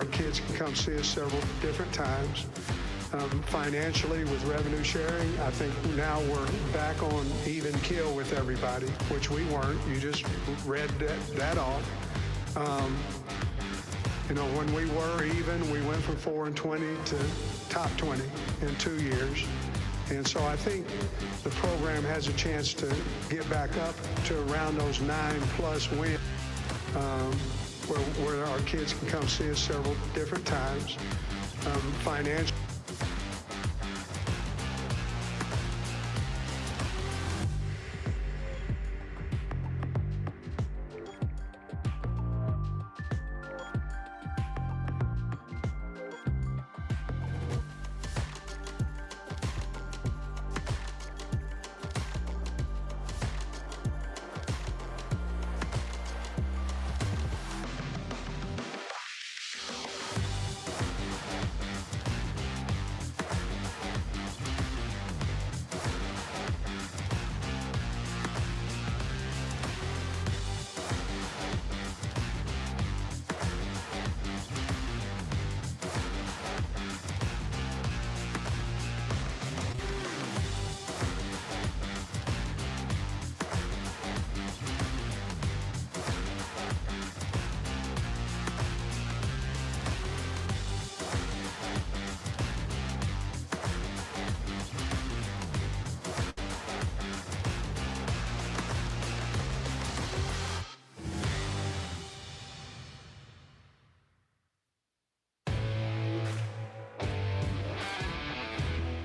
our kids can come see us several different times. Financially, with revenue sharing, I think now we're back on even keel with everybody, which we weren't. You just read that off. When we were even, we went from 4-20 to top 20 in 2 years. And so I think the program has a chance to get back up to around those 9+ wins, where our kids can come see us several different times. Financially.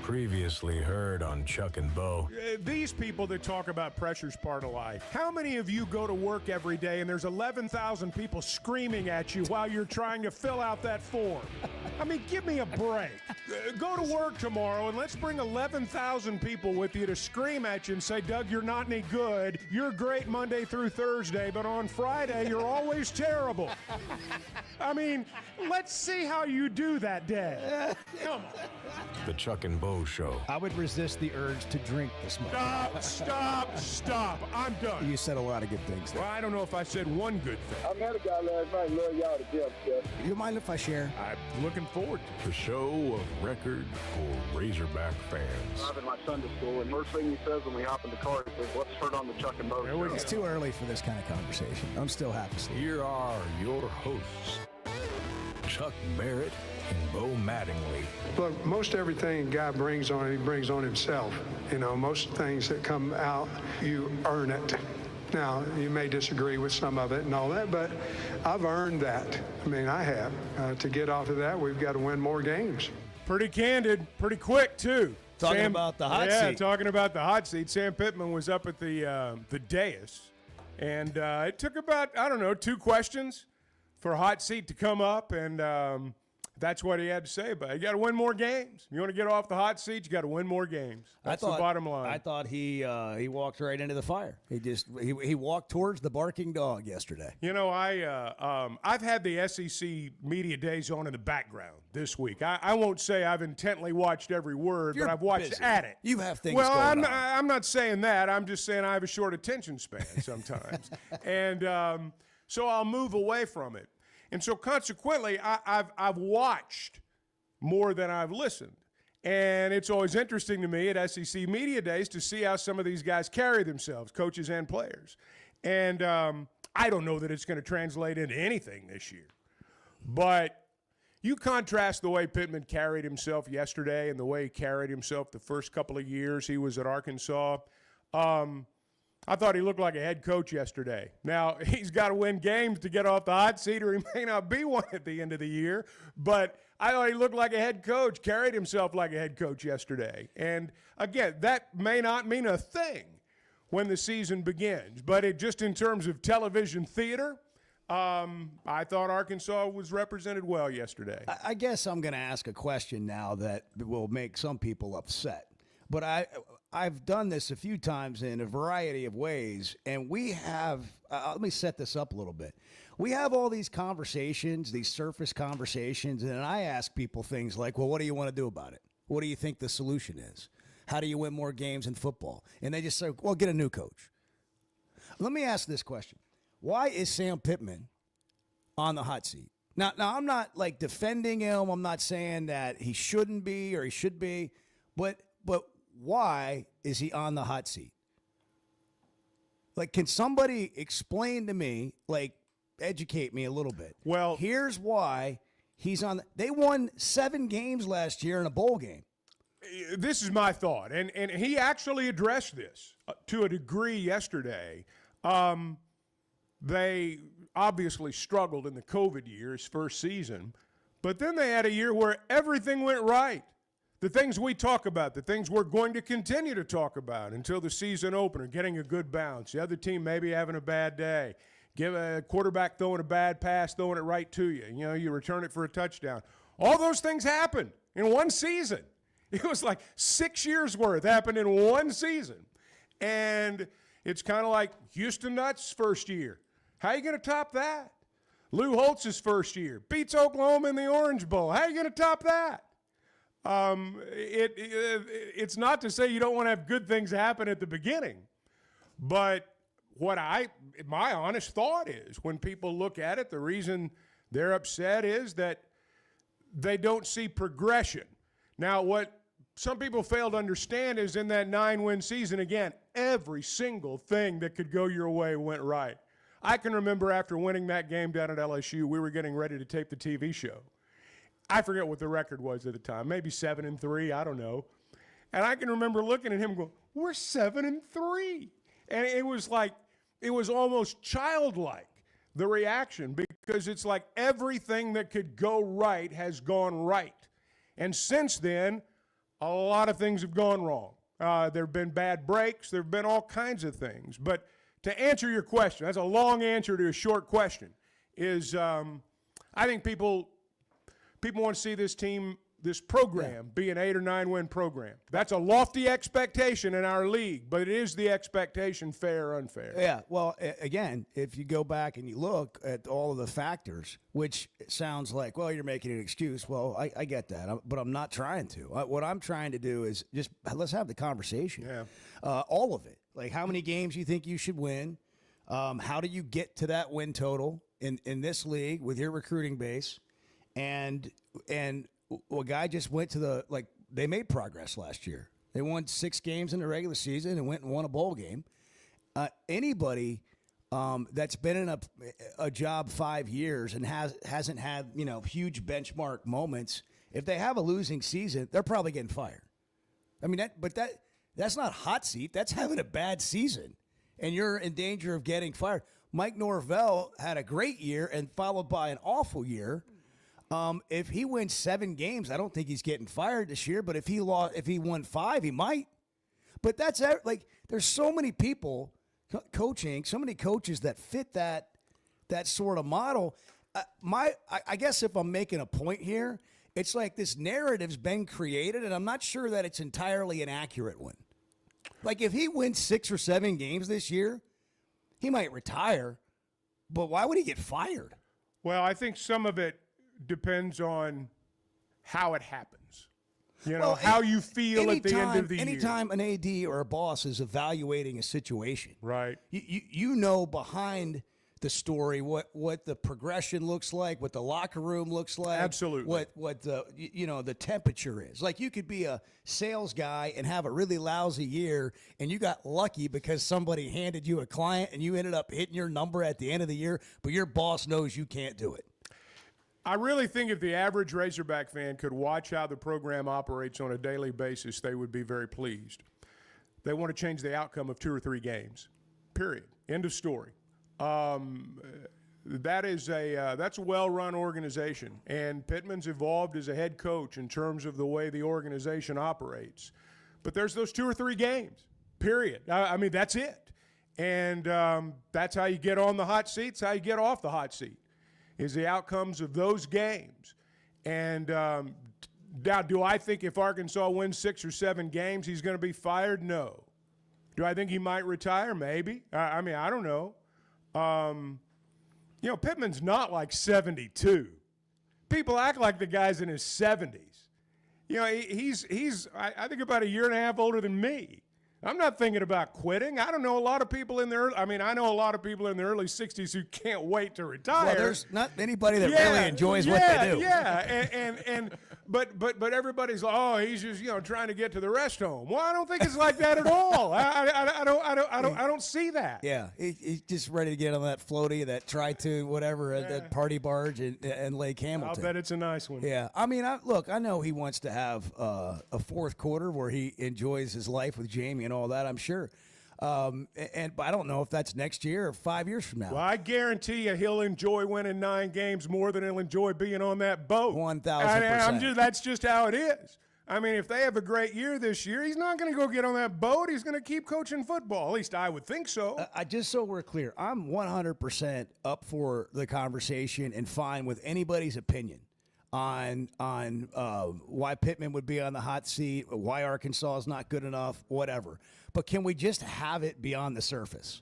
Previously heard on Chuck and Bo. These people that talk about pressure's part of life. How many of you go to work every day and there's 11,000 people screaming at you while you're trying to fill out that form? I mean, give me a break. Go to work tomorrow and let's bring 11,000 people with you to scream at you and say, Doug, you're not any good. You're great Monday through Thursday, but on Friday, you're always terrible. I mean, let's see how you do that day. Come on. The Chuck and Bo Show. I would resist the urge to drink this morning. Stop. I'm done. You said a lot of good things there. Well, I don't know if I said one good thing. I met a guy last night, love y'all to death, Jeff. You mind if I share? I'm looking forward to it. The show of record for Razorback fans. I'm in my Sunday school, and first thing he says when we hop in the car, he says, let's turn on the Chuck and Bo Show. It's too early for this kind of conversation. I'm still half asleep. Here are your hosts, Chuck Barrett and Bo Mattingly. Look, most everything a guy brings on, he brings on himself. Most things that come out, you earn it. Now, you may disagree with some of it and all that, but I've earned that. I mean, I have. To get off of that, we've got to win more games. Pretty candid, pretty quick, too. Talking about the hot seat. Yeah, talking about the hot seat. Sam Pittman was up at the dais, and it took about, 2 questions for a hot seat to come up, and that's what he had to say about it. You got to win more games. You want to get off the hot seat, you got to win more games. That's the bottom line. I thought he walked right into the fire. He walked towards the barking dog yesterday. I've had the SEC media days on in the background this week. I won't say I've intently watched every word, but I've watched busy. at it. You have things going on. I'm not saying that. I'm just saying I have a short attention span sometimes. And so I'll move away from it. And so consequently, I've watched more than I've listened. And it's always interesting to me at SEC Media Days to see how some of these guys carry themselves, coaches and players. And I don't know that it's going to translate into anything this year. But you contrast the way Pittman carried himself yesterday and the way he carried himself the first couple of years he was at Arkansas. I thought he looked like a head coach yesterday. Now, he's got to win games to get off the hot seat, or he may not be one at the end of the year. But I thought he looked like a head coach, carried himself like a head coach yesterday. And, again, that may not mean a thing when the season begins. But just in terms of television theater, I thought Arkansas was represented well yesterday. I guess I'm going to ask a question now that will make some people upset. But I've done this a few times in a variety of ways, and we have let me set this up a little bit. We have all these conversations, these surface conversations, and I ask people things like, well, what do you want to do about it? What do you think the solution is? How do you win more games in football? And they just say, well, get a new coach. Let me ask this question. Why is Sam Pittman on the hot seat? Now I'm not like defending him. I'm not saying that he shouldn't be or he should be, but why is he on the hot seat? Like, can somebody explain to me, like, educate me a little bit? Well, here's why he's on. They won 7 games last year in a bowl game. This is my thought, and he actually addressed this to a degree yesterday. They obviously struggled in the COVID year, his first season, but then they had a year where everything went right. The things we talk about, the things we're going to continue to talk about until the season opener, getting a good bounce, the other team maybe having a bad day, give a quarterback throwing a bad pass, throwing it right to you. You know, you return it for a touchdown. All those things happened in one season. It was like 6 years' worth happened in one season. And it's kind of like Houston Nutt's first year. How are you going to top that? Lou Holtz's first year beats Oklahoma in the Orange Bowl. How are you going to top that? It's not to say you don't want to have good things happen at the beginning, but my honest thought is when people look at it, the reason they're upset is that they don't see progression. Now, what some people fail to understand is in that 9-win season, again, every single thing that could go your way went right. I can remember after winning that game down at LSU, we were getting ready to tape the TV show. I forget what the record was at the time, maybe 7-3, I don't know. And I can remember looking at him going, we're 7-3. And it was like, it was almost childlike, the reaction, because it's like everything that could go right has gone right. And since then, a lot of things have gone wrong. There have been bad breaks. There have been all kinds of things. But to answer your question, that's a long answer to a short question, is I think people want to see this team, this program, be an 8 or 9 win program. That's a lofty expectation in our league, but it is the expectation, fair or unfair. Yeah, well, again, if you go back and you look at all of the factors, which sounds like, well, you're making an excuse. Well, I get that, but I'm not trying to. What I'm trying to do is just let's have the conversation. Yeah. All of it. Like how many games you think you should win. How do you get to that win total in this league with your recruiting base? And a guy just went to they made progress last year. They won 6 games in the regular season and went and won a bowl game. Anybody that's been in a job 5 years and hasn't had, huge benchmark moments, if they have a losing season, they're probably getting fired. I mean, that's not hot seat. That's having a bad season, and you're in danger of getting fired. Mike Norvell had a great year and followed by an awful year. If he wins 7 games, I don't think he's getting fired this year. But if he won 5, he might. But that's like there's so many people coaching, so many coaches that fit that sort of model. I guess if I'm making a point here, it's like this narrative's been created, and I'm not sure that it's entirely an accurate one. Like if he wins 6 or 7 games this year, he might retire. But why would he get fired? Well, I think some of it depends on how it happens. How you feel at the end of the year. Anytime an AD or a boss is evaluating a situation, right? You know behind the story what the progression looks like, what the locker room looks like. Absolutely. What the the temperature is. Like you could be a sales guy and have a really lousy year, and you got lucky because somebody handed you a client and you ended up hitting your number at the end of the year, but your boss knows you can't do it. I really think if the average Razorback fan could watch how the program operates on a daily basis, they would be very pleased. They want to change the outcome of 2 or 3 games, period. End of story. That's a well-run organization, and Pittman's evolved as a head coach in terms of the way the organization operates. But there's those 2 or 3 games, period. I mean, that's it. And that's how you get on the hot seat. It's how you get off the hot seat. Is the outcomes of those games. And now, do I think if Arkansas wins 6 or 7 games, he's going to be fired? No. Do I think he might retire? Maybe. I mean, I don't know. Pittman's not like 72. People act like the guy's in his 70s. He's I think about a year and a half older than me. I'm not thinking about quitting. I don't know a lot of people in their. I mean, I know a lot of people in their early 60s who can't wait to retire. Well, there's not anybody that really enjoys what they do. Yeah, but everybody's like, oh, he's just trying to get to the rest home. Well, I don't think it's like that at all. I don't see that. Yeah, he's just ready to get on that floaty, that tri-tune, whatever, that party barge and Lake Hamilton. I'll bet it's a nice one. Yeah, I mean, I know he wants to have a fourth quarter where he enjoys his life with Jamie and all that, I'm sure. But I don't know if that's next year or 5 years from now. Well, I guarantee you he'll enjoy winning 9 games more than he'll enjoy being on that boat. 1,000%. That's just how it is. I mean, if they have a great year this year, he's not going to go get on that boat. He's going to keep coaching football. At least I would think so. Just so we're clear, I'm 100% up for the conversation and fine with anybody's opinion on why Pittman would be on the hot seat, why Arkansas is not good enough, whatever. But can we just have it beyond the surface?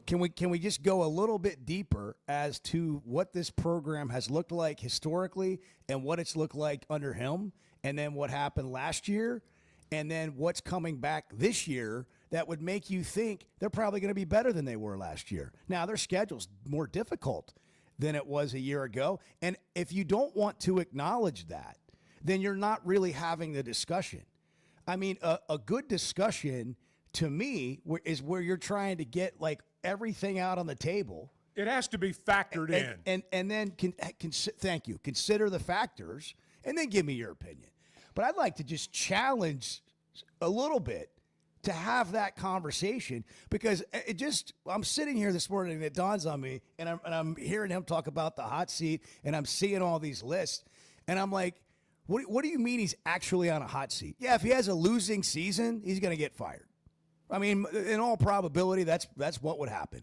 Can we just go a little bit deeper as to what this program has looked like historically and what it's looked like under him, and then what happened last year, and then what's coming back this year that would make you think they're probably going to be better than they were last year? Now, their schedule's more difficult than it was a year ago. And if you don't want to acknowledge that, then you're not really having the discussion. I mean, a good discussion to me is where you're trying to get like everything out on the table. It has to be factored in. And then, thank you, consider the factors and then give me your opinion. But I'd like to just challenge a little bit to have that conversation, because I'm sitting here this morning and it dawns on me, and I'm hearing him talk about the hot seat, and I'm seeing all these lists, and I'm like, what do you mean he's actually on a hot seat? Yeah, if he has a losing season, he's going to get fired. I mean, in all probability, that's what would happen.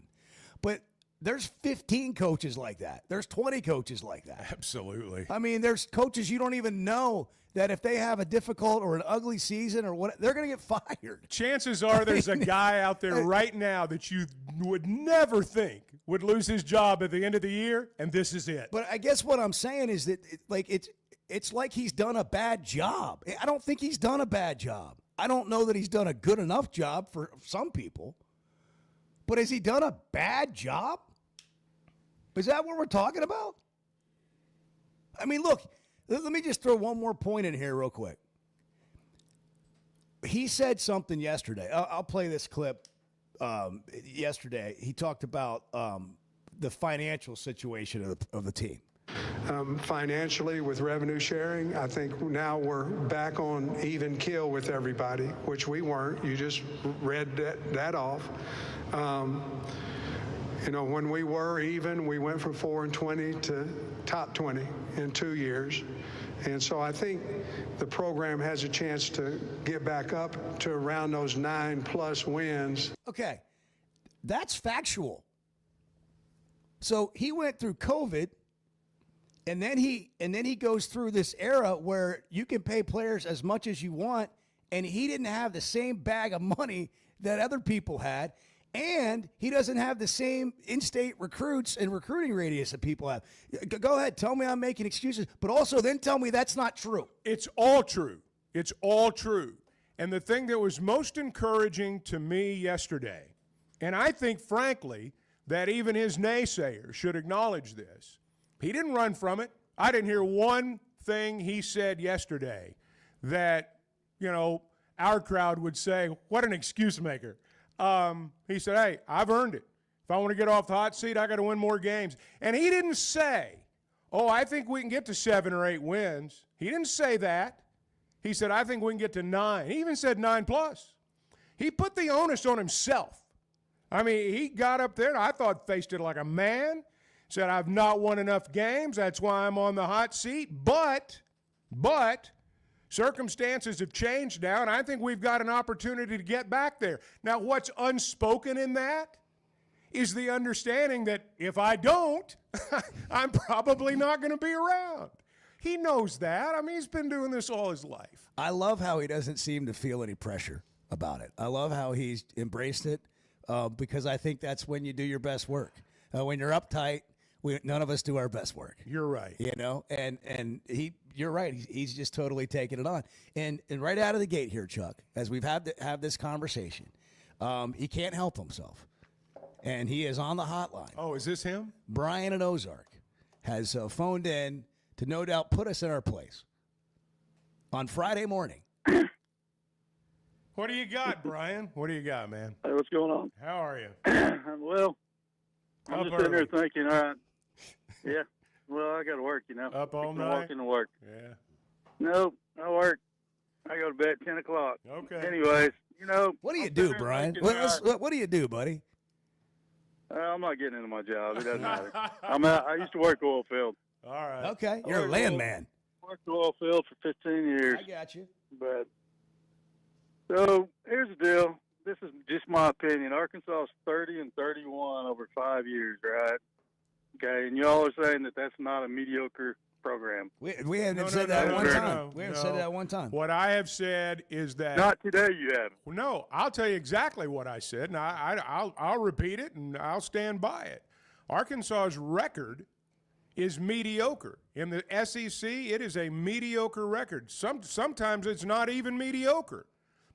But there's 15 coaches like that. There's 20 coaches like that. Absolutely. I mean, there's coaches you don't even know that if they have a difficult or an ugly season or what, they're going to get fired. Chances are there's a guy out there right now that you would never think would lose his job at the end of the year, and this is it. But I guess what I'm saying is that it's like he's done a bad job. I don't think he's done a bad job. I don't know that he's done a good enough job for some people. But has he done a bad job? Is that what we're talking about? I mean, look, let me just throw one more point in here real quick. He said something yesterday. I'll play this clip. Yesterday, he talked about the financial situation of the team. Financially, with revenue sharing, I think now we're back on even keel with everybody, which we weren't. You just read that off. When we were even, we went from 4-20 to top 20 in 2 years. And so I think the program has a chance to get back up to around those 9+ wins. Okay, that's factual. So he went through COVID, and then he goes through this era where you can pay players as much as you want, and he didn't have the same bag of money that other people had. And he doesn't have the same in-state recruits and recruiting radius that people have. Go ahead, tell me I'm making excuses, but also then tell me that's not true. It's all true. It's all true. And the thing that was most encouraging to me yesterday, and I think, frankly, that even his naysayers should acknowledge this, he didn't run from it. I didn't hear one thing he said yesterday that, our crowd would say, what an excuse maker. He said, hey, I've earned it. If I want to get off the hot seat, I got to win more games. And he didn't say, oh, I think we can get to 7 or 8 wins. He didn't say that. He said, I think we can get to 9. He even said 9+. He put the onus on himself. I mean, he got up there, and I thought faced it like a man, said, I've not won enough games. That's why I'm on the hot seat. But circumstances have changed now, and I think we've got an opportunity to get back there. Now, what's unspoken in that is the understanding that if I don't, I'm probably not going to be around. He knows that. I mean, he's been doing this all his life. I love how he doesn't seem to feel any pressure about it. I love how he's embraced it because I think that's when you do your best work. When you're uptight, none of us do our best work. You're right. You know, and you're right. He's just totally taking it on. And right out of the gate here, Chuck, as we've had to have this conversation, he can't help himself, and he is on the hotline. Oh, is this him? Brian in Ozark has phoned in to no doubt put us in our place on Friday morning. What do you got, Brian? What do you got, man? Hey, what's going on? How are you? Well, I'm Up just sitting there early. thinking, all right, yeah, well, I got to work, you know. Up all Fixing to night? walk into work. Yeah. No, I work. I go to bed at 10 o'clock. Okay. Anyways, you know. What do you I'm do, sitting there Brian? thinking, What do you do, buddy? I'm not getting into my job. It doesn't matter. I used to work oil field. All right. Okay, you're a Oh, landman. Worked oil field for 15 years. I got you. But so here's the deal. This is just my opinion. Arkansas is 30-31 over 5 years, right? Okay, and y'all are saying that that's not a mediocre program. We haven't No, said no, that no, one no, time. no, We haven't no. said that one time. What I have said is that Not today, you haven't. no. I'll tell you exactly what I said, and I'll repeat it, and I'll stand by it. Arkansas's record is mediocre in the SEC. It is a mediocre record. Sometimes it's not even mediocre.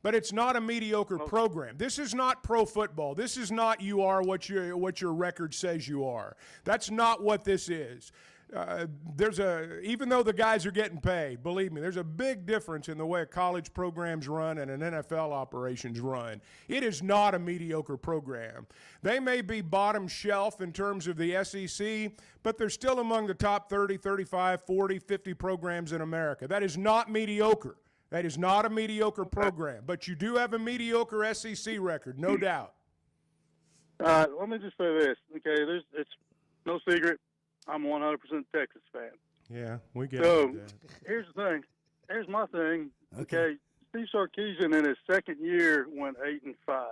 But it's not a mediocre program. This is not pro football. This is not you are what your record says you are. That's not what this is. Even though the guys are getting paid, believe me, there's a big difference in the way college programs run and an NFL operations run. It is not a mediocre program. They may be bottom shelf in terms of the SEC, but they're still among the top 30, 35, 40, 50 programs in America. That is not mediocre. That is not a mediocre program, but you do have a mediocre SEC record, no doubt. Let me just say this, okay? It's no secret. I'm 100% Texas fan. Yeah, we get So that. here's the thing. Here's my thing. Okay, Steve Sarkisian in his second year went 8-5.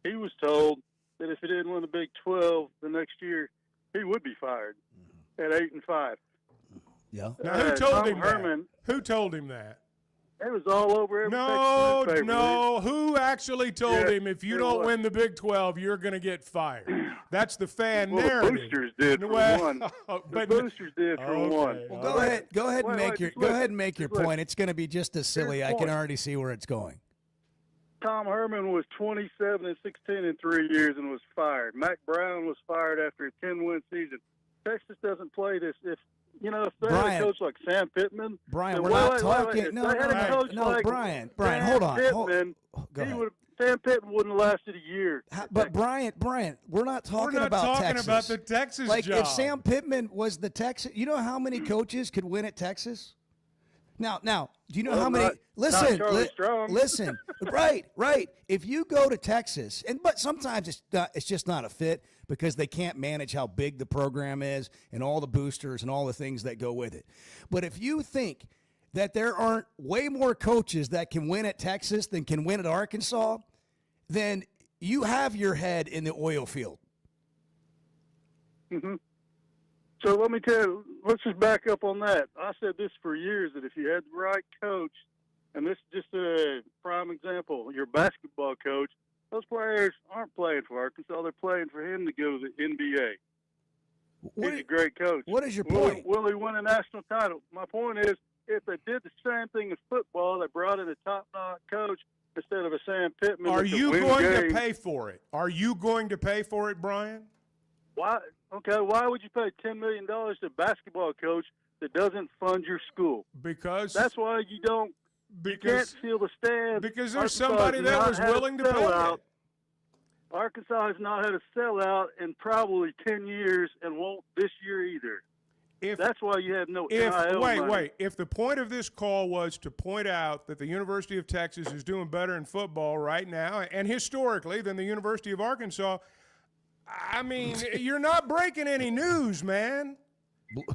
He was told that if he didn't win the Big 12 the next year, he would be fired at 8-5. Yeah. Now, who told Tom him Herman, that? Who told him that? It was all over every No, Texas newspaper. no. Who actually told Yeah, him if you it don't was. win the Big 12, you're going to get fired? That's the fan Well, narrative. the boosters did for Well, one. The but- boosters did for Okay. one. Well, All go right. ahead. Go ahead and Wait, make your just go listen. ahead and make your Just listen. point. It's going to be just as silly. Here's I the can point. already see where it's going. Tom Herman was 27-16 in 3 years and was fired. Mac Brown was fired after a 10-win season. Texas doesn't play this. If they had Brian. a coach like Sam Pittman, Brian, then we're wait, not wait, talking. wait. If No, they had no, a coach no, like Brian, Sam hold on. Pittman, Go ahead. Sam Pittman wouldn't have lasted a year. But Brian, we're not talking We're not about talking Texas. about the Texas like job. if Sam Pittman was the Texas, you know how many coaches could win at Texas? Now, do you know Well, how many? not Listen, Charlie Strong. listen. Right. If you go to Texas, but sometimes it's just not a fit because they can't manage how big the program is and all the boosters and all the things that go with it. But if you think that there aren't way more coaches that can win at Texas than can win at Arkansas, then you have your head in the oil field. Mm-hmm. So let me tell you, let's just back up on that. I said this for years, that if you had the right coach, and this is just a prime example, your basketball coach, those players aren't playing for Arkansas. They're playing for him to go to the NBA. He's a great coach. What is your point? Will he win a national title? My point is, if they did the same thing in football, they brought in a top-notch coach instead of a Sam Pittman. Are that could you win going to games. pay for it? Are you going to pay for it, Brian? Why? Okay, why would you pay $10 million to a basketball coach that doesn't fund your school? Because That's why you can't because fill the stand. because there's Arkansas somebody has that not was had a willing to pay sellout. it. Arkansas has not had a sellout in probably 10 years and won't this year either. That's why you have no NIL money. Wait. If the point of this call was to point out that the University of Texas is doing better in football right now and historically than the University of Arkansas, I mean, you're not breaking any news, man.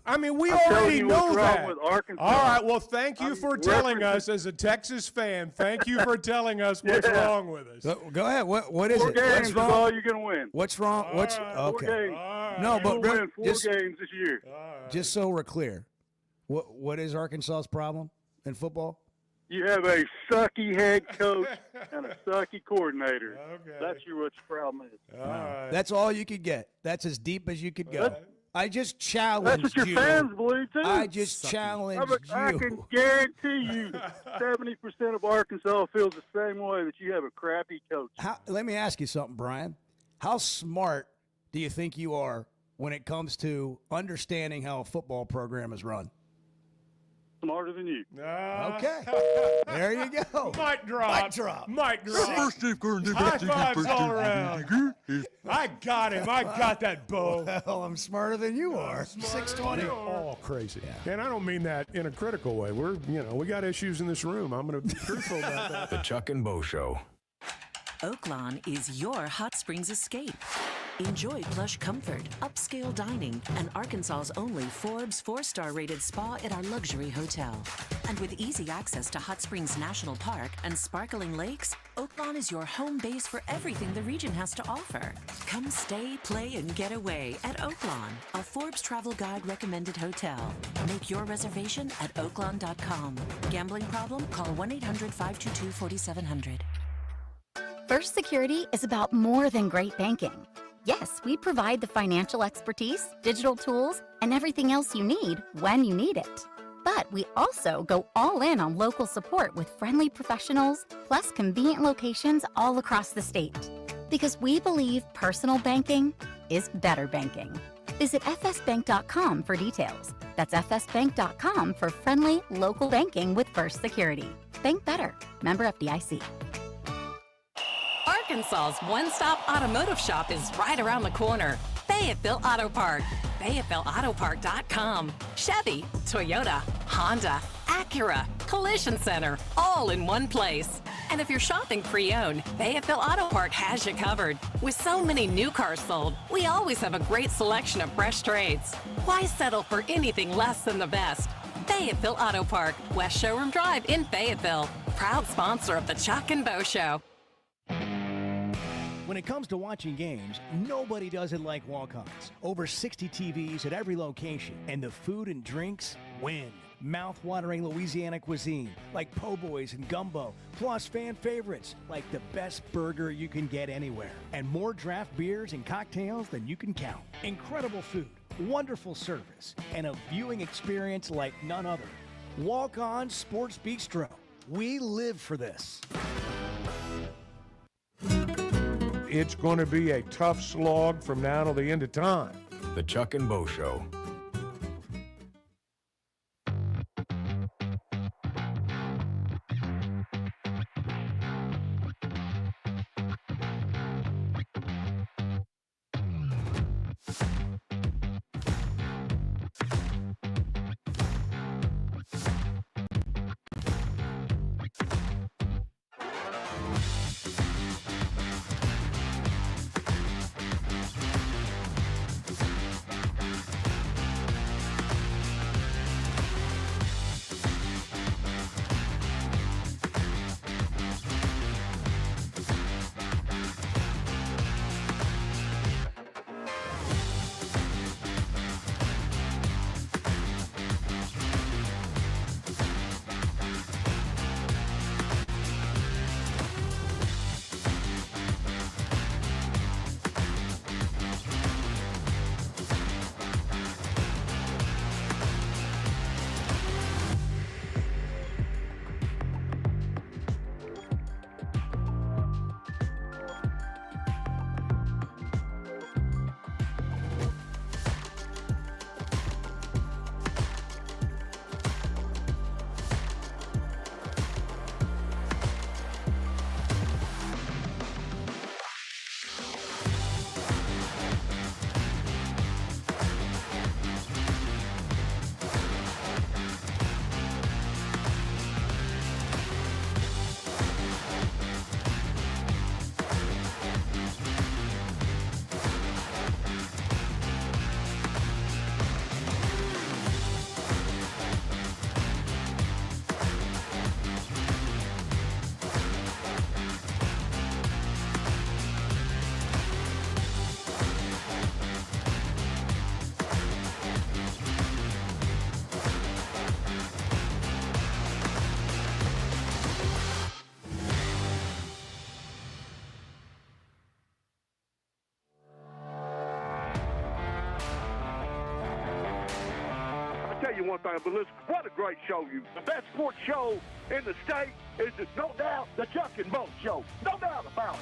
I mean, we I'm telling already you know what's that. wrong with Arkansas. All right. Well, thank you I'm for telling referencing- us as a Texas fan. Thank you for telling us what's Yeah. wrong with us. Go ahead. What is 4 it? games What's is wrong? all you're going to win. What's wrong? What's 4 okay? games. No, You but will Rick, win 4 just games this year. just so we're clear, what is Arkansas's problem in football? You have a sucky head coach and a sucky coordinator. Okay. That's what your problem is. All right. That's all you could get. That's as deep as you could go. I just challenged That's what your you. fans believe too. I just challenged I you. can guarantee you 70% of Arkansas feels the same way, that you have a crappy coach. Let me ask you something, Brian. How smart do you think you are when it comes to understanding how a football program is run? Smarter than you. Okay. There you go. Mic drop. Mic drop. Mic drop. High fives all around. I got him. I got that, Bo. Well, I'm smarter than you are. 620. You're all crazy. And I don't mean that in a critical way. We got issues in this room. I'm going to be truthful about that. The Chuck and Bo Show. Oaklawn is your hot springs escape. Enjoy plush comfort, upscale dining, and Arkansas's only Forbes 4-star rated spa at our luxury hotel. And with easy access to Hot Springs National Park and sparkling lakes, Oaklawn is your home base for everything the region has to offer. Come stay, play, and get away at Oaklawn, a Forbes Travel Guide recommended hotel. Make your reservation at oaklawn.com. Gambling problem? Call 1-800-522-4700. First Security is about more than great banking. Yes, we provide the financial expertise, digital tools, and everything else you need when you need it. But we also go all in on local support with friendly professionals, plus convenient locations all across the state. Because we believe personal banking is better banking. Visit fsbank.com for details. That's fsbank.com for friendly, local banking with First Security. Bank better. Member FDIC. Arkansas's one-stop automotive shop is right around the corner. Fayetteville Auto Park. FayettevilleAutoPark.com. Chevy, Toyota, Honda, Acura, Collision Center, all in one place. And if you're shopping pre-owned, Fayetteville Auto Park has you covered. With so many new cars sold, we always have a great selection of fresh trades. Why settle for anything less than the best? Fayetteville Auto Park, West Showroom Drive in Fayetteville. Proud sponsor of the Chuck and Bo Show. When it comes to watching games, nobody does it like walk-ons. Over 60 TVs at every location, and the food and drinks win. Mouth-watering Louisiana cuisine like po' boys and gumbo, plus fan favorites like the best burger you can get anywhere, and more draft beers and cocktails than you can count. Incredible food, wonderful service, and a viewing experience like none other. Walk-On Sports Bistro. We live for this. It's going to be a tough slog from now till the end of time. The Chuck and Bo Show. you one thing, but listen, what a great show you. The best sports show in the state is, no doubt, the Chuck and Bo Show. No doubt about it.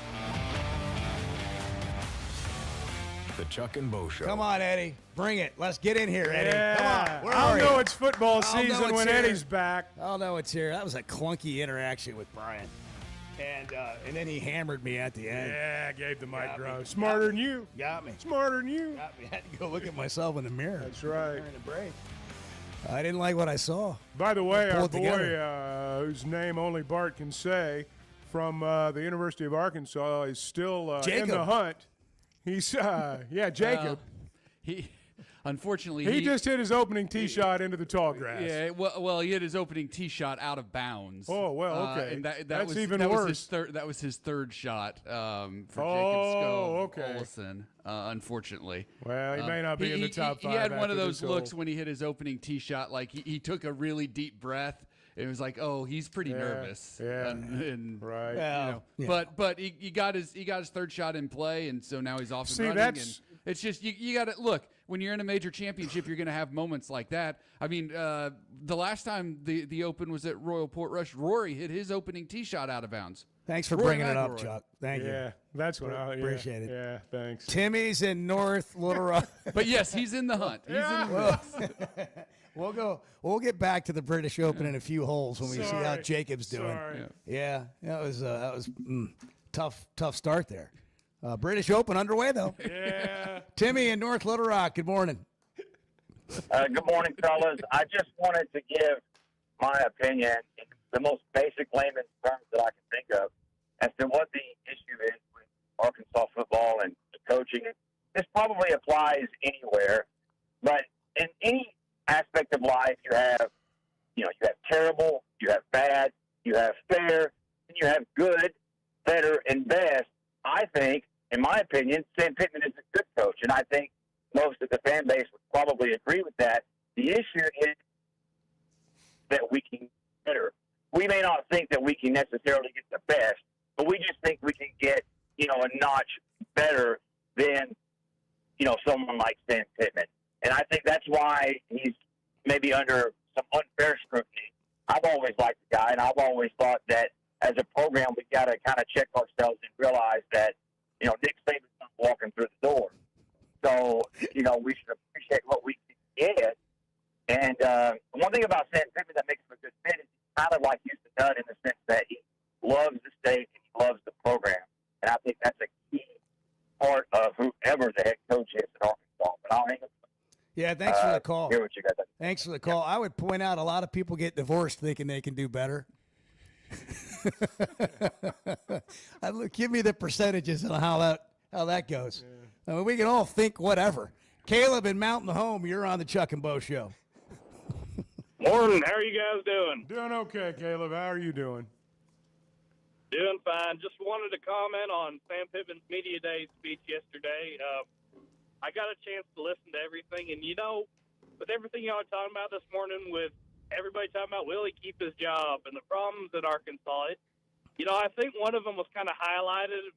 The Chuck and Bo Show. Come on, Eddie. Bring it. Let's get in here, Eddie. Yeah. Come on. Where I'll are know you? it's football I'll know season it's when here. Eddie's back. I'll know it's here. That was a clunky interaction with Brian. And then he hammered me at the end. Yeah, gave the mic Got me. drone. Smarter than you. Got me. Smarter than you. Got me. I had to go look at myself in the mirror. That's right. During the break. I didn't like what I saw. By the way, Pull our it together. boy, whose name only Bart can say, from the University of Arkansas, is still in Jacob. the hunt. He's, Jacob. He, unfortunately, He just hit his opening tee shot into the tall grass. Yeah, well, he hit his opening tee shot out of bounds. Oh, well, okay. And that That's was even that worse. Was his that was his third shot for Jacob Oh, okay. Olsen, unfortunately. Well, he may not be in the top five. He had one after of those this looks hole. when he hit his opening tee shot, like he took a really deep breath. It was like, oh, he's pretty nervous. Yeah. And Right. Well, yeah. But he got his third shot in play, and so now he's off and See, running. that's- And it's just you got to look when you're in a major championship, you're going to have moments like that. I mean, the last time the Open was at Royal Portrush, Rory hit his opening tee shot out of bounds. Thanks for Roy bringing it up, McIlroy. Chuck. Thank you. Yeah, that's what I Appreciate it. Yeah, thanks. Timmy's in North Little Rock. But yes, he's in the hunt. He's in the mix. We'll get back to the British Open in a few holes when we see how Sorry. Jacob's doing. Sorry. Yeah, that was tough start there. British Open underway though. Yeah. Timmy in North Little Rock. Good morning. Good morning, fellas. I just wanted to give my opinion in the most basic layman's terms that I can think of as to what the issue is with Arkansas football and coaching. This probably applies anywhere, but in any aspect of life, you have terrible, you have bad, you have fair, and you have good, better, and best. I think, in my opinion, Sam Pittman is a good coach, and I think most of the fan base would probably agree with that. The issue is that we can get better. We may not think that we can necessarily get the best, but we just think we can get, a notch better than, someone like Sam Pittman. And I think that's why he's maybe under some unfair scrutiny. I've always liked the guy, and I've always thought that as a program, we've got to kind of check ourselves and realize that, Nick Saban's not walking through the door. So, we should appreciate what we can get. And one thing about Sam Pittman that makes him a good fit is he's kind of like Houston Dunn in the sense that he loves the state and he loves the program. And I think that's a key part of whoever the head coach is at Arkansas. But I'll hang up. Yeah, thanks for the call. Hear what you guys have. Thanks for the call. I would point out a lot of people get divorced thinking they can do better. Give me the percentages on how that goes. I mean, we can all think whatever. Caleb in Mountain Home, you're on the Chuck and Bo Show. Morning. How are you guys doing? Doing okay, Caleb. How are you doing? Doing fine. Just wanted to comment on Sam Pittman's Media Day speech yesterday. I got a chance to listen to everything, and with everything y'all are talking about this morning, with everybody talking about will he keep his job and the problems at Arkansas, I think one of them was kind of highlighted.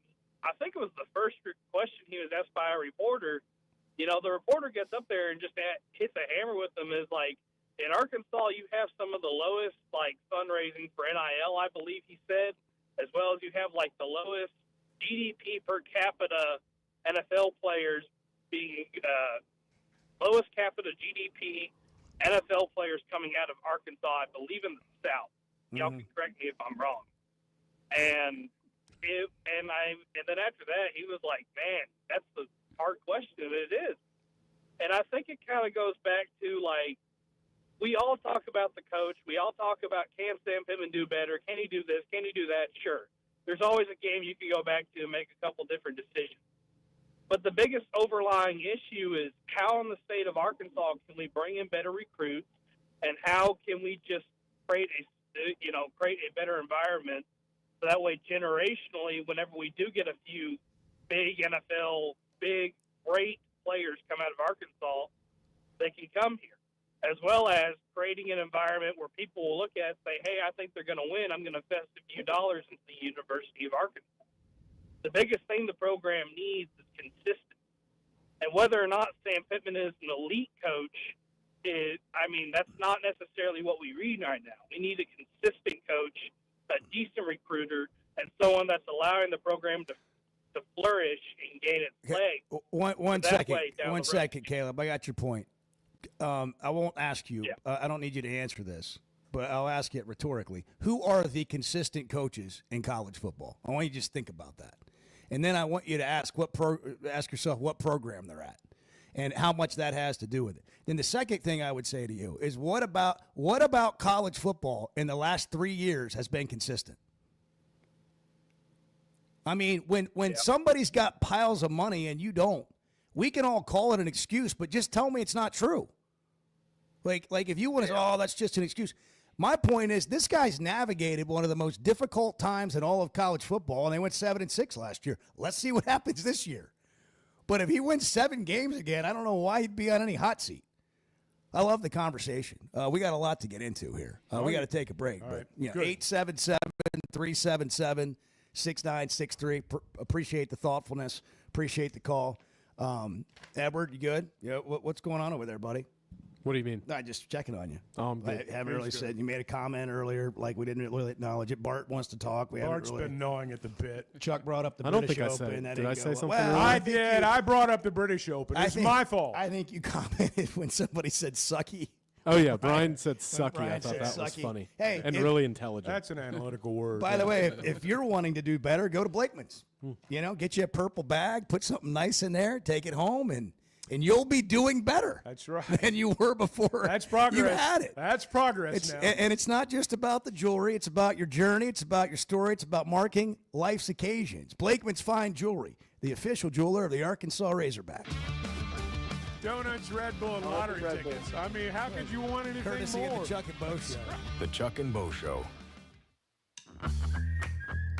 I think it was the first question he was asked by a reporter. The reporter gets up there and just hits a hammer with him. Is like, in Arkansas, you have some of the lowest fundraising for NIL, I believe he said, as well as you have the lowest GDP per capita NFL players being lowest capita GDP NFL players coming out of Arkansas, I believe in the South. Y'all can correct me if I'm wrong. And then after that, he was like, man, that's the hard question. It is. And I think it kind of goes back to, we all talk about the coach. We all talk about, can Sam Pittman do better? Can he do this? Can he do that? Sure. There's always a game you can go back to and make a couple different decisions. But the biggest overlying issue is how in the state of Arkansas can we bring in better recruits, and how can we just create a better environment so that way generationally, whenever we do get a few big NFL, great players come out of Arkansas, they can come here, as well as creating an environment where people will look at it and say, hey, I think they're going to win. I'm going to invest a few dollars into the University of Arkansas. The biggest thing the program needs is consistency. And whether or not Sam Pittman is an elite coach that's not necessarily what we need right now. We need a consistent coach, a decent recruiter, and someone that's allowing the program to flourish and gain its legs. One second, Caleb. I got your point. I won't ask you. Yeah. I don't need you to answer this, but I'll ask it rhetorically. Who are the consistent coaches in college football? I want you to just think about that. And then I want you to ask yourself what program they're at and how much that has to do with it. Then the second thing I would say to you is what about college football in the last 3 years has been consistent? I mean, when somebody's got piles of money and you don't, we can all call it an excuse, but just tell me it's not true. Like if you want to say, oh, that's just an excuse. My point is this guy's navigated one of the most difficult times in all of college football, and they went 7-6 last year. Let's see what happens this year. But if he wins 7 games again, I don't know why he'd be on any hot seat. I love the conversation. We got a lot to get into here. We got to take a break. All But right. you know, Good. 877-377-6963. Appreciate the thoughtfulness. Appreciate the call. Edward, you good? Yeah. What's going on over there, buddy? What do you mean? I just checking on you. Oh, I'm good. I haven't really said. You made a comment earlier, like we didn't really acknowledge it. Bart wants to talk. Bart's been gnawing at the bit. Chuck brought up the I don't British think I Open. said it. That Did I didn't say go something well. wrong? I did. I brought up the British Open. It's my fault. I think you commented when somebody said sucky. Oh, yeah. Brian said sucky. Brian I thought said that was sucky. funny. Hey, and if- really intelligent. That's an analytical word. By the way, if you're wanting to do better, go to Blakeman's. You know, get you a purple bag, put something nice in there, take it home, and you'll be doing better. That's right. Than you were before. That's progress. You had it. That's progress now. And it's not just about the jewelry. It's about your journey. It's about your story. It's about marking life's occasions. Blakeman's Fine Jewelry, the official jeweler of the Arkansas Razorbacks. Donuts, Red Bull, and lottery tickets. I mean, how could you want anything Courtesy more? of the Chuck and Bo Show. The Chuck and Bo Show.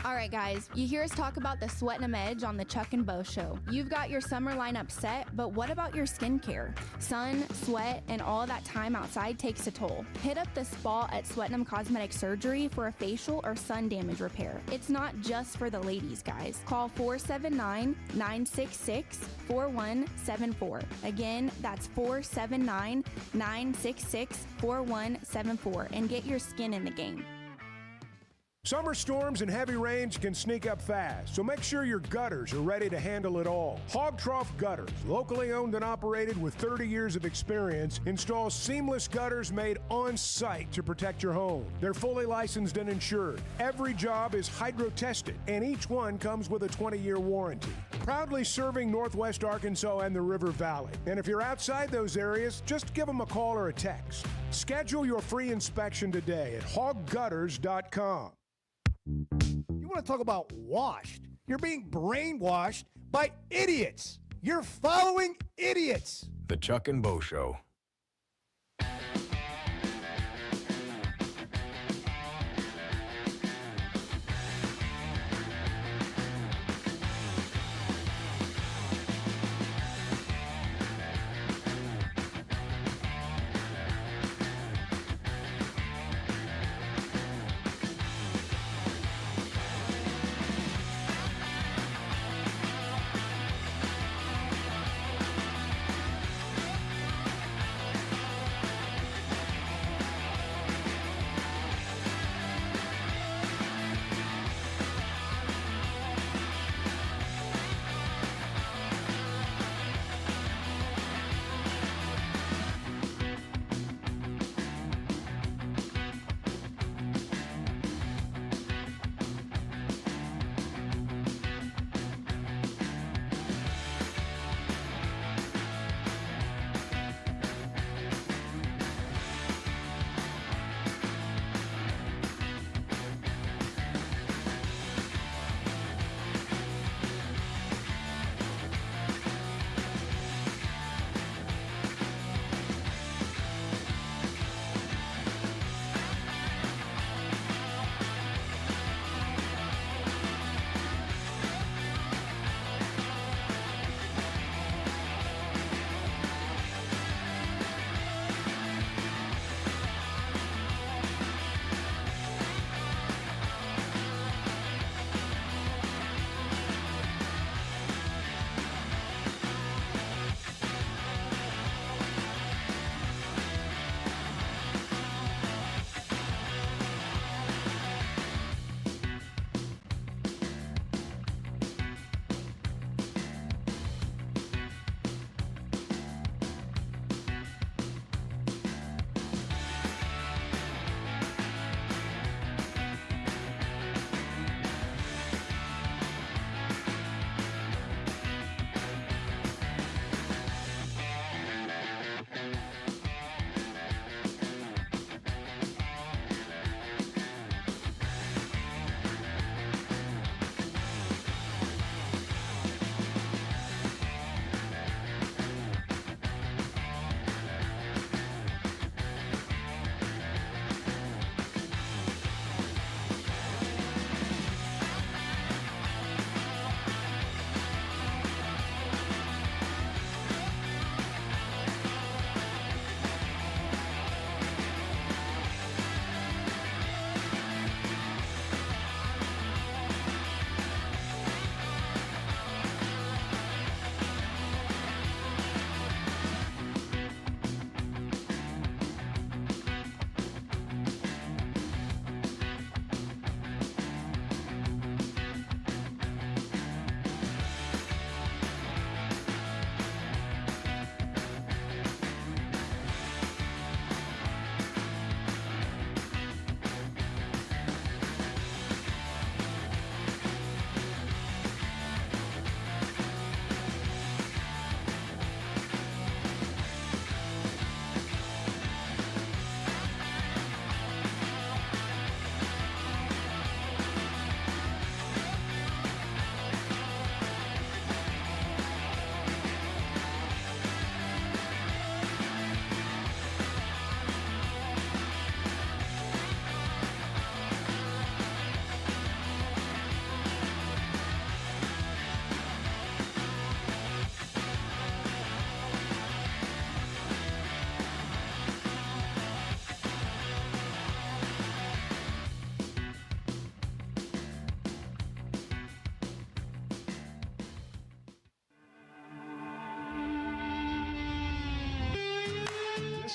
All right, guys, you hear us talk about the Sweat 'Em Edge on the Chuck and Bo Show. You've got your summer lineup set, but what about your skincare? Sun, sweat, and all that time outside takes a toll. Hit up the spa at Sweat 'Em Cosmetic Surgery for a facial or sun damage repair. It's not just for the ladies, guys. Call 479-966-4174. Again, that's 479-966-4174 and get your skin in the game. Summer storms and heavy rains can sneak up fast, so make sure your gutters are ready to handle it all. Hog Trough Gutters, locally owned and operated with 30 years of experience, installs seamless gutters made on site to protect your home. They're fully licensed and insured. Every job is hydro tested, and each one comes with a 20-year warranty. Proudly serving Northwest Arkansas and the River Valley. And if you're outside those areas, just give them a call or a text. Schedule your free inspection today at hoggutters.com. You want to talk about washed? You're being brainwashed by idiots. You're following idiots. The Chuck and Bo Show.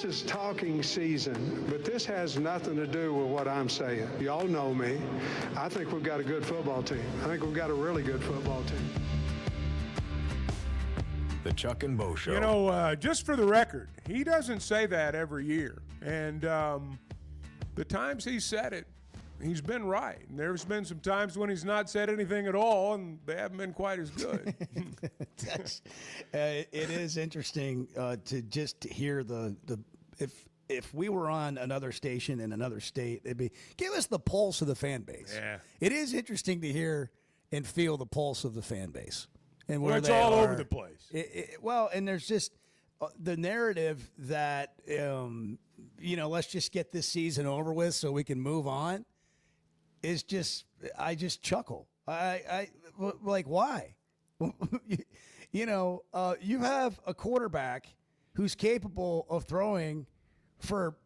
this is talking season, but this has nothing to do with what I'm saying. Y'all know me. I think we've got a good football team. I think we've got a really good football team. The Chuck and Bo Show. You know, just for the record, he doesn't say that every year. And the times he said it, he's been right. And there's been some times when he's not said anything at all, and they haven't been quite as good. It is interesting to just hear if we were on another station in another state, it'd be, give us the pulse of the fan base. Yeah. It is interesting to hear and feel the pulse of the fan base. And where it's they all are. over the place. Well, and there's just the narrative that, let's just get this season over with so we can move on is just, I just chuckle. I like, why? You have a quarterback who's capable of throwing for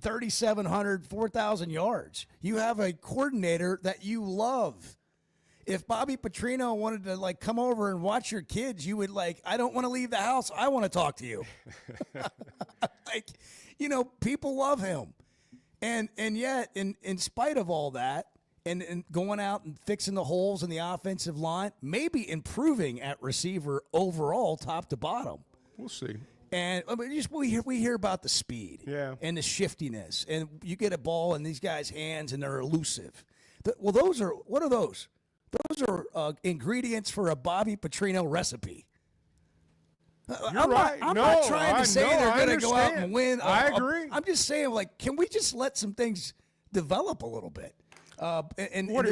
3,700, 4,000 yards. You have a coordinator that you love. If Bobby Petrino wanted to come over and watch your kids, you would I don't want to leave the house. I want to talk to you. People love him. And yet, in spite of all that, and going out and fixing the holes in the offensive line, maybe improving at receiver overall, top to bottom. We'll see. And we hear about the speed and the shiftiness. And you get a ball in these guys' hands, and they're elusive. What are those? Those are ingredients for a Bobby Petrino recipe. You're right. I'm not trying to say they're going to go out and win. I agree. I'm just saying, can we just let some things develop a little bit? And what are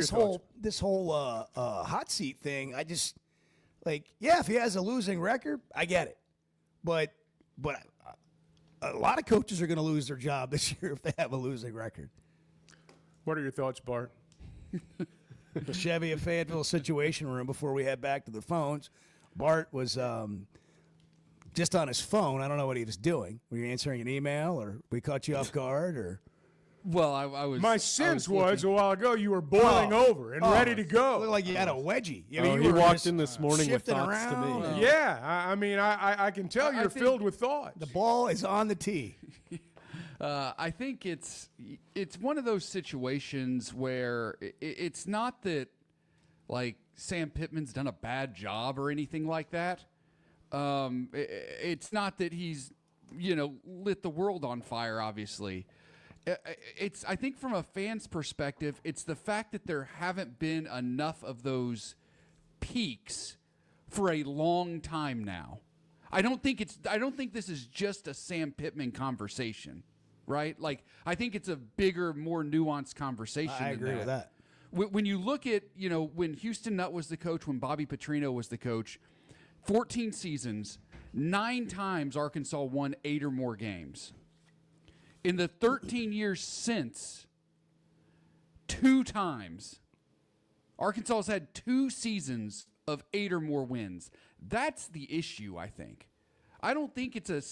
this whole hot seat thing, I just if he has a losing record, I get it, but a lot of coaches are going to lose their job this year if they have a losing record. What are your thoughts, Bart? The Chevy of Fayetteville Situation Room before we head back to the phones. Bart was just on his phone. I don't know what he was doing. Were you answering an email, or we caught you off guard, or? Well, I was. My sense was a while ago you were boiling over and ready to go. Looked like you had a wedgie. He walked in this morning with thoughts to me. Yeah, I can tell you're filled with thoughts. The ball is on the tee. I think it's one of those situations where it's not that Sam Pittman's done a bad job or anything like that. It's not that he's lit the world on fire. Obviously, I think from a fan's perspective, it's the fact that there haven't been enough of those peaks for a long time now. I don't think this is just a Sam Pittman conversation. Right? I think it's a bigger, more nuanced conversation. I agree with that. When you look at, when Houston Nutt was the coach, when Bobby Petrino was the coach, 14 seasons, 9 times Arkansas won 8 or more games. In the 13 years since, 2 times, Arkansas has had 2 seasons of 8 or more wins. That's the issue, I think. I don't think it's a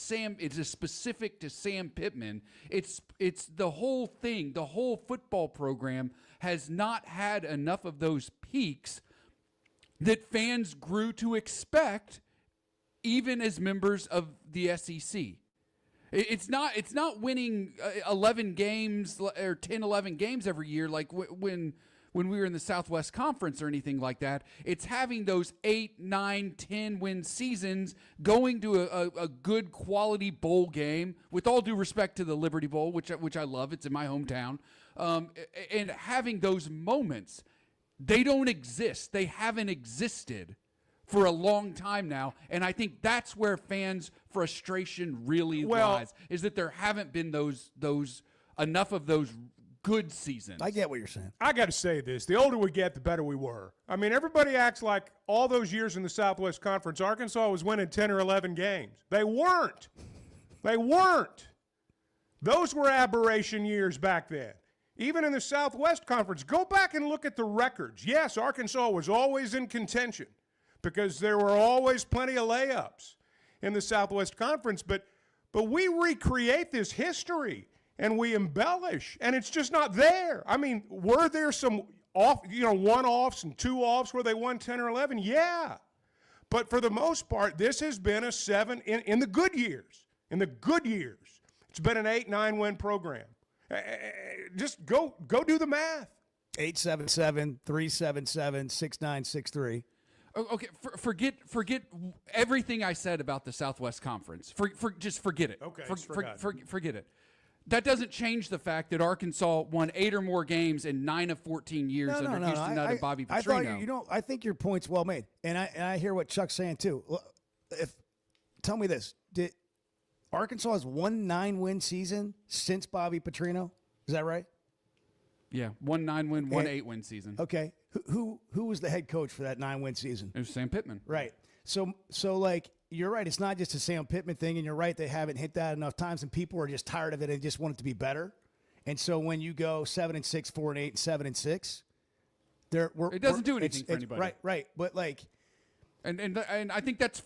specific to Sam Pittman. It's the whole thing. The whole football program has not had enough of those peaks that fans grew to expect, even as members of the SEC. It's not winning 11 games or 10, 11 games every year when we were in the Southwest Conference or anything like that. It's having those 8, 9, 10 win seasons, going to a good quality bowl game, with all due respect to the Liberty Bowl, which I love. It's in my hometown. And having those moments, they don't exist. They haven't existed for a long time now. And I think that's where fans' frustration really lies, is that there haven't been those enough of those good seasons. I get what you're saying. I got to say this. The older we get, the better we were. I mean, everybody acts like all those years in the Southwest Conference, Arkansas was winning 10 or 11 games. They weren't. They weren't. Those were aberration years back then. Even in the Southwest Conference, go back and look at the records. Yes, Arkansas was always in contention because there were always plenty of layups in the Southwest Conference, but we recreate this history and we embellish, and it's just not there. I mean, were there some one-offs and two-offs where they won 10 or 11? Yeah. But for the most part, this has been a 7 in the good years. In the good years, It's been an 8-9 win program. Just go do the math. 877-377-6963. Okay, forget everything I said about the Southwest Conference. Just forget it. Okay, forget it. That doesn't change the fact that Arkansas won 8 or more games in 9 of 14 years under Houston Nutt and Bobby Petrino. I think your point's well made, and I hear what Chuck's saying too. Tell me this: did Arkansas has 1 9-win season since Bobby Petrino? Is that right? Yeah, 1 9-win, 1 8-win season. Okay, who was the head coach for that 9-win season? It was Sam Pittman. Right. So like you're right. It's not just a Sam Pittman thing, and you're right. They haven't hit that enough times, and people are just tired of it and just want it to be better. And so when you go 7-6, 4-8, 7-6, it doesn't do anything for anybody. Right. But like. And I think that's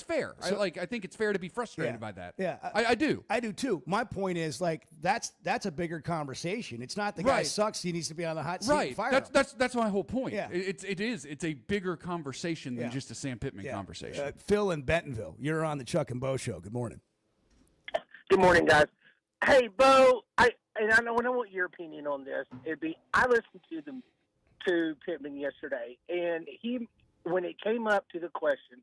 fair. So, I think it's fair to be frustrated by that. Yeah, I do. I do too. My point is like that's a bigger conversation. It's not the guy sucks. He needs to be on the hot seat. Right. Fire That's my whole point. Yeah. It's a bigger conversation than just a Sam Pittman conversation. Phil in Bentonville, you're on the Chuck and Bo show. Good morning. Good morning, guys. Hey, Bo. I want your opinion on this. I listened to Pittman yesterday, and when it came up to the question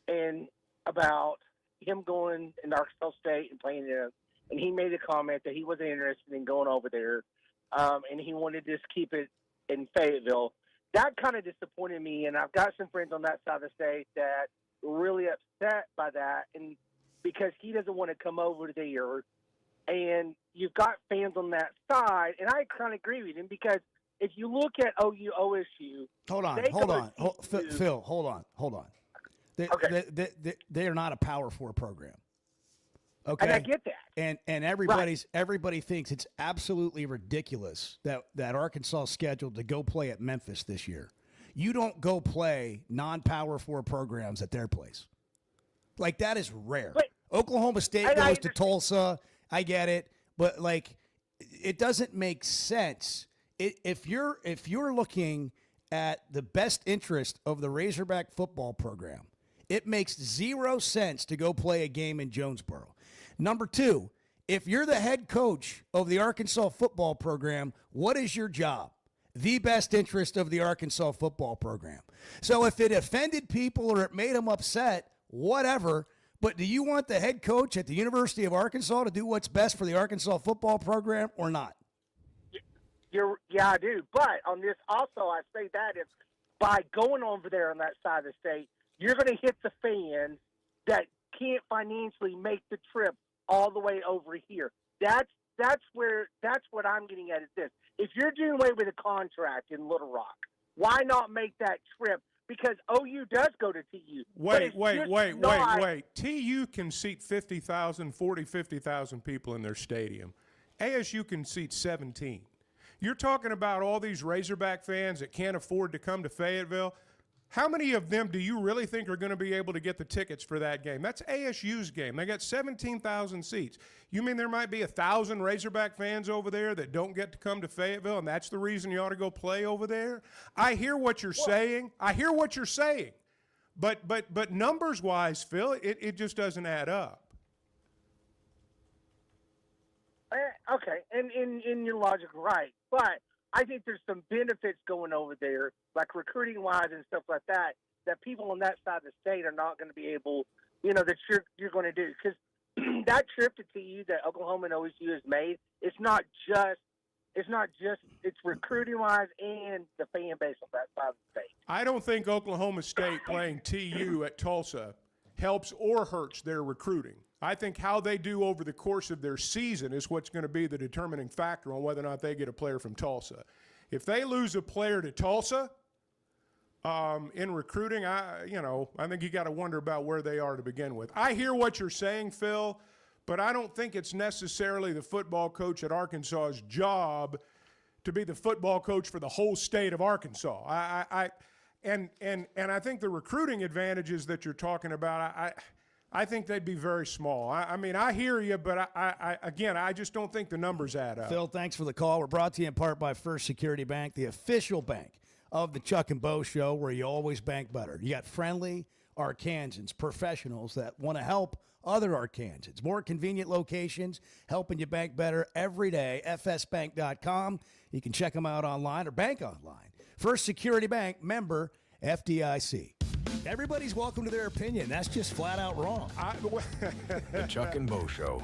and about him going in Arkansas State and playing there, and he made a comment that he wasn't interested in going over there, and he wanted to just keep it in Fayetteville. That kind of disappointed me, and I've got some friends on that side of the state that were really upset by that, and because he doesn't want to come over there, and you've got fans on that side, and I kind of agree with him because if you look at OU, OSU. Hold on. Phil, hold on. They are not a Power 4 program. Okay. And I get that. And everybody thinks it's absolutely ridiculous that Arkansas is scheduled to go play at Memphis this year. You don't go play non-Power 4 programs at their place. Like, that is rare. But, Oklahoma State goes to Tulsa. I get it. But, like, it doesn't make sense. If you're looking at the best interest of the Razorback football program, it makes 0 sense to go play a game in Jonesboro. Number 2, if you're the head coach of the Arkansas football program, what is your job? The best interest of the Arkansas football program. So if it offended people or it made them upset, whatever, but do you want the head coach at the University of Arkansas to do what's best for the Arkansas football program or not? Yeah, I do. But on this also, I say that if by going over there on that side of the state, you're going to hit the fans that can't financially make the trip all the way over here. That's what I'm getting at is this. If you're doing away with a contract in Little Rock, why not make that trip? Because OU does go to TU. Wait. TU can seat 50,000 people in their stadium. ASU can seat 17. You're talking about all these Razorback fans that can't afford to come to Fayetteville. How many of them do you really think are going to be able to get the tickets for that game? That's ASU's game. They got 17,000 seats. You mean there might be 1,000 Razorback fans over there that don't get to come to Fayetteville, and that's the reason you ought to go play over there? I hear what you're saying. But numbers-wise, Phil, it just doesn't add up. Okay, and in your logic, right. But I think there's some benefits going over there, like recruiting-wise and stuff like that people on that side of the state are not going to be able, that you're going to do. Because that trip to TU that Oklahoma and OSU has made, it's recruiting-wise and the fan base on that side of the state. I don't think Oklahoma State playing TU at Tulsa helps or hurts their recruiting. I think how they do over the course of their season is what's going to be the determining factor on whether or not they get a player from Tulsa. If they lose a player to Tulsa in recruiting, I think you got to wonder about where they are to begin with. I hear what you're saying, Phil, but I don't think it's necessarily the football coach at Arkansas's job to be the football coach for the whole state of Arkansas. And I think the recruiting advantages that you're talking about, I think they'd be very small. I mean, I hear you, but I just don't think the numbers add up. Phil, thanks for the call. We're brought to you in part by First Security Bank, the official bank of the Chuck and Bo Show, where you always bank better. You got friendly, Arkansans, professionals that want to help other Arkansans. More convenient locations, helping you bank better every day. FSbank.com. You can check them out online or bank online. First Security Bank, member FDIC. Everybody's welcome to their opinion. That's just flat out wrong. The Chuck and Bo Show.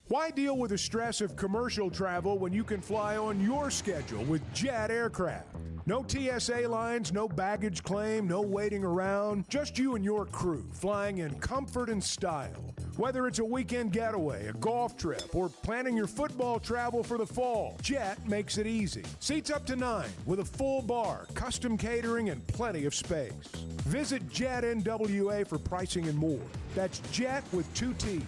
Why deal with the stress of commercial travel when you can fly on your schedule with Jet Aircraft? No TSA lines, no baggage claim, no waiting around. Just you and your crew flying in comfort and style. Whether it's a weekend getaway, a golf trip, or planning your football travel for the fall, Jet makes it easy. Seats up to 9 with a full bar, custom catering, and plenty of space. Visit Jet NWA for pricing and more. That's Jet with 2 T's.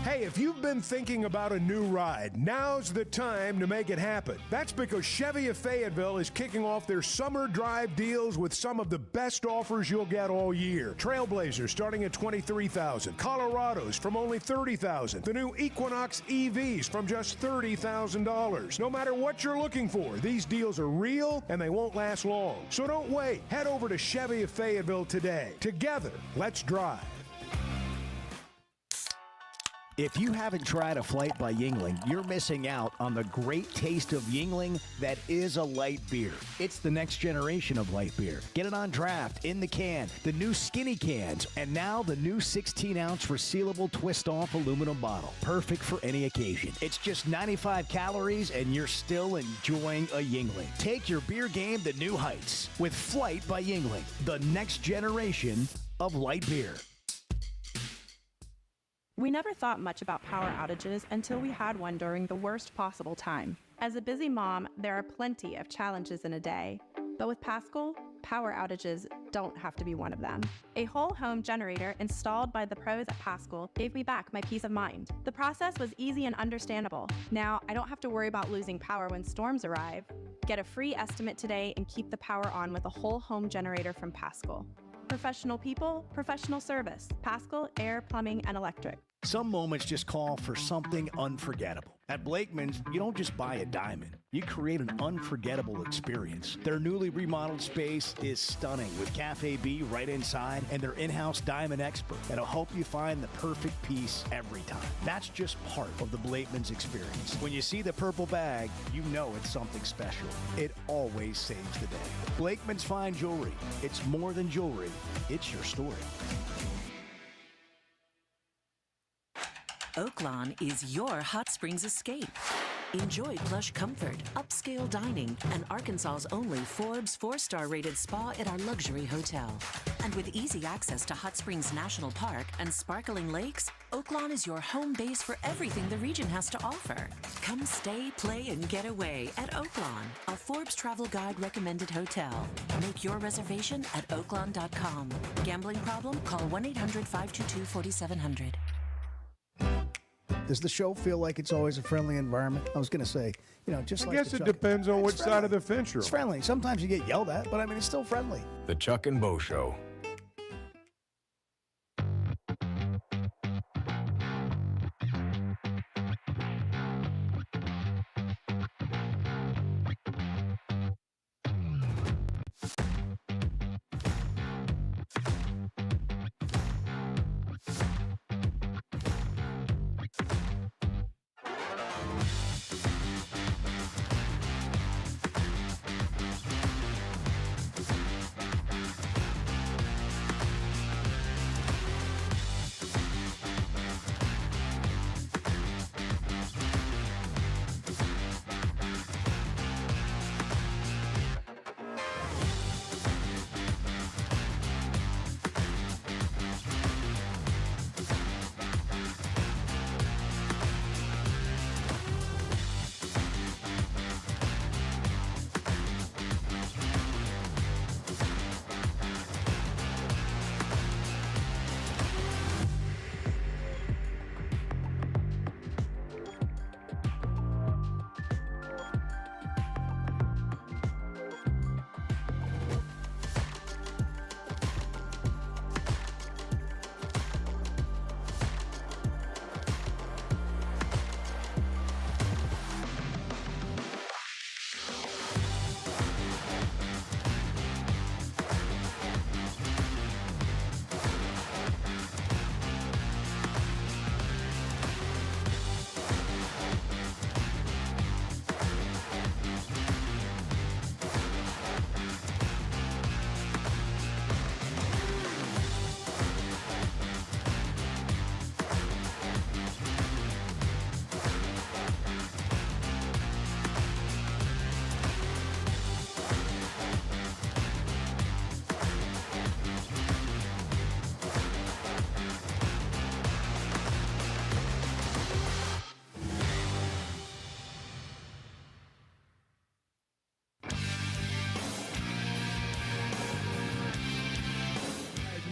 Hey, if you've been thinking about a new ride, now's the time to make it happen. That's because Chevy of Fayetteville is kicking off their summer drive deals with some of the best offers you'll get all year. Trailblazers starting at $23,000, Colorados from only $30,000, the new Equinox EVs from just $30,000. No matter what you're looking for, these deals are real and they won't last long. So don't wait. Head over to Chevy of Fayetteville today. Together, let's drive. If you haven't tried a flight by Yingling, you're missing out on the great taste of Yingling that is a light beer. It's the next generation of light beer. Get it on draft, in the can, the new skinny cans, and now the new 16-ounce resealable twist-off aluminum bottle. Perfect for any occasion. It's just 95 calories, and you're still enjoying a Yingling. Take your beer game to new heights with Flight by Yingling, the next generation of light beer. We never thought much about power outages until we had one during the worst possible time. As a busy mom, there are plenty of challenges in a day. But with Paschal, power outages don't have to be one of them. A whole home generator installed by the pros at Paschal gave me back my peace of mind. The process was easy and understandable. Now, I don't have to worry about losing power when storms arrive. Get a free estimate today and keep the power on with a whole home generator from Paschal. Professional people, professional service. Paschal Air, Plumbing, and Electric. Some moments just call for something unforgettable. At Blakeman's, you don't just buy a diamond. You create an unforgettable experience. Their newly remodeled space is stunning with Cafe B right inside and their in-house diamond expert that'll help you find the perfect piece every time. That's just part of the Blakeman's experience. When you see the purple bag, you know it's something special. It always saves the day. Blakeman's Fine Jewelry. It's more than jewelry. It's your story. Oaklawn is your hot springs escape. Enjoy plush comfort, upscale dining, and Arkansas's only Forbes 4-star rated spa at our luxury hotel. And with easy access to Hot Springs National Park and sparkling lakes, Oaklawn is your home base for everything the region has to offer. Come stay, play, and get away at Oaklawn, a Forbes Travel Guide recommended hotel. Make your reservation at oaklawn.com. Gambling problem? Call 1-800-522-4700. Does the show feel like it's always a friendly environment? I was going to say, just like I guess it depends on which side of the fence you're on. It's friendly. Sometimes you get yelled at, but I mean, it's still friendly. The Chuck and Bo Show.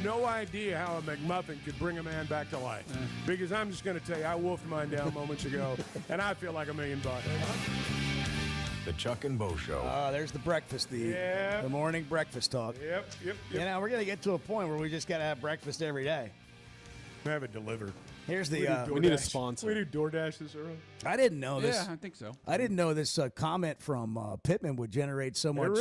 no idea how a McMuffin could bring a man back to life. Because I'm just going to tell you, I wolfed mine down moments ago, and I feel like $1 million. The Chuck and Bo Show. There's the breakfast, the morning breakfast talk. Yep. You know, we're going to get to a point where we just got to have breakfast every day. Have it delivered. Here's the. We need a sponsor. We do DoorDash this early. I didn't know this. Yeah, I think so. I didn't know this comment from Pittman would generate so much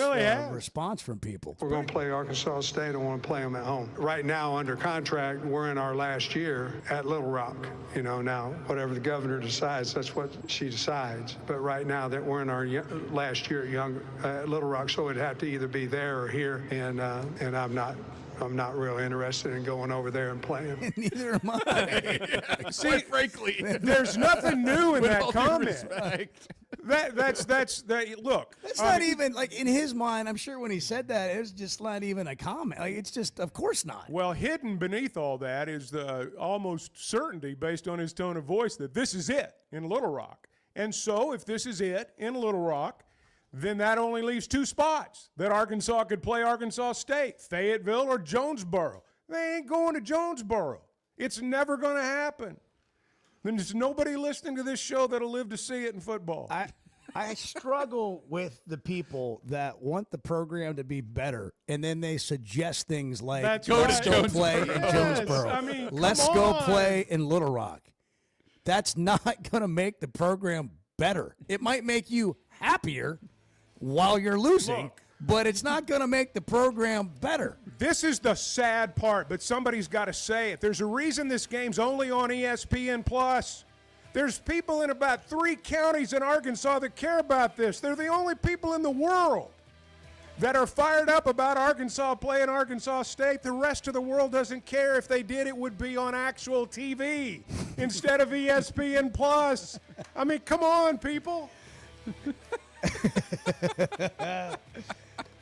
response from people. We're going to play Arkansas State. I want to play them at home. Right now, under contract, we're in our last year at Little Rock. You know, now, whatever the governor decides, that's what she decides. But right now, that we're in our last year at Little Rock, so it'd have to either be there or here. And I'm not really interested in going over there and playing. Neither am I. See, quite frankly, there's nothing new in with that all due comment. respect. Look. It's not even like in his mind. I'm sure when he said that, it was just not even a comment. Like it's just, of course not. Well, hidden beneath all that is the almost certainty, based on his tone of voice, that this is it in Little Rock. And so, if this is it in Little Rock, then that only leaves 2 spots that Arkansas could play Arkansas State, Fayetteville or Jonesboro. They ain't going to Jonesboro. It's never going to happen. Then there's nobody listening to this show that'll live to see it in football. I struggle with the people that want the program to be better, and then they suggest things like, Let's go play in Jonesboro. I mean, Let's go play in Little Rock. That's not going to make the program better. It might make you happier while you're losing, but it's not going to make the program better. This is the sad part, but somebody's got to say it. There's a reason this game's only on ESPN+. There's people in about 3 counties in Arkansas that care about this. They're the only people in the world that are fired up about Arkansas playing Arkansas State. The rest of the world doesn't care. If they did, it would be on actual TV instead of ESPN+. I mean, come on, people.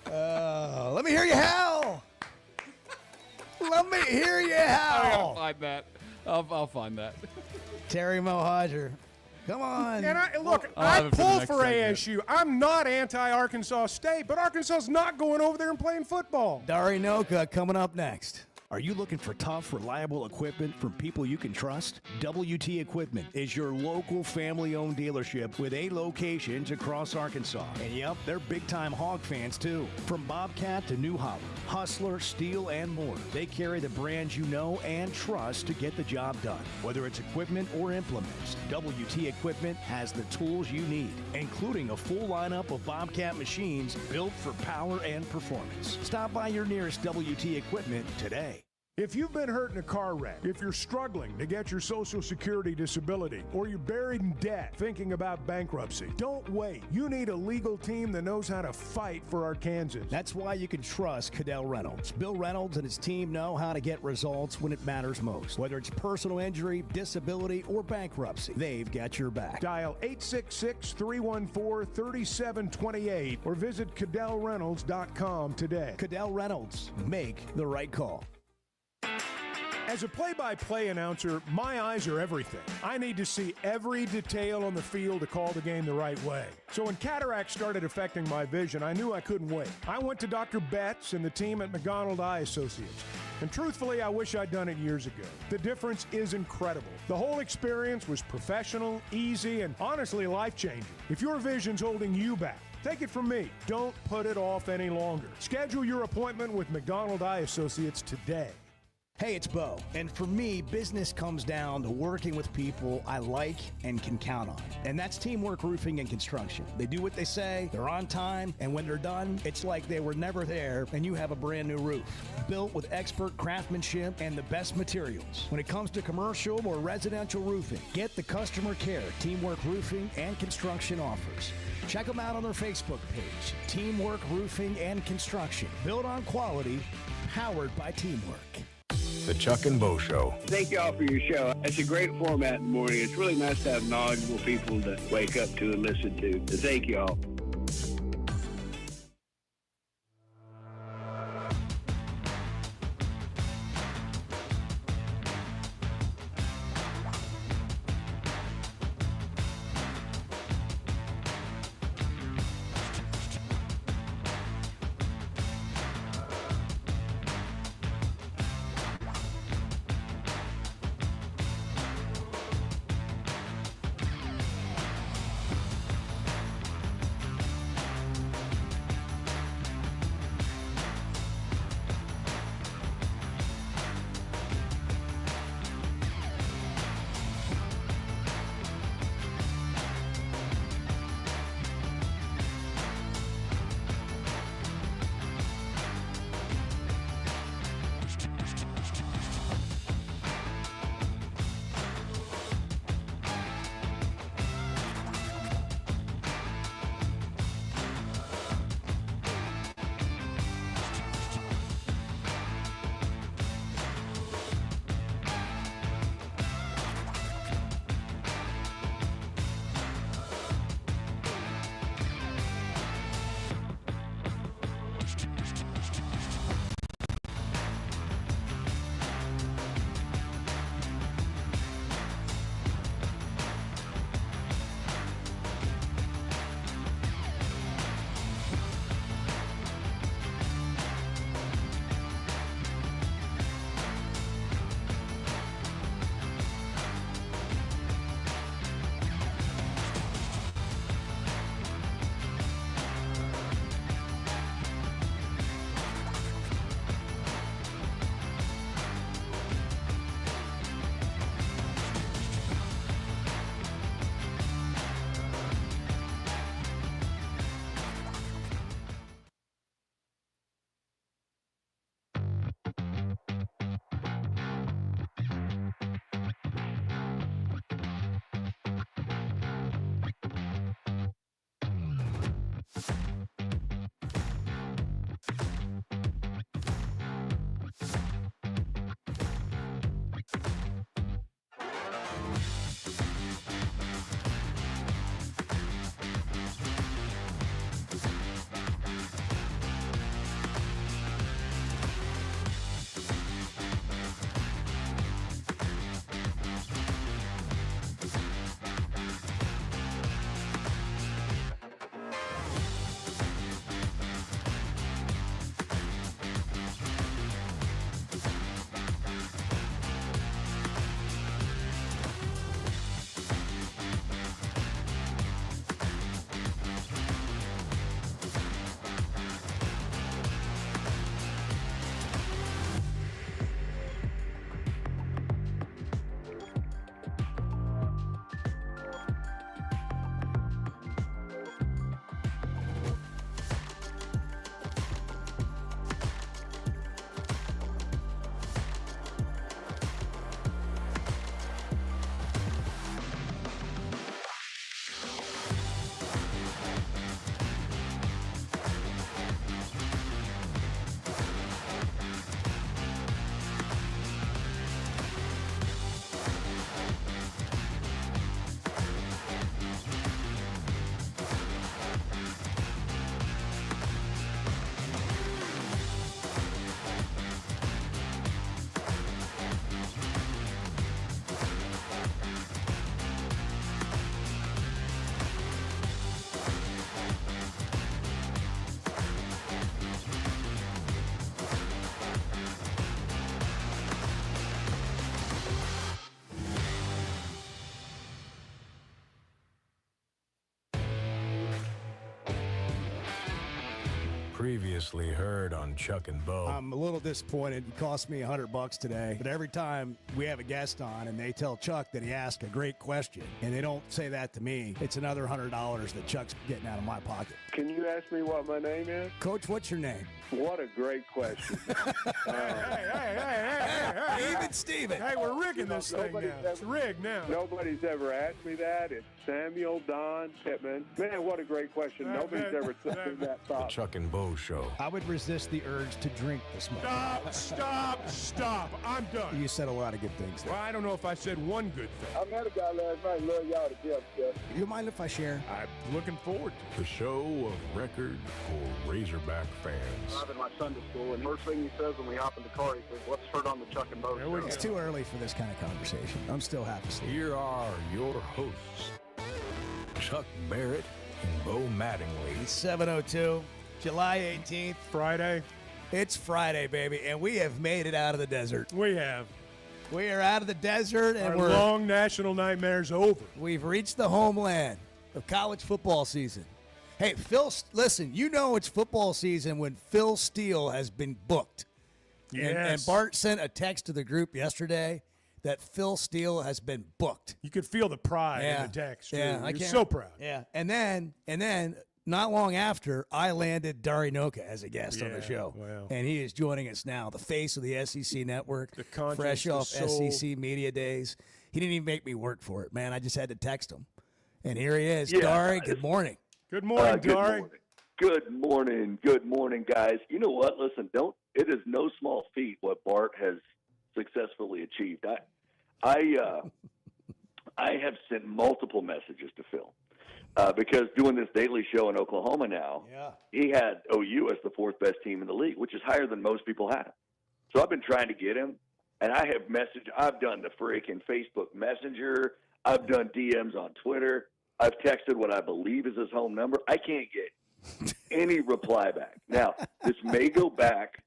Let me hear you howl. Let me hear you howl. I'll find that. I'll find that. Terry Mohajer. Come on. And I pull for ASU. I'm not anti-Arkansas State, but Arkansas's not going over there and playing football. Dari Noka coming up next. Are you looking for tough, reliable equipment from people you can trust? WT Equipment is your local family-owned dealership with 8 locations across Arkansas. And yep, they're big-time Hog fans too. From Bobcat to New Holland, Hustler, Steel, and more. They carry the brands you know and trust to get the job done. Whether it's equipment or implements, WT Equipment has the tools you need, including a full lineup of Bobcat machines built for power and performance. Stop by your nearest WT Equipment today. If you've been hurt in a car wreck, if you're struggling to get your Social Security disability, or you're buried in debt thinking about bankruptcy, don't wait. You need a legal team that knows how to fight for Arkansans. That's why you can trust Cadell Reynolds. Bill Reynolds and his team know how to get results when it matters most. Whether it's personal injury, disability, or bankruptcy, they've got your back. Dial 866-314-3728 or visit CadellReynolds.com today. Cadell Reynolds. Make the right call. As a play-by-play announcer, my eyes are everything. I need to see every detail on the field to call the game the right way. So when cataract started affecting my vision, I knew I couldn't wait. I went to Dr. Betts and the team at McDonald Eye Associates. And truthfully, I wish I'd done it years ago. The difference is incredible. The whole experience was professional, easy, and honestly life-changing. If your vision's holding you back, take it from me. Don't put it off any longer. Schedule your appointment with McDonald Eye Associates today. Hey, it's Bo. And for me, business comes down to working with people I like and can count on. And that's Teamwork Roofing and Construction. They do what they say, they're on time, and when they're done, it's like they were never there and you have a brand new roof. Built with expert craftsmanship and the best materials. When it comes to commercial or residential roofing, get the customer care Teamwork Roofing and Construction offers. Check them out on their Facebook page, Teamwork Roofing and Construction. Built on quality, powered by teamwork. The Chuck and Bo Show. Thank you all for your show. It's a great format in the morning. It's really nice to have knowledgeable people to wake up to and listen to. So thank you all. Previously heard on Chuck and Bo. I'm a little disappointed. It cost me $100 today. But every time we have a guest on and they tell Chuck that he asked a great question, and they don't say that to me, it's another $100 that Chuck's getting out of my pocket. Can you ask me what my name is? Coach, what's your name? What a great question. Hey, even Steven. Hey, we're rigging this thing now. It's rigged now. Nobody's ever asked me that. It's Samuel Don Pittman. Man, what a great question. Nobody's ever said that The thought. Chuck and Bo Show. I would resist the urge to drink this morning. Stop. I'm done. You said a lot of good things there. Well, I don't know if I said one good thing. I met a guy last night. Love y'all to death, Jeff. You mind if I share? I'm looking forward to it. The show of record for Razorback fans. I'm in my Sunday school, and first thing he says when we hop in the car, he says, "What's heard on the Chuck and Bo Show?" It's too early for this kind of conversation. I'm still half asleep. Here are your hosts, Chuck Barrett and Bo Mattingly. It's 7:02, July 18th. Friday. It's Friday, baby, and we have made it out of the desert. We have. We are out of the desert, and Our long national nightmare's over. We've reached the homeland of college football season. Hey, Phil, listen, you know it's football season when Phil Steele has been booked. Yes. And Bart sent a text to the group yesterday that Phil Steele has been booked. You could feel the pride in the text. Yeah, You're so proud. Yeah, and then not long after, I landed Dari Noka as a guest on the show. Wow. And he is joining us now, the face of the SEC network, The conscience, fresh the off soul. SEC media days. He didn't even make me work for it, man. I just had to text him. And here he is. Yeah. Dari, good morning. Good morning, Good Dari. morning. Good morning, guys. You know what? Listen, it is no small feat what Bart has successfully achieved. I have sent multiple messages to Phil because doing this daily show in Oklahoma now, he had OU as the fourth best team in the league, which is higher than most people have. So I've been trying to get him, and I have messaged. I've done the freaking Facebook Messenger. I've done DMs on Twitter. I've texted what I believe is his home number. I can't get any reply back. Now, this may go back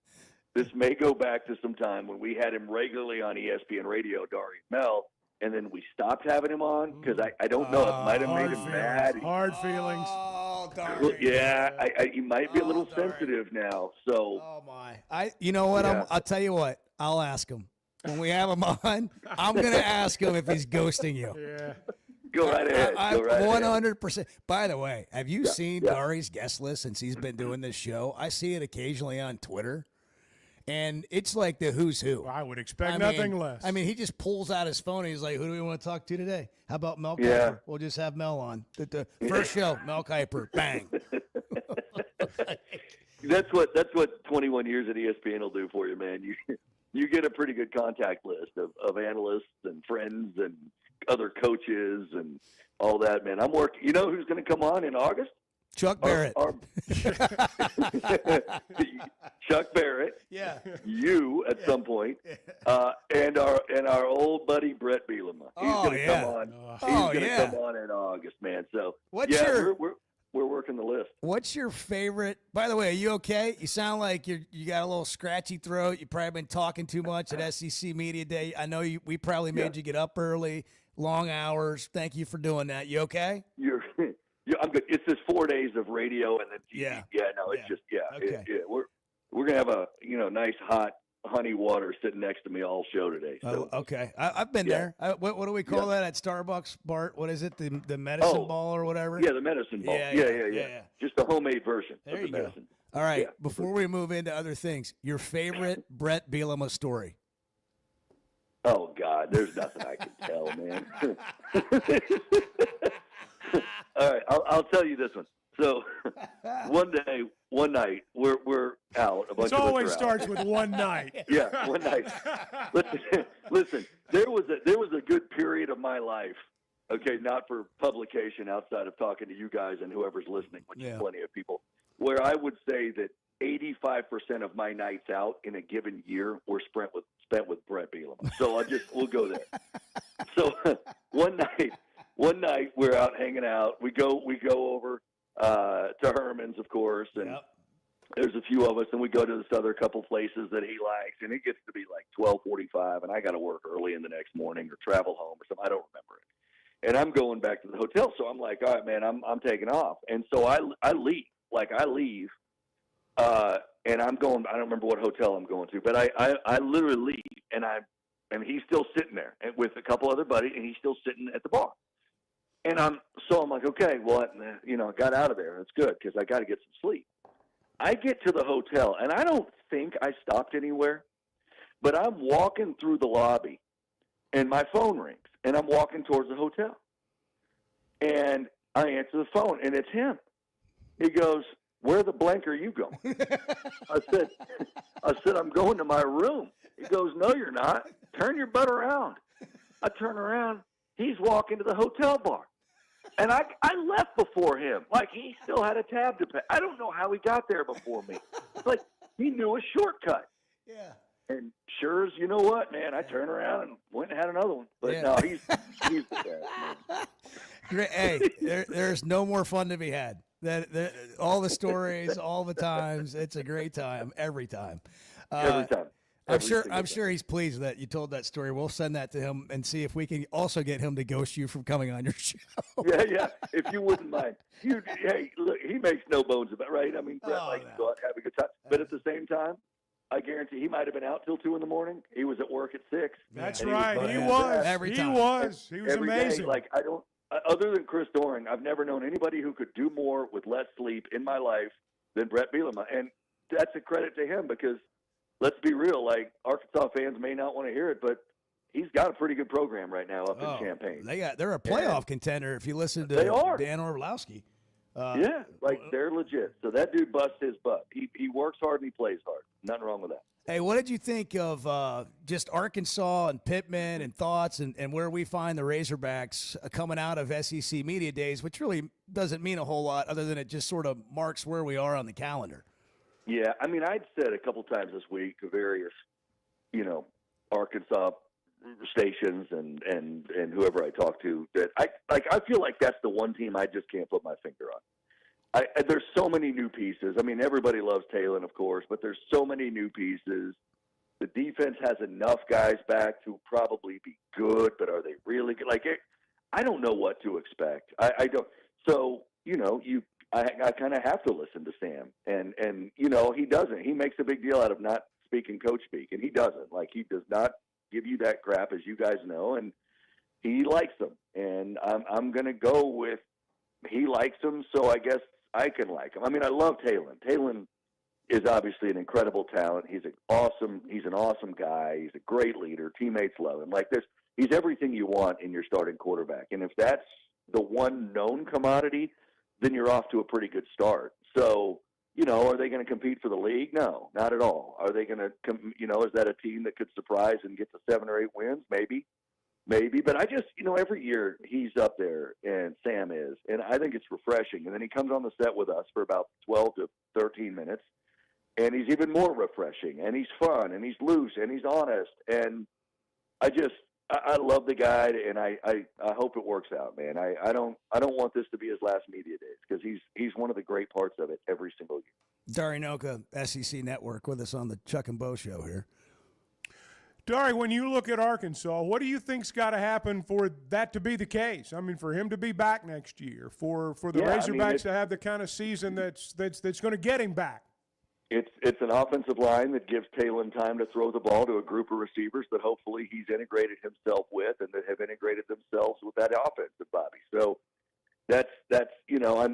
to some time when we had him regularly on ESPN Radio, Dari Mel, and then we stopped having him on because I don't know. It might have made him mad. Hard feelings. Oh, Dari. Yeah, he might be a little sensitive now. So, Oh, my. You know what? Yeah. I'll tell you what. I'll ask him. When we have him on, I'm going to ask him if he's ghosting you. Yeah. Go right ahead. I'm Go right ahead. 100%. By the way, have you seen Dari's guest list since he's been doing this show? I see it occasionally on Twitter, and it's like the who's who. I would expect nothing less. I mean, he just pulls out his phone and he's like, who do we want to talk to today? How about Mel Yeah. Kiper? We'll just have Mel on. The first show, Mel Kiper, bang. That's what 21 years at ESPN will do for you, man. You get a pretty good contact list of analysts and friends and other coaches and all that, man. I'm working. You know who's going to come on in August? Chuck Barrett. Chuck Barrett. Yeah. You at some point, and our old buddy Brett Bielema. He's going to come on. He's going to come on in August, man. So we're working the list. What's your favorite? By the way, are you okay? You sound like you got a little scratchy throat. You probably been talking too much at SEC Media Day. I know we probably made you get up early, long hours. Thank you for doing that. You okay? I'm good. It's just 4 days of radio and then TV. It's just Okay. We're gonna have a nice hot honey water sitting next to me all show today. So. Oh, okay. I've been there. What do we call that at Starbucks, Bart? What is it? The medicine ball or whatever? Yeah, the medicine ball. Yeah. Just a homemade version of the medicine. All right. Before we move into other things, your favorite Brett Bielema story? Oh God, there's nothing I can tell, man. All right, I'll tell you this one. So one night, we're out. A bunch It of us always are starts out. with one night. Yeah, one night. Listen. There was a good period of my life. Okay, not for publication outside of talking to you guys and whoever's listening, which is plenty of people, where I would say that 85% of my nights out in a given year were spent with Brett Bielema. So we'll go there. So one night we're out hanging out. We go over to Herman's, of course, and there's a few of us, and we go to this other couple places that he likes, and it gets to be like 12:45, and I got to work early in the next morning or travel home or something. I don't remember it. And I'm going back to the hotel, so I'm like, all right, man, I'm taking off. And so I leave. And I'm going. I don't remember what hotel I'm going to, but I literally leave, and he's still sitting there with a couple other buddies, and he's still sitting at the bar. And I'm like, okay, well, I got out of there. That's good because I got to get some sleep. I get to the hotel, and I don't think I stopped anywhere, but I'm walking through the lobby, and my phone rings, and I'm walking towards the hotel, and I answer the phone, and it's him. He goes, "Where the blank are you going?" I said, "I'm going to my room." He goes, "No, you're not. Turn your butt around." I turn around. He's walking to the hotel bar. And I left before him. Like, he still had a tab to pay. I don't know how he got there before me. Like, he knew a shortcut. Yeah. And sure as you know what, man, I turned around and went and had another one. But no, he's the best, man. Hey, there's no more fun to be had. All the stories, all the times, it's a great time every time. Every time. I'm sure he's pleased that you told that story. We'll send that to him and see if we can also get him to ghost you from coming on your show. Yeah. If you wouldn't mind. Hey, look, he makes no bones about it, right? I mean, Brett likes to go out and have a good time. But at the same time, I guarantee he might have been out till 2 a.m. He was at work at 6. That's right. He was. Every time. He was every amazing. Day, like, I don't. Other than Chris Doering, I've never known anybody who could do more with less sleep in my life than Brett Bielema, and that's a credit to him because. Let's be real, like, Arkansas fans may not want to hear it, but he's got a pretty good program right now up in Champaign. They're a playoff contender if you listen to Dan Orlowski. They're legit. So that dude busts his butt. He works hard and he plays hard. Nothing wrong with that. Hey, what did you think of just Arkansas and Pittman and thoughts and where we find the Razorbacks coming out of SEC Media Days, which really doesn't mean a whole lot other than it just sort of marks where we are on the calendar? Yeah, I mean, I'd said a couple times this week to various, Arkansas stations and whoever I talk to that I feel like that's the one team I just can't put my finger on. There's so many new pieces. I mean, everybody loves Talon, of course, but there's so many new pieces. The defense has enough guys back to probably be good, but are they really good? I don't know what to expect. I don't. So, I kind of have to listen to Sam, and he doesn't. He makes a big deal out of not speaking coach speak, and he doesn't. Like, he does not give you that crap, as you guys know, and he likes them. And I'm going to go with he likes them, so I guess I can like him. I mean, I love Talon. Talon is obviously an incredible talent. He's an awesome guy. He's a great leader. Teammates love him. Like this, he's everything you want in your starting quarterback. And if that's the one known commodity, then you're off to a pretty good start. So Are they going to compete for the league? No, not at all. Are they going to, is that a team that could surprise and get to 7 or 8 wins? Maybe. But I just, every year he's up there, and Sam is, and I think it's refreshing. And then he comes on the set with us for about 12 to 13 minutes, and he's even more refreshing, and he's fun, and he's loose, and he's honest. And I love the guy, and I hope it works out, man. I don't want this to be his last media days, because he's one of the great parts of it every single year. Dari Noka, SEC Network, with us on the Chuck and Bo Show here. Dari, when you look at Arkansas, what do you think's got to happen for that to be the case? I mean, for him to be back next year, for the Razorbacks to have the kind of season that's going to get him back. It's an offensive line that gives Talon time to throw the ball to a group of receivers that hopefully he's integrated himself with, and that have integrated themselves with that offense of Bobby. So that's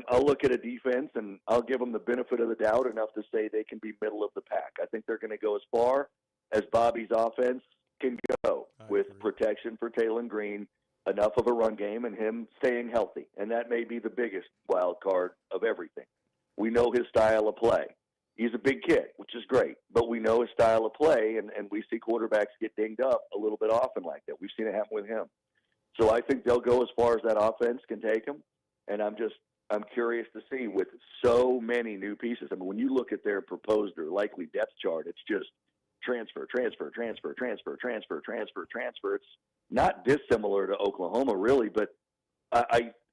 I'll look at a defense and I'll give them the benefit of the doubt enough to say they can be middle of the pack. I think they're going to go as far as Bobby's offense can go with protection for Talon Green, enough of a run game, and him staying healthy. And that may be the biggest wild card of everything. We know his style of play. He's a big kid, which is great, but we know his style of play, and we see quarterbacks get dinged up a little bit often like that. We've seen it happen with him. So I think they'll go as far as that offense can take them, and I'm curious to see with so many new pieces. I mean, when you look at their proposed or likely depth chart, it's just transfer. It's not dissimilar to Oklahoma, really, but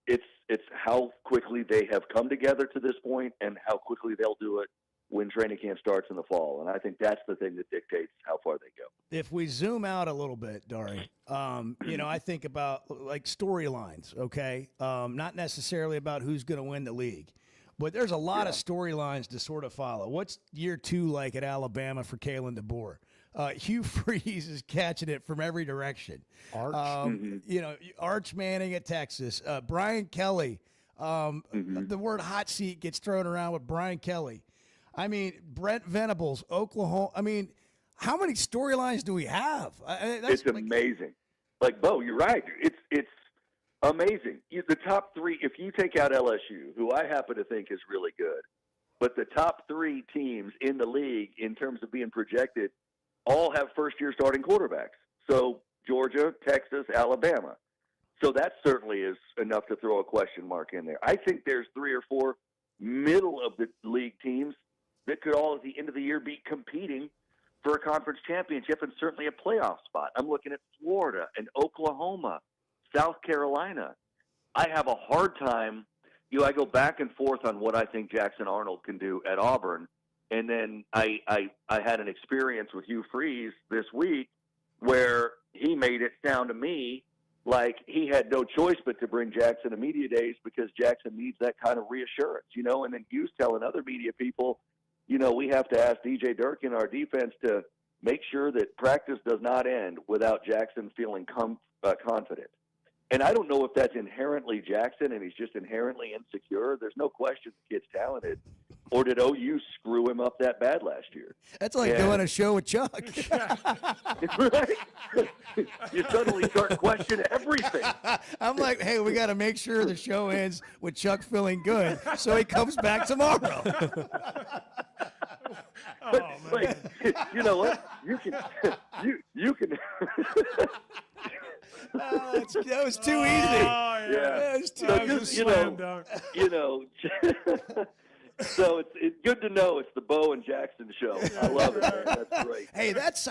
it's how quickly they have come together to this point and how quickly they'll do it when training camp starts in the fall. And I think that's the thing that dictates how far they go. If we zoom out a little bit, Dari, I think about like storylines, okay? Not necessarily about who's going to win the league. But there's a lot of storylines to sort of follow. What's year 2 like at Alabama for Kalen DeBoer? Hugh Freeze is catching it from every direction. Arch Manning at Texas. Brian Kelly. The word hot seat gets thrown around with Brian Kelly. I mean, Brent Venables, Oklahoma. I mean, how many storylines do we have? It's amazing. Like, Bo, you're right. It's amazing. The top 3, if you take out LSU, who I happen to think is really good, but the top 3 teams in the league in terms of being projected all have first-year starting quarterbacks. So Georgia, Texas, Alabama. So that certainly is enough to throw a question mark in there. I think there's 3 or 4 middle-of-the-league teams that could all at the end of the year be competing for a conference championship and certainly a playoff spot. I'm looking at Florida and Oklahoma, South Carolina. I have a hard time. I go back and forth on what I think Jackson Arnold can do at Auburn. And then I had an experience with Hugh Freeze this week where he made it sound to me like he had no choice but to bring Jackson to media days because Jackson needs that kind of reassurance, And then Hugh's telling other media people, we have to ask DJ Durkin, our defense, to make sure that practice does not end without Jackson feeling confident. And I don't know if that's inherently Jackson and he's just inherently insecure. There's no question the kid's talented. Or did OU screw him up that bad last year? That's like doing a show with Chuck. Right? You suddenly start questioning everything. I'm like, hey, we got to make sure the show ends with Chuck feeling good so he comes back tomorrow. But you know what? You can. That was too easy. Yeah, it's too So it's good to know it's the Bo and Jackson show. I love it, man. That's great. Hey, that's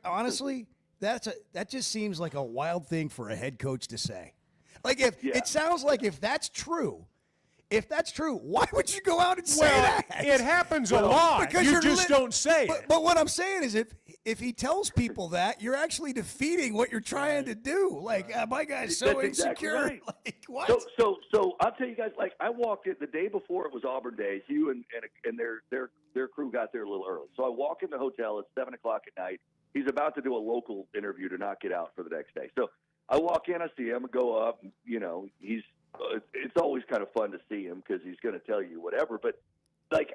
honestly, that just seems like a wild thing for a head coach to say. Like it sounds like if that's true, why would you go out and say that? It happens a lot. Because you just don't say it. But what I'm saying is if he tells people that, you're actually defeating what you're trying to do. Like, my guy's so That's insecure. Exactly right. Like, what? So I'll tell you guys, like, I walked in the day before it was Auburn Day. Hugh and their crew got there a little early. So I walk in the hotel at 7 o'clock at night. He's about to do a local interview to not get out for the next day. So I walk in, I see him, go up. It's always kind of fun to see him because he's going to tell you whatever. But like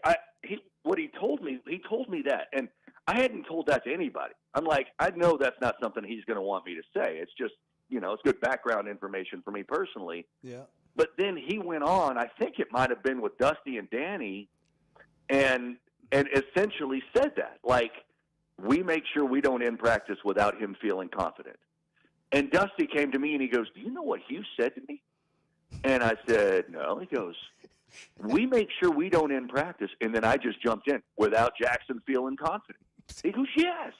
what he told me that, and I hadn't told that to anybody. I'm like, I know that's not something he's going to want me to say. It's just, it's good background information for me personally. Yeah. But then he went on. I think it might have been with Dusty and Danny, and essentially said that, like, we make sure we don't end practice without him feeling confident. And Dusty came to me and he goes, "Do you know what Hugh said to me?" And I said, "No." He goes, "We make sure we don't end practice." And then I just jumped in, "Without Jackson feeling confident." He goes, "Yes."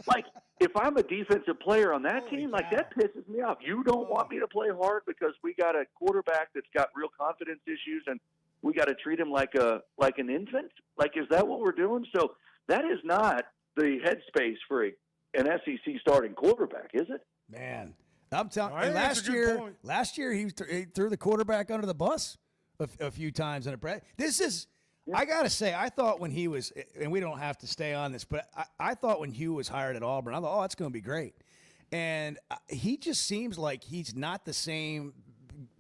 Like, if I'm a defensive player on that team, like, that pisses me off. You don't want me to play hard because we got a quarterback that's got real confidence issues and we got to treat him like an infant? Like, is that what we're doing? So that is not the headspace for an SEC starting quarterback, is it? Man, I'm telling I you, think that's a good point. last year he threw the quarterback under the bus a few times in a practice. This is, I got to say, I thought when he was, and we don't have to stay on this, but I thought when Hugh was hired at Auburn, I thought, oh, that's going to be great. And he just seems like he's not the same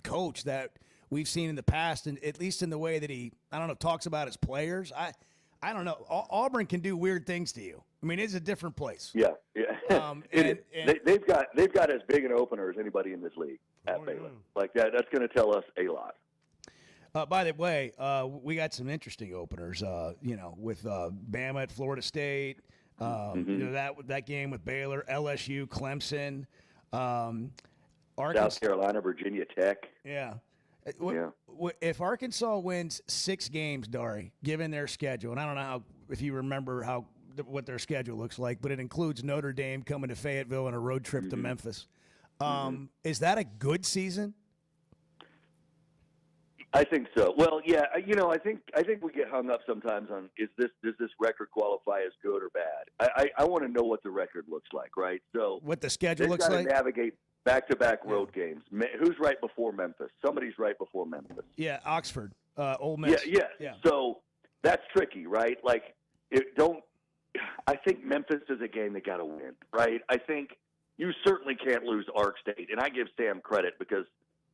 coach that we've seen in the past, and at least in the way that he, I don't know, talks about his players. I don't know. Auburn can do weird things to you. I mean, it's a different place. Yeah. They've got as big an opener as anybody in this league at Baylor. Like that. That's going to tell us a lot. By the way, we got some interesting openers. With Bama at Florida State. That game with Baylor, LSU, Clemson, Arkansas, South Carolina, Virginia Tech. Yeah. If Arkansas wins 6 games, Dari, given their schedule, and I don't know if you remember what their schedule looks like, but it includes Notre Dame coming to Fayetteville and a road trip to Memphis. Is that a good season? I think so. Well, yeah, I think we get hung up sometimes on does this record qualify as good or bad? I want to know what the record looks like, right? So what the schedule looks like. Navigate back-to-back road games. Who's right before Memphis? Somebody's right before Memphis. Yeah, Oxford, Ole Miss. Yeah. So that's tricky, right? Like, I think Memphis is a game they got to win, right? I think you certainly can't lose Ark State, and I give Sam credit because,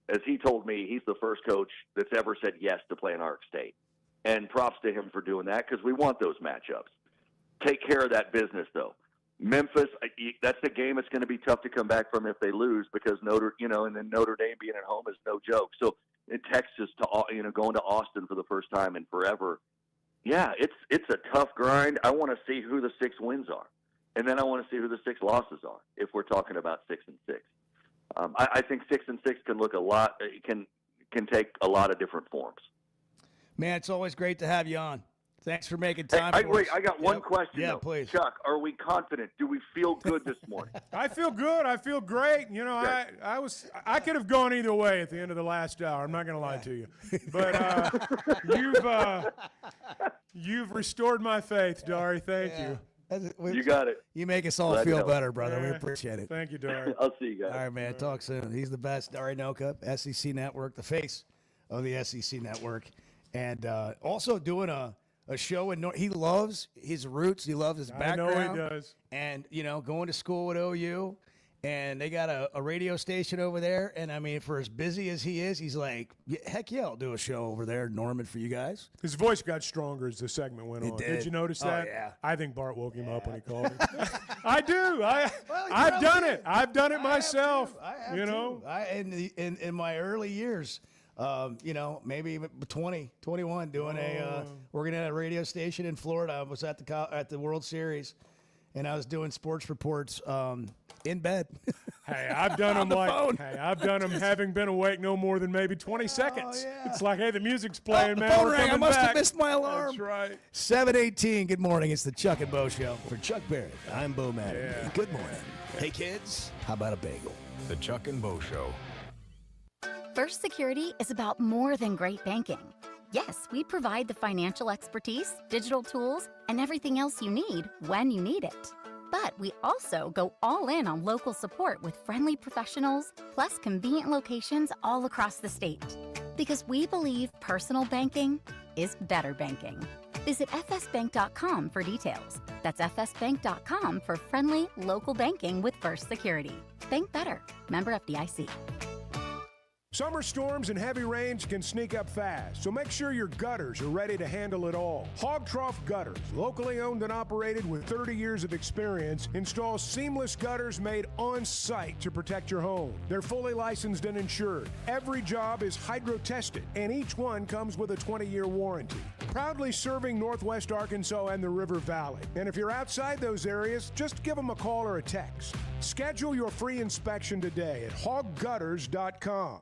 as he told me, he's the first coach that's ever said yes to playing Ark State, and props to him for doing that because we want those matchups. Take care of that business, though. Memphis, that's a game that's going to be tough to come back from if they lose because and then Notre Dame being at home is no joke. So in Texas going to Austin for the first time in forever, yeah, it's a tough grind. I want to see who the 6 wins are, and then I want to see who the 6 losses are if we're talking about 6-6. I think 6-6 can look a lot. It can take a lot of different forms. Man, it's always great to have you on. Thanks for making time. Wait, I got one question. Yeah, though. please. Chuck, are we confident? Do we feel good this morning? I feel good. I feel great. I could have gone either way at the end of the last hour. I'm not going to lie to you, but you've restored my faith, Dari. Thank you. You got it. You make us all feel better, brother. We appreciate it. Thank you, Dari. I'll see you guys. All right, man. Talk soon. He's the best. Dari Noka, SEC Network, the face of the SEC Network, and also doing a show in he loves his roots. He loves his background. I know he does. And, going to school at OU. And they got a radio station over there. And, I mean, for as busy as he is, he's like, heck yeah, I'll do a show over there in Norman for you guys. His voice got stronger as the segment went on. Did you notice that? Oh, yeah. I think Bart woke him up when he called him. I do. I've done it. I've done it myself. I have too. In my early years, maybe 20, 21, doing working at a radio station in Florida. I was at the World Series, and I was doing sports reports in bed. Hey, I've done them I've done them having been awake no more than maybe 20 seconds. Yeah. It's like, hey, the music's playing, man. Phone We're rang. I coming must back. have missed my alarm. That's right. 7:18. Good morning. It's the Chuck and Bo Show. For Chuck Barrett, I'm Bo Madden. Yeah. Good morning. Hey, kids, how about a bagel? The Chuck and Bo Show. First Security is about more than great banking. Yes, we provide the financial expertise, digital tools, and everything else you need when you need it. But we also go all in on local support with friendly professionals, plus convenient locations all across the state. Because we believe personal banking is better banking. Visit fsbank.com for details. That's fsbank.com for friendly, local banking with First Security. Bank better. Member FDIC. Summer storms and heavy rains can sneak up fast, so make sure your gutters are ready to handle it all. Hog Trough Gutters, locally owned and operated with 30 years of experience, installs seamless gutters made on site to protect your home. They're fully licensed and insured. Every job is hydro tested, and each one comes with a 20-year warranty. proudly serving Northwest Arkansas and the River Valley. And if you're outside those areas, just give them a call or a text. Schedule your free inspection today at hoggutters.com.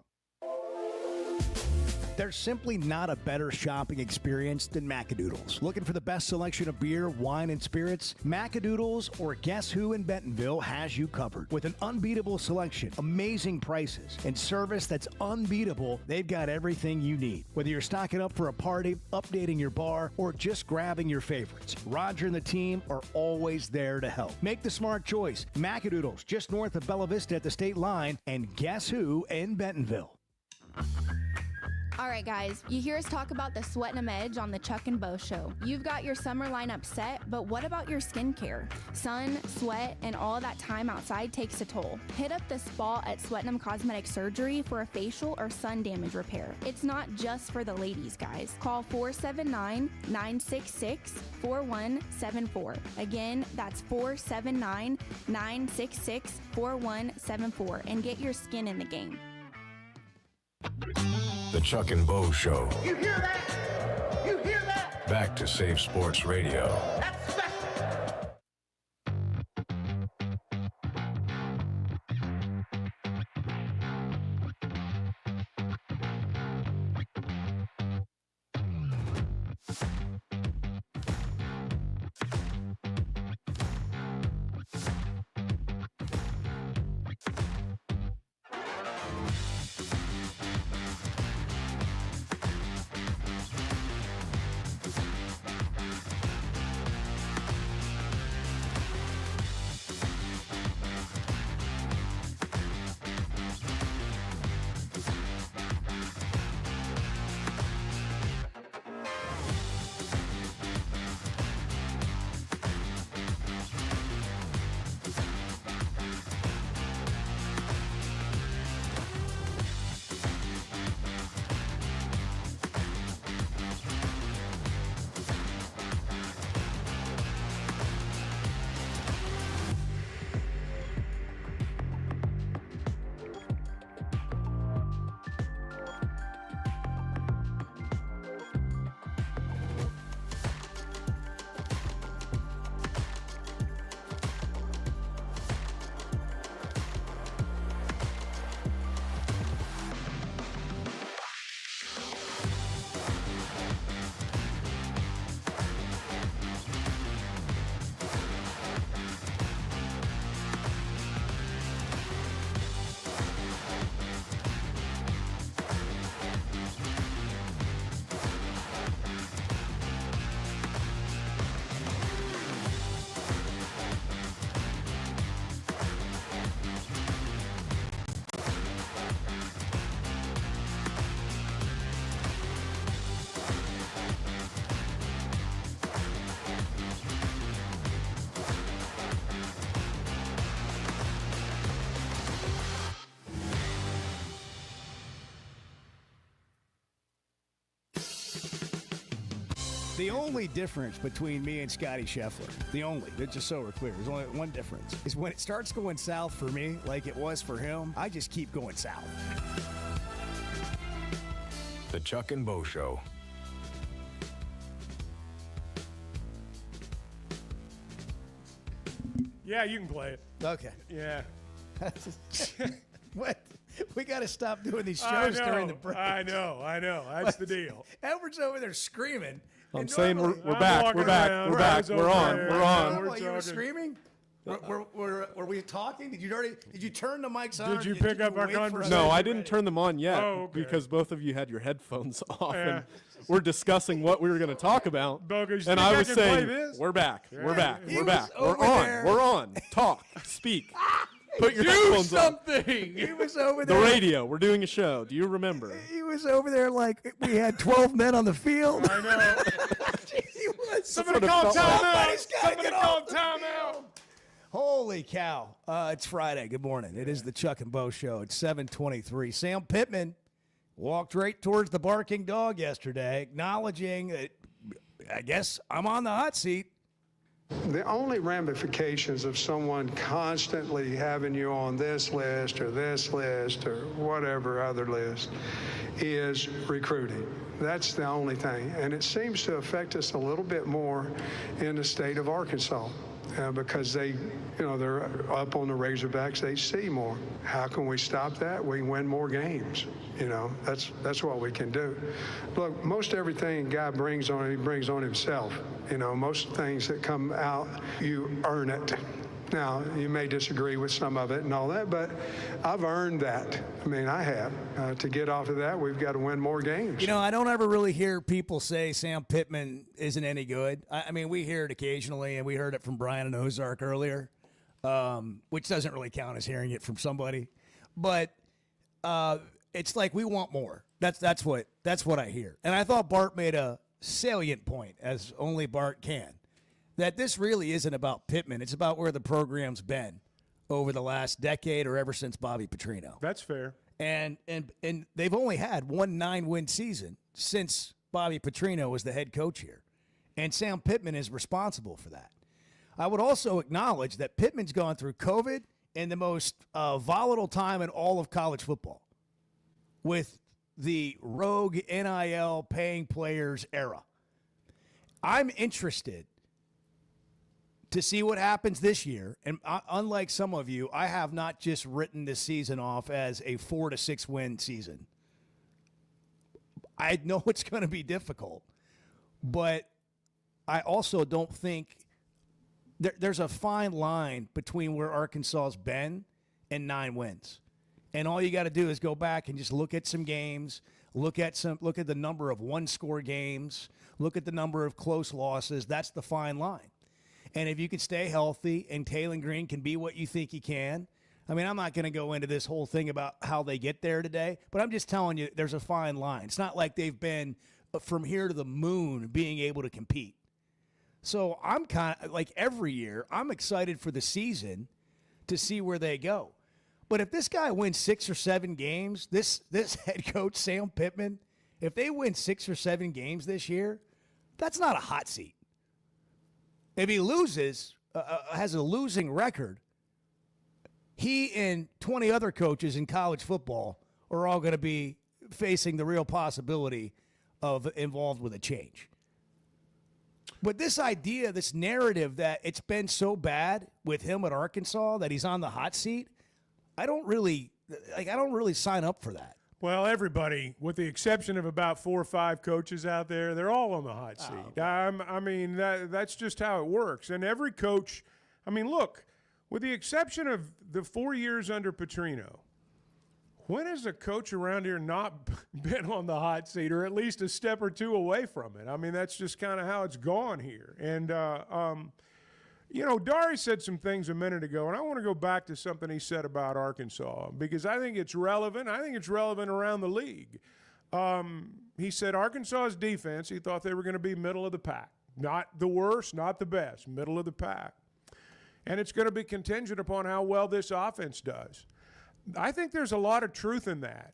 There's simply not a better shopping experience than Macadoodles. Looking for the best selection of beer, wine, and spirits? Macadoodles or Guess Who in Bentonville has you covered. With an unbeatable selection, amazing prices, and service that's unbeatable, they've got everything you need. Whether you're stocking up for a party, updating your bar, or just grabbing your favorites, Roger and the team are always there to help. Make the smart choice. Macadoodles, just north of Bella Vista at the state line, and Guess Who in Bentonville. All right, guys, you hear us talk about the Sweatin' 'em Edge on the Chuck and Bo Show. You've got your summer lineup set, but what about your skincare? Sun, sweat, and all that time outside takes a toll. Hit up the spa at Sweatin' 'em Cosmetic Surgery for a facial or sun damage repair. It's not just for the ladies, guys. Call 479-966-4174. Again, that's 479-966-4174 and get your skin in the game. The Chuck and Bo Show. You hear that? You hear that? Back to Safe Sports Radio. That's special. The only difference between me and Scotty Scheffler, just so we're clear, there's only one difference, is when it starts going south for me, like it was for him, I just keep going south. The Chuck and Bo Show. Yeah, you can play it. Okay. Yeah. What? We got to stop doing these shows during the break. I know. That's the deal. Edward's over there screaming. I'm saying we're back. We're back. We're back. We're on. While you were screaming? Were we talking? Did you turn the mics on? Did you pick up our conversation? No, I didn't turn them on yet because both of you had your headphones off and we're discussing what we were going to talk about. Bogus, and I was saying, we're back. Yeah. We're back. We're back. We're on. There. We're on. Talk. Speak. Put your headphones something. On. He was over there. The radio. We're doing a show. Do you remember? He was over there like we had 12 men on the field. I know. Somebody call timeout. Somebody call timeout. Holy cow. It's Friday. Good morning. It is the Chuck and Bo Show. It's 7:23. Sam Pittman walked right towards the barking dog yesterday, acknowledging that I guess I'm on the hot seat. The only ramifications of someone constantly having you on this list or whatever other list is recruiting. That's the only thing. And it seems to affect us a little bit more in the state of Arkansas. Because they're up on the Razorbacks, they see more. How can we stop that? We win more games. That's what we can do. Look, most everything a guy brings on, he brings on himself. Most things that come out, you earn it. Now, you may disagree with some of it and all that, but I've earned that. I have. To get off of that, we've got to win more games. I don't ever really hear people say Sam Pittman isn't any good. We hear it occasionally, and we heard it from Brian and Ozark earlier, which doesn't really count as hearing it from somebody. But it's like we want more. That's what I hear. And I thought Bart made a salient point, as only Bart can, that this really isn't about Pittman. It's about where the program's been over the last decade or ever since Bobby Petrino. That's fair. And they've only had one 9-win season since Bobby Petrino was the head coach here. And Sam Pittman is responsible for that. I would also acknowledge that Pittman's gone through COVID in the most volatile time in all of college football with the rogue NIL paying players era. I'm interested to see what happens this year. And unlike some of you, I have not just written this season off as a 4 to 6 win season. I know it's going to be difficult, but I also don't think there's a fine line between where Arkansas has been and 9 wins. And all you got to do is go back and just look at some games, look at the number of one-score games, look at the number of close losses. That's the fine line. And if you can stay healthy and Taylor Green can be what you think he can, I'm not going to go into this whole thing about how they get there today, but I'm just telling you there's a fine line. It's not like they've been from here to the moon being able to compete. So I'm kind of like every year, I'm excited for the season to see where they go. But if this guy wins 6 or 7 games, this head coach, Sam Pittman, if they win 6 or 7 games this year, that's not a hot seat. If he loses, has a losing record, he and 20 other coaches in college football are all going to be facing the real possibility of involved with a change. But this idea, this narrative that it's been so bad with him at Arkansas that he's on the hot seat, I don't really sign up for that. Well, everybody, with the exception of about 4 or 5 coaches out there, they're all on the hot seat. Okay. That's just how it works. And every coach, look, with the exception of the 4 years under Petrino, when has a coach around here not been on the hot seat or at least a step or two away from it? That's just kind of how it's gone here. And, Dari said some things a minute ago, and I want to go back to something he said about Arkansas because I think it's relevant. I think it's relevant around the league. He said Arkansas's defense, he thought they were going to be middle of the pack. Not the worst, not the best, middle of the pack. And it's going to be contingent upon how well this offense does. I think there's a lot of truth in that.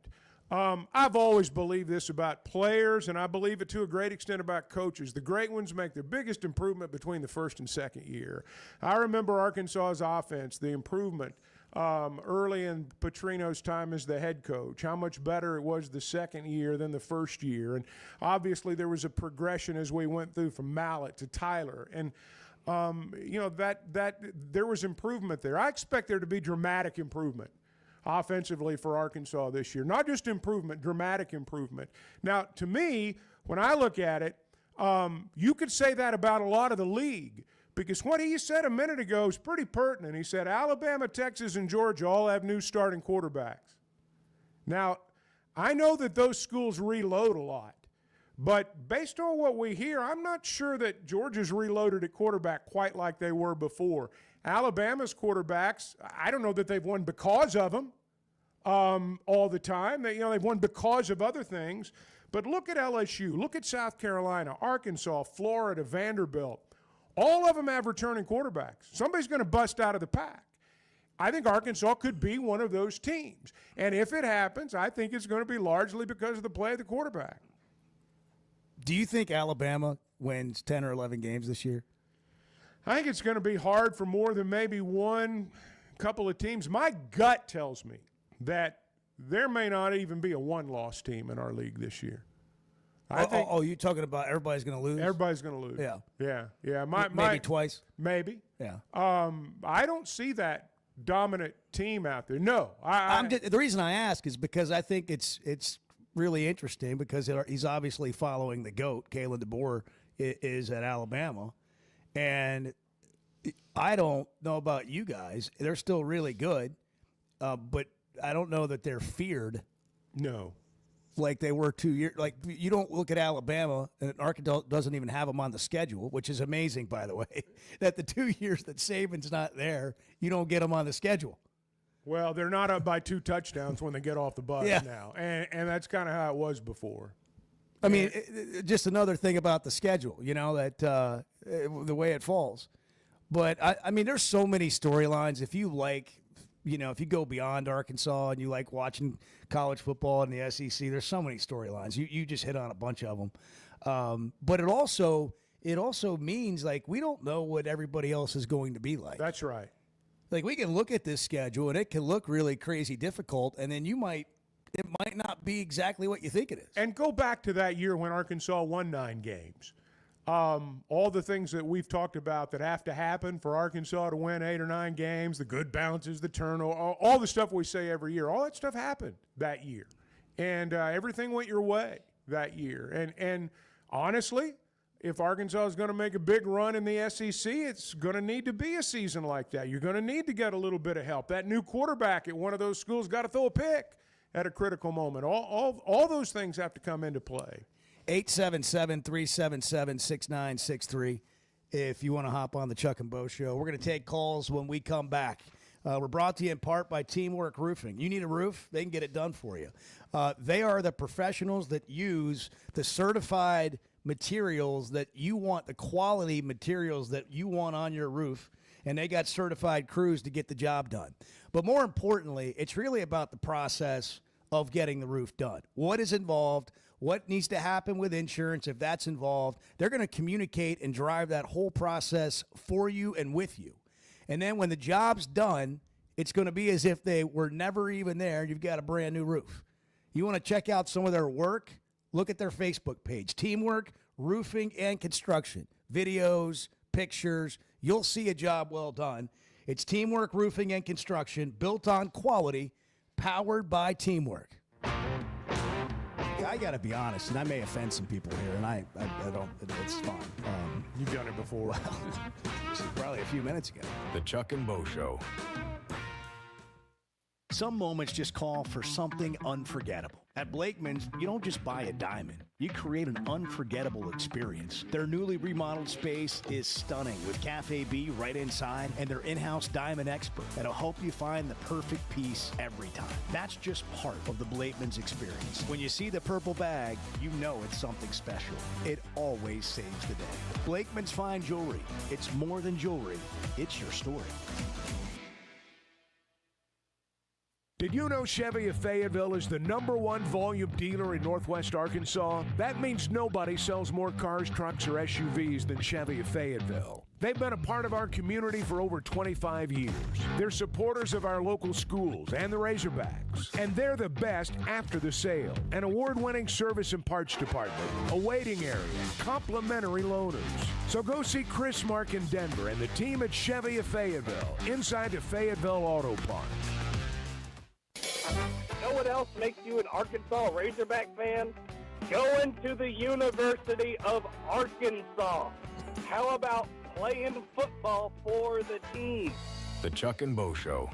I've always believed this about players, and I believe it to a great extent about coaches. The great ones make their biggest improvement between the first and second year. I remember Arkansas's offense, the improvement early in Petrino's time as the head coach, how much better it was the second year than the first year. And obviously there was a progression as we went through from Mallett to Tyler. And that there was improvement there. I expect there to be dramatic improvement offensively for Arkansas this year. Not just improvement, dramatic improvement. Now, to me, when I look at it, you could say that about a lot of the league because what he said a minute ago is pretty pertinent. He said Alabama, Texas, and Georgia all have new starting quarterbacks. Now, I know that those schools reload a lot, but based on what we hear, I'm not sure that Georgia's reloaded at quarterback quite like they were before. Alabama's quarterbacks, I don't know that they've won because of them all the time. They've won because of other things. But look at LSU. Look at South Carolina, Arkansas, Florida, Vanderbilt. All of them have returning quarterbacks. Somebody's going to bust out of the pack. I think Arkansas could be one of those teams. And if it happens, I think it's going to be largely because of the play of the quarterback. Do you think Alabama wins 10 or 11 games this year? I think it's going to be hard for more than maybe one couple of teams. My gut tells me that there may not even be a one-loss team in our league this year. I think you're talking about everybody's going to lose? Everybody's going to lose. Yeah. Yeah. Maybe twice? Maybe. Yeah. I don't see that dominant team out there. No. The reason I ask is because I think it's really interesting because he's obviously following the GOAT. Kalen DeBoer is at Alabama. And I don't know about you guys. They're still really good, but I don't know that they're feared. No. Like they were 2 years. Like you don't look at Alabama, and Arkansas doesn't even have them on the schedule, which is amazing, by the way, that the 2 years that Saban's not there, you don't get them on the schedule. Well, they're not up by 2 touchdowns when they get off the bus now, and that's kind of how it was before. I mean, just another thing about the schedule, that the way it falls. But, I mean, there's so many storylines. If you if you go beyond Arkansas and you like watching college football in the SEC, there's so many storylines. You just hit on a bunch of them. But it also means, like, we don't know what everybody else is going to be like. That's right. Like, we can look at this schedule, and it can look really crazy difficult, and then it might not be exactly what you think it is. And go back to that year when Arkansas won 9 games. All the things that we've talked about that have to happen for Arkansas to win 8 or 9 games, the good bounces, the turnover, all the stuff we say every year, all that stuff happened that year. And everything went your way that year. And honestly, if Arkansas is going to make a big run in the SEC, it's going to need to be a season like that. You're going to need to get a little bit of help. That new quarterback at one of those schools got to throw a pick at a critical moment. All those things have to come into play. 877-377-6963 if you want to hop on the Chuck and Bo Show. We're going to take calls when we come back. We're brought to you in part by Teamwork Roofing. You need a roof? They can get it done for you. They are the professionals that use the certified materials that you want, the quality materials that you want on your roof, and they got certified crews to get the job done. But more importantly, it's really about the process of getting the roof done. What is involved? What needs to happen with insurance if that's involved? They're going to communicate and drive that whole process for you and with you. And then when the job's done, it's going to be as if they were never even there. You've got a brand new roof. You want to check out some of their work? Look at their Facebook page, Teamwork Roofing and Construction. Videos, pictures, you'll see a job well done. It's Teamwork Roofing and Construction, built on quality, powered by teamwork. I got to be honest, and I may offend some people here, and I don't, it's fine. You've done it before. Well, probably a few minutes ago. The Chuck and Bo Show. Some moments just call for something unforgettable. At Blakeman's, you don't just buy a diamond. You create an unforgettable experience. Their newly remodeled space is stunning with Cafe B right inside and their in-house diamond expert that'll help you find the perfect piece every time. That's just part of the Blakeman's experience. When you see the purple bag, you know it's something special. It always saves the day. Blakeman's Fine Jewelry. It's more than jewelry. It's your story. Did you know Chevy of Fayetteville is the #1 volume dealer in Northwest Arkansas? That means nobody sells more cars, trucks, or SUVs than Chevy of Fayetteville. They've been a part of our community for over 25 years. They're supporters of our local schools and the Razorbacks. And they're the best after the sale. An award-winning service and parts department, a waiting area, complimentary loaners. So go see Chris Mark in Denver and the team at Chevy of Fayetteville, inside the Fayetteville Auto Park. Know what else makes you an Arkansas Razorback fan? Going to the University of Arkansas. How about playing football for the team? The Chuck and Bo Show.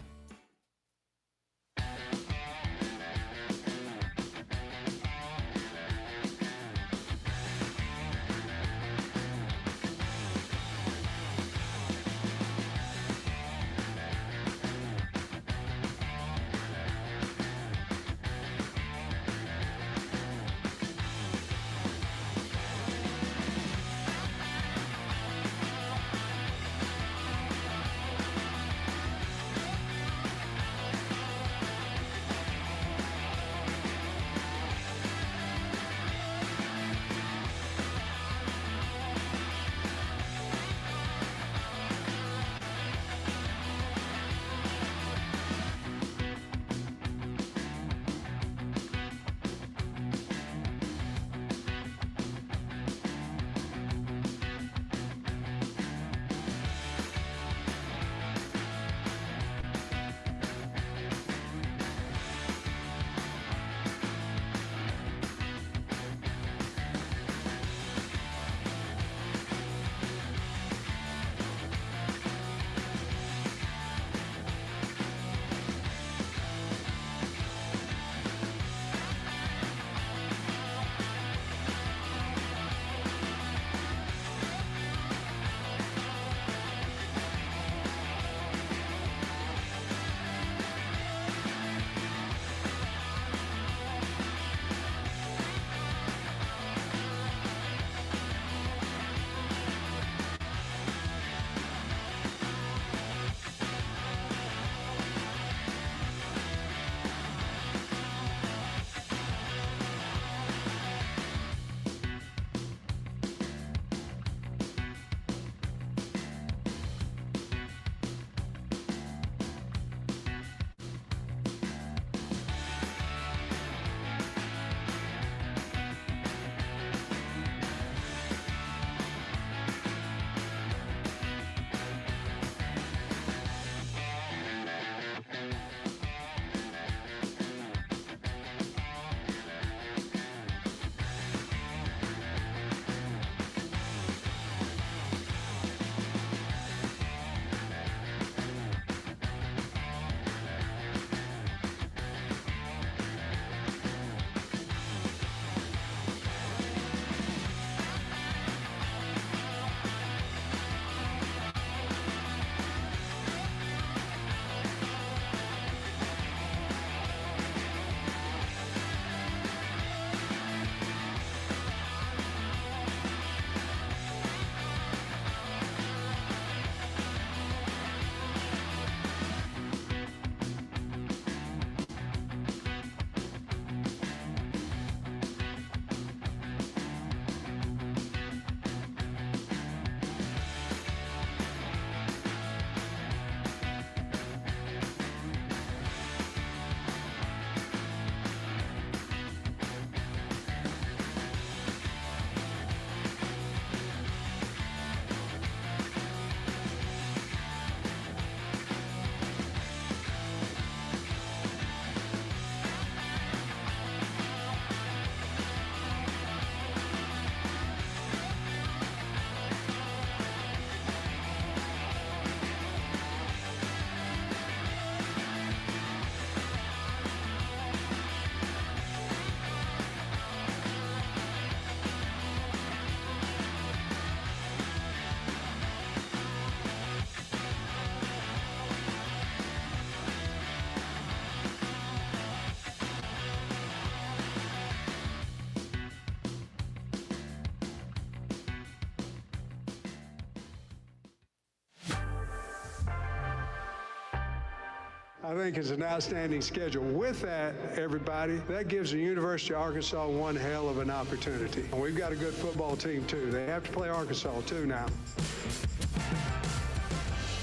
I think it's an outstanding schedule. With that, everybody, that gives the University of Arkansas one hell of an opportunity. And we've got a good football team, too. They have to play Arkansas, too, now.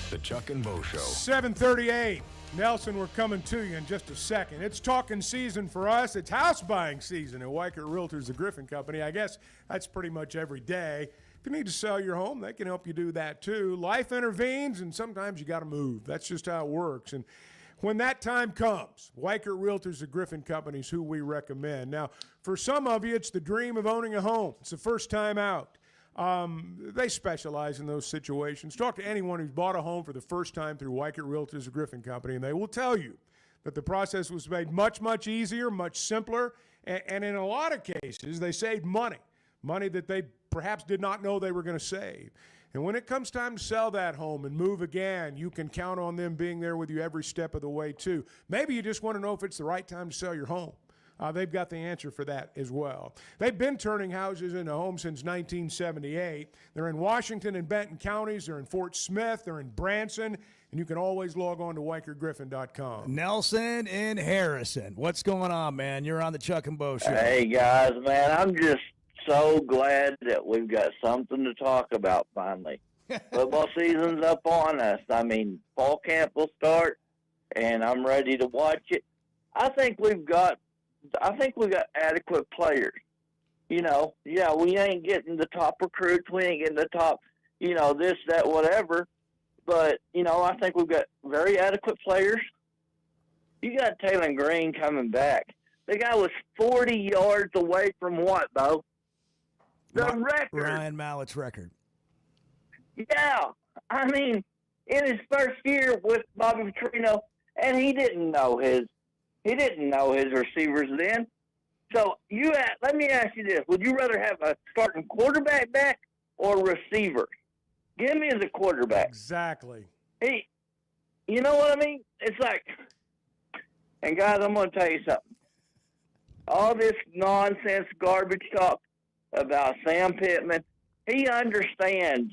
The Chuck and Bo Show. 7:38. Nelson, we're coming to you in just a second. It's talking season for us. It's house buying season at Weichert Realtors, the Griffin Company. I guess that's pretty much every day. If you need to sell your home, they can help you do that too. Life intervenes, and sometimes you got to move. That's just how it works. And when that time comes, Weichert Realtors, the Griffin Company is who we recommend. Now, for some of you, it's the dream of owning a home. It's the first time out. They specialize in those situations. Talk to anyone who's bought a home for the first time through Weichert Realtors, the Griffin Company, and they will tell you that the process was made much, much easier, much simpler, and in a lot of cases, they saved money that they perhaps did not know they were going to save. And when it comes time to sell that home and move again, you can count on them being there with you every step of the way, too. Maybe you just want to know if it's the right time to sell your home. They've got the answer for that as well. They've been turning houses into homes since 1978. They're in Washington and Benton counties. They're in Fort Smith. They're in Branson. And you can always log on to WeichertGriffin.com. Nelson in Harrison. What's going on, man? You're on the Chuck and Bo Show. Hey, guys, man, I'm just so glad that we've got something to talk about finally. Football season's up on us. I mean, fall camp will start, and I'm ready to watch it. I think we've got adequate players. You know, yeah, we ain't getting the top recruits. We ain't getting the top, this, that, whatever. But, I think we've got very adequate players. You got Taylor Green coming back. The guy was 40 yards away from what, though? The record. Ryan Mallett's record. Yeah. I mean, in his first year with Bobby Petrino, and he didn't know his receivers then. So let me ask you this. Would you rather have a starting quarterback back or receiver? Give me the quarterback. Exactly. You know what I mean? It's like, and guys, I'm going to tell you something. All this nonsense garbage talk about Sam Pittman, he understands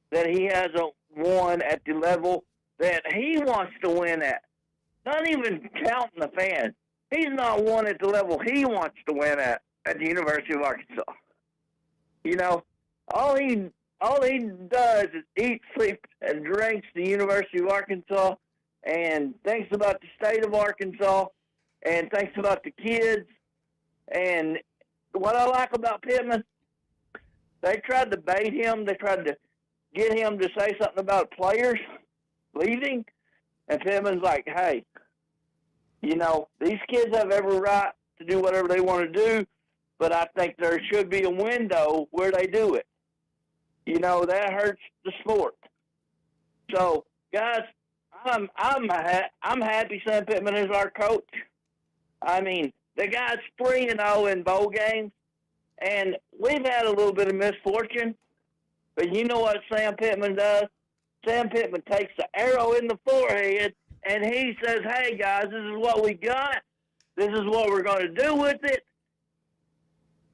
that he hasn't won at the level that he wants to win at. Not even counting the fans. He's not won at the level he wants to win at the University of Arkansas. All he does is eat, sleep, and drinks the University of Arkansas and thinks about the state of Arkansas and thinks about the kids. And what I like about Pittman, they tried to bait him. They tried to get him to say something about players leaving. And Pittman's like, hey, these kids have every right to do whatever they want to do, but I think there should be a window where they do it. That hurts the sport. So, guys, I'm happy Sam Pittman is our coach. I mean, the guy's 3-0 in bowl games, and we've had a little bit of misfortune. But you know what Sam Pittman does? Sam Pittman takes the arrow in the forehead, and he says, hey, guys, this is what we got. This is what we're going to do with it.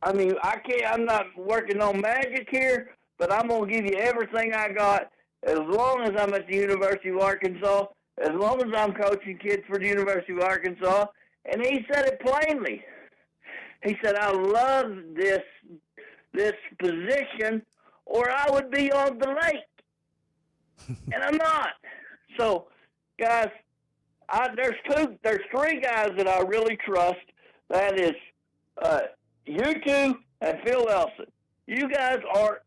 I mean, I'm not working on magic here, but I'm going to give you everything I got as long as I'm at the University of Arkansas, as long as I'm coaching kids for the University of Arkansas. And he said it plainly. He said, I love this position, or I would be on the lake. And I'm not. So, guys, there's three guys that I really trust. That is you two and Phil Elson. You guys are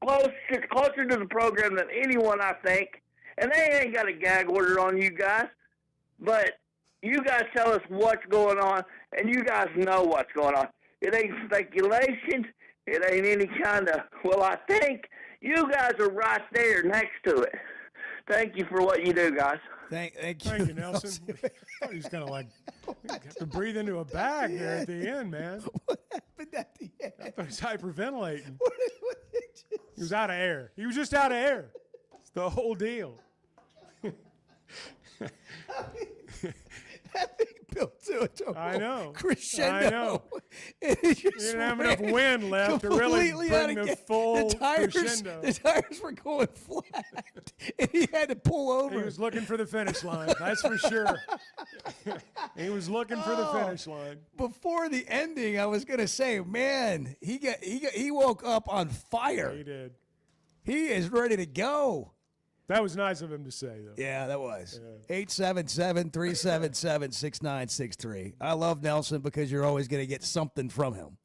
closer to the program than anyone, I think. And they ain't got a gag order on you guys. But you guys tell us what's going on, and you guys know what's going on. It ain't speculation. It ain't any kind of, well, I think. You guys are right there next to it. Thank you for what you do, guys. Thank you. Thank you, Nelson. I thought he was going to have to breathe into a bag there at the end, man. What happened at the end? I thought he was hyperventilating. He was out of air. He was just out of air. It's the whole deal. That thing built to it. I know. Crescendo. I know. You didn't have enough wind left to really bring the full crescendo. The tires were going flat, and he had to pull over. He was looking for the finish line. That's for sure. He was looking for the finish line. Before the ending, I was gonna say, man, he woke up on fire. He did. He is ready to go. That was nice of him to say, though. Yeah, that was. 877-377-6963. I love Nelson because you're always going to get something from him.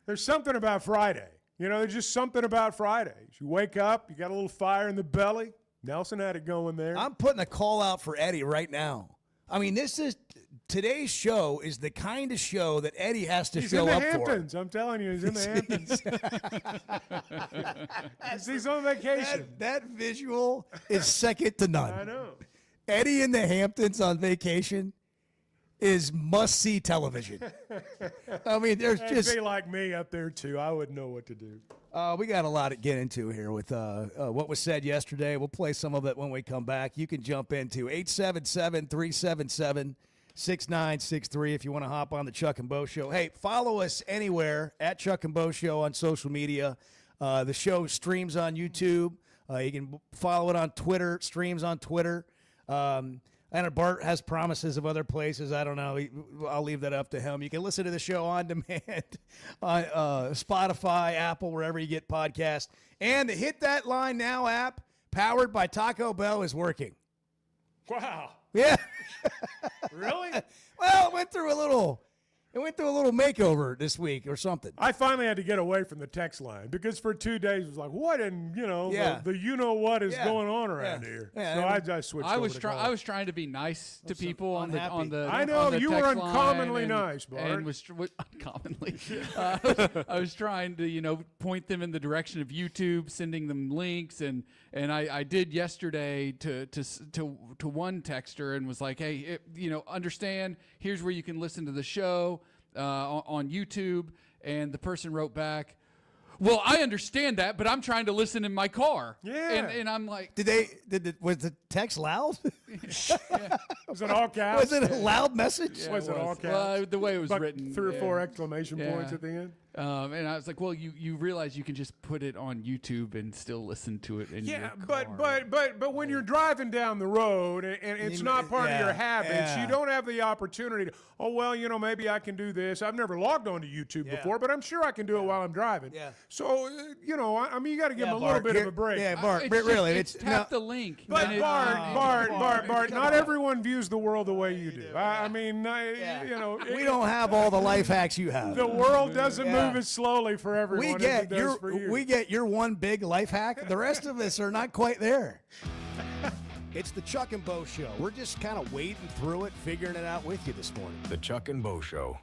There's something about Friday. There's just something about Fridays. You wake up, you got a little fire in the belly. Nelson had it going there. I'm putting a call out for Eddie right now. I mean, today's show is the kind of show that Eddie has to show up for. He's in the Hamptons. I'm telling you, he's in the Hamptons. He's on vacation. That visual is second to none. I know. Eddie in the Hamptons on vacation is must-see television. I mean, there's It'd be like me up there, too. I wouldn't know what to do. We got a lot to get into here with what was said yesterday. We'll play some of it when we come back. You can jump into 877-377-6963 if you want to hop on the Chuck and Bo Show. Hey, follow us anywhere at Chuck and Bo Show on social media. The show streams on YouTube. You can follow it on Twitter, streams on Twitter. I know Bart has promises of other places. I don't know. I'll leave that up to him. You can listen to the show on demand on Spotify, Apple, wherever you get podcasts. And the Hit That Line Now app, powered by Taco Bell, is working. Wow. Yeah. Really? Well, it went through a little makeover this week or something. I finally had to get away from the text line because for 2 days it was like, what in, the you-know-what is going on around here. Yeah, so I switched over to I was trying to be nice to people on the I know, on the you were text uncommonly line nice, Bart. And was uncommonly. I was trying to, point them in the direction of YouTube, sending them links, and I did yesterday to one texter and was like, hey, understand, here's where you can listen to the show on YouTube, and the person wrote back, well, I understand that, but I'm trying to listen in my car. Yeah. And I'm like, was the text loud? Was it all caps? Was it a loud message? Yeah, was it all caps? Well, the way it was like written. 3 or 4 exclamation points at the end? And I was like, well, you realize you can just put it on YouTube and still listen to it in your car. But when you're driving down the road and it's not part of your habits, you don't have the opportunity to, maybe I can do this. I've never logged on to YouTube before, but I'm sure I can do it while I'm driving. Yeah. So, you got to give them a little bit of a break. Yeah, Bart, It's tap the link. But Bart, not everyone views the world the way you do. We don't have all the life hacks you have. The world doesn't move as slowly for everyone as it does for you. We get your one big life hack. The rest of us are not quite there. It's the Chuck and Bo Show. We're just kind of wading through it, figuring it out with you this morning. The Chuck and Bo Show.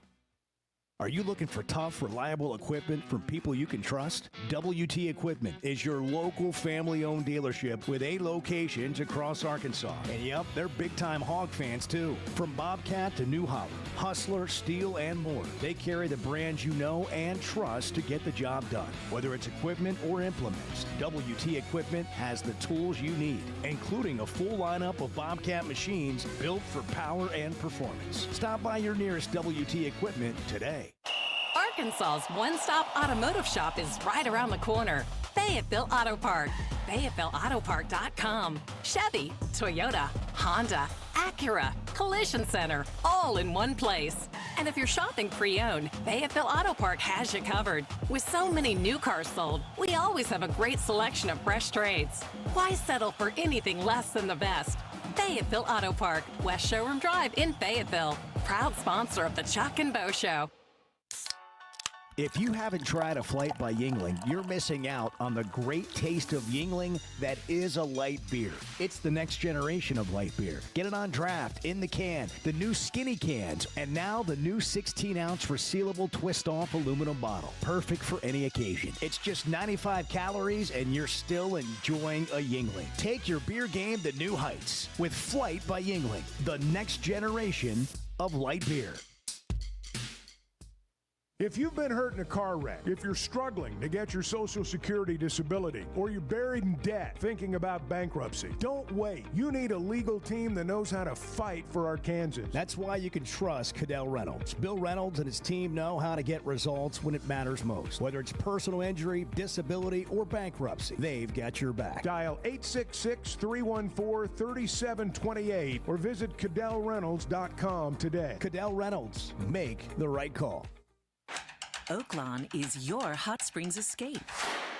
Are you looking for tough, reliable equipment from people you can trust? WT Equipment is your local family-owned dealership with 8 locations across Arkansas. And yep, they're big-time hog fans too. From Bobcat to New Holland, Hustler, Steel, and more. They carry the brands you know and trust to get the job done. Whether it's equipment or implements, WT Equipment has the tools you need, including a full lineup of Bobcat machines built for power and performance. Stop by your nearest WT Equipment today. Arkansas's one-stop automotive shop is right around the corner. Fayetteville Auto Park. FayettevilleAutoPark.com. Chevy, Toyota, Honda, Acura, Collision Center, all in one place. And if you're shopping pre-owned, Fayetteville Auto Park has you covered. With so many new cars sold, we always have a great selection of fresh trades. Why settle for anything less than the best? Fayetteville Auto Park, West Showroom Drive in Fayetteville. Proud sponsor of the Chuck and Bo Show. If you haven't tried a flight by Yuengling, you're missing out on the great taste of Yuengling that is a light beer. It's the next generation of light beer. Get it on draft, in the can, the new skinny cans, and now the new 16-ounce resealable twist-off aluminum bottle. Perfect for any occasion. It's just 95 calories, and you're still enjoying a Yuengling. Take your beer game to new heights with Flight by Yuengling, the next generation of light beer. If you've been hurt in a car wreck, if you're struggling to get your Social Security disability, or you're buried in debt thinking about bankruptcy, don't wait. You need a legal team that knows how to fight for Arkansans. That's why you can trust Cadell Reynolds. Bill Reynolds and his team know how to get results when it matters most. Whether it's personal injury, disability, or bankruptcy, they've got your back. Dial 866-314-3728 or visit CadellReynolds.com today. Cadell Reynolds. Make the right call. Oaklawn is your hot springs escape.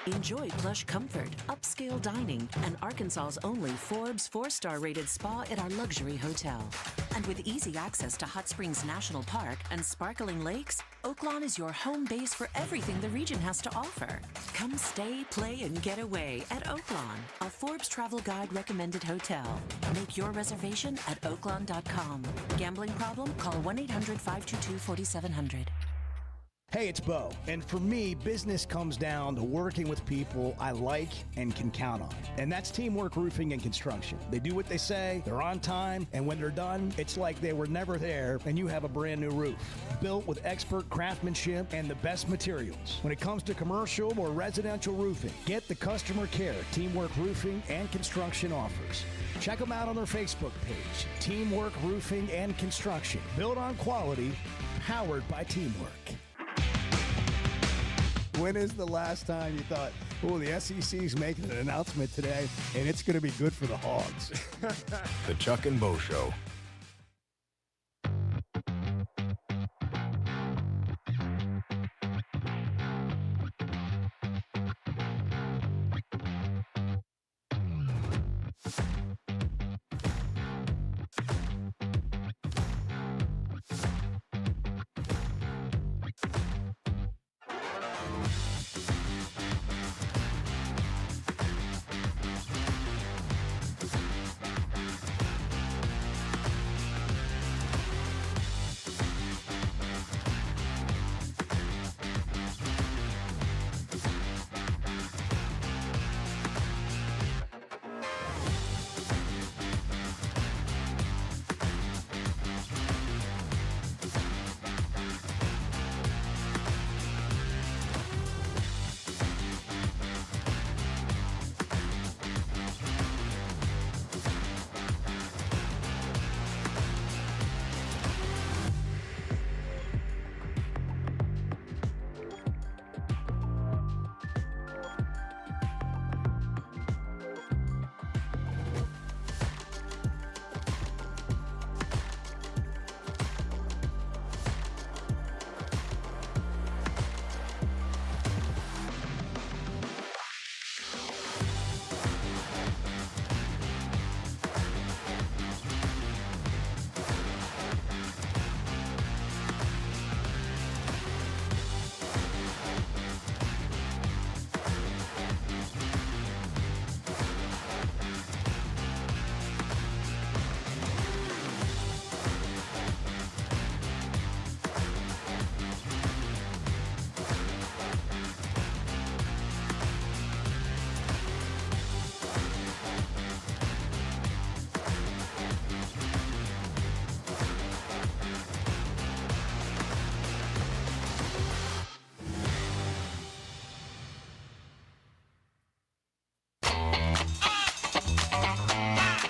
Enjoy plush comfort, upscale dining, and Arkansas's only Forbes 4-star rated spa at our luxury hotel. And with easy access to Hot Springs National Park and sparkling lakes, Oaklawn is your home base for everything the region has to offer. Come stay, play, and get away at Oaklawn, a Forbes Travel Guide recommended hotel. Make your reservation at oaklawn.com. Gambling problem? Call 1-800-522-4700. Hey, it's Bo. And for me, business comes down to working with people I like and can count on. And that's Teamwork Roofing and Construction. They do what they say, they're on time, and when they're done, it's like they were never there and you have a brand new roof. Built with expert craftsmanship and the best materials. When it comes to commercial or residential roofing, get the customer care Teamwork Roofing and Construction offers. Check them out on their Facebook page, Teamwork Roofing and Construction. Built on quality, powered by teamwork. When is the last time you thought, oh, the SEC's making an announcement today, and it's going to be good for the Hogs? The Chuck and Bo Show.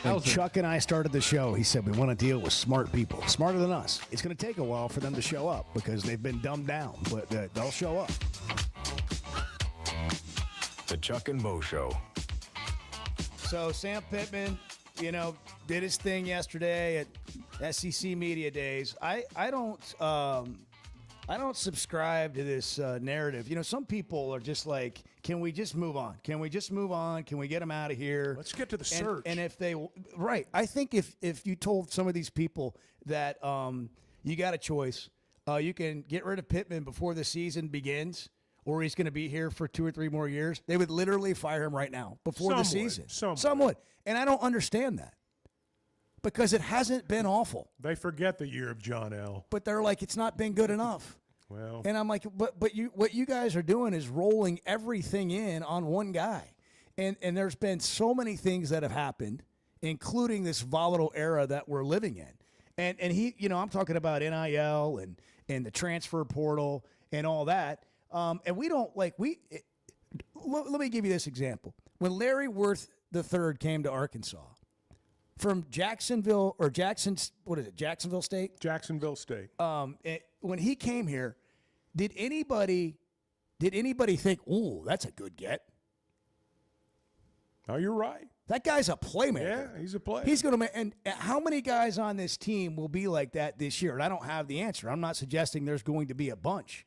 When Chuck and I started the show, he said we want to deal with smart people, smarter than us. It's going to take a while for them to show up because they've been dumbed down, but they'll show up. The Chuck and Bo Show. So Sam Pittman, did his thing yesterday at SEC Media Days. I don't subscribe to this narrative. Some people are just like, can we just move on? Can we just move on? Can we get them out of here? Let's get to the search. And if they, right, I think if you told some of these people that you got a choice, you can get rid of Pittman before the season begins, or he's going to be here for 2 or 3 more years, they would literally fire him right now before the season. Some would. And I don't understand that because it hasn't been awful. They forget the year of John L. But they're like, it's not been good enough. Well, and I'm like, but what you guys are doing is rolling everything in on one guy. And there's been so many things that have happened, including this volatile era that we're living in. And he, I'm talking about NIL and the transfer portal and all that. And we don't let me give you this example. When Larry Worth III came to Arkansas from Jacksonville Jacksonville State? Jacksonville State. When he came here, did anybody think, ooh, that's a good get? Oh, you're right. That guy's a playmaker. Yeah, he's a player. He's going to and how many guys on this team will be like that this year? And I don't have the answer. I'm not suggesting there's going to be a bunch.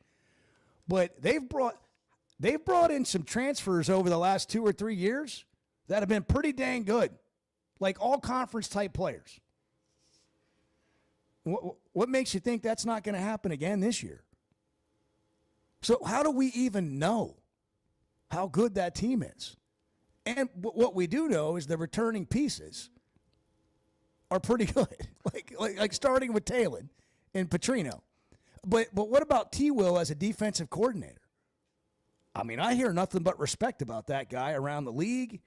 But they've brought in some transfers over the last 2 or 3 years that have been pretty dang good. Like all conference type players. What makes you think that's not going to happen again this year? So how do we even know how good that team is? And what we do know is the returning pieces are pretty good, like starting with Talon and Petrino. But what about T. Will as a defensive coordinator? I mean, I hear nothing but respect about that guy around the league,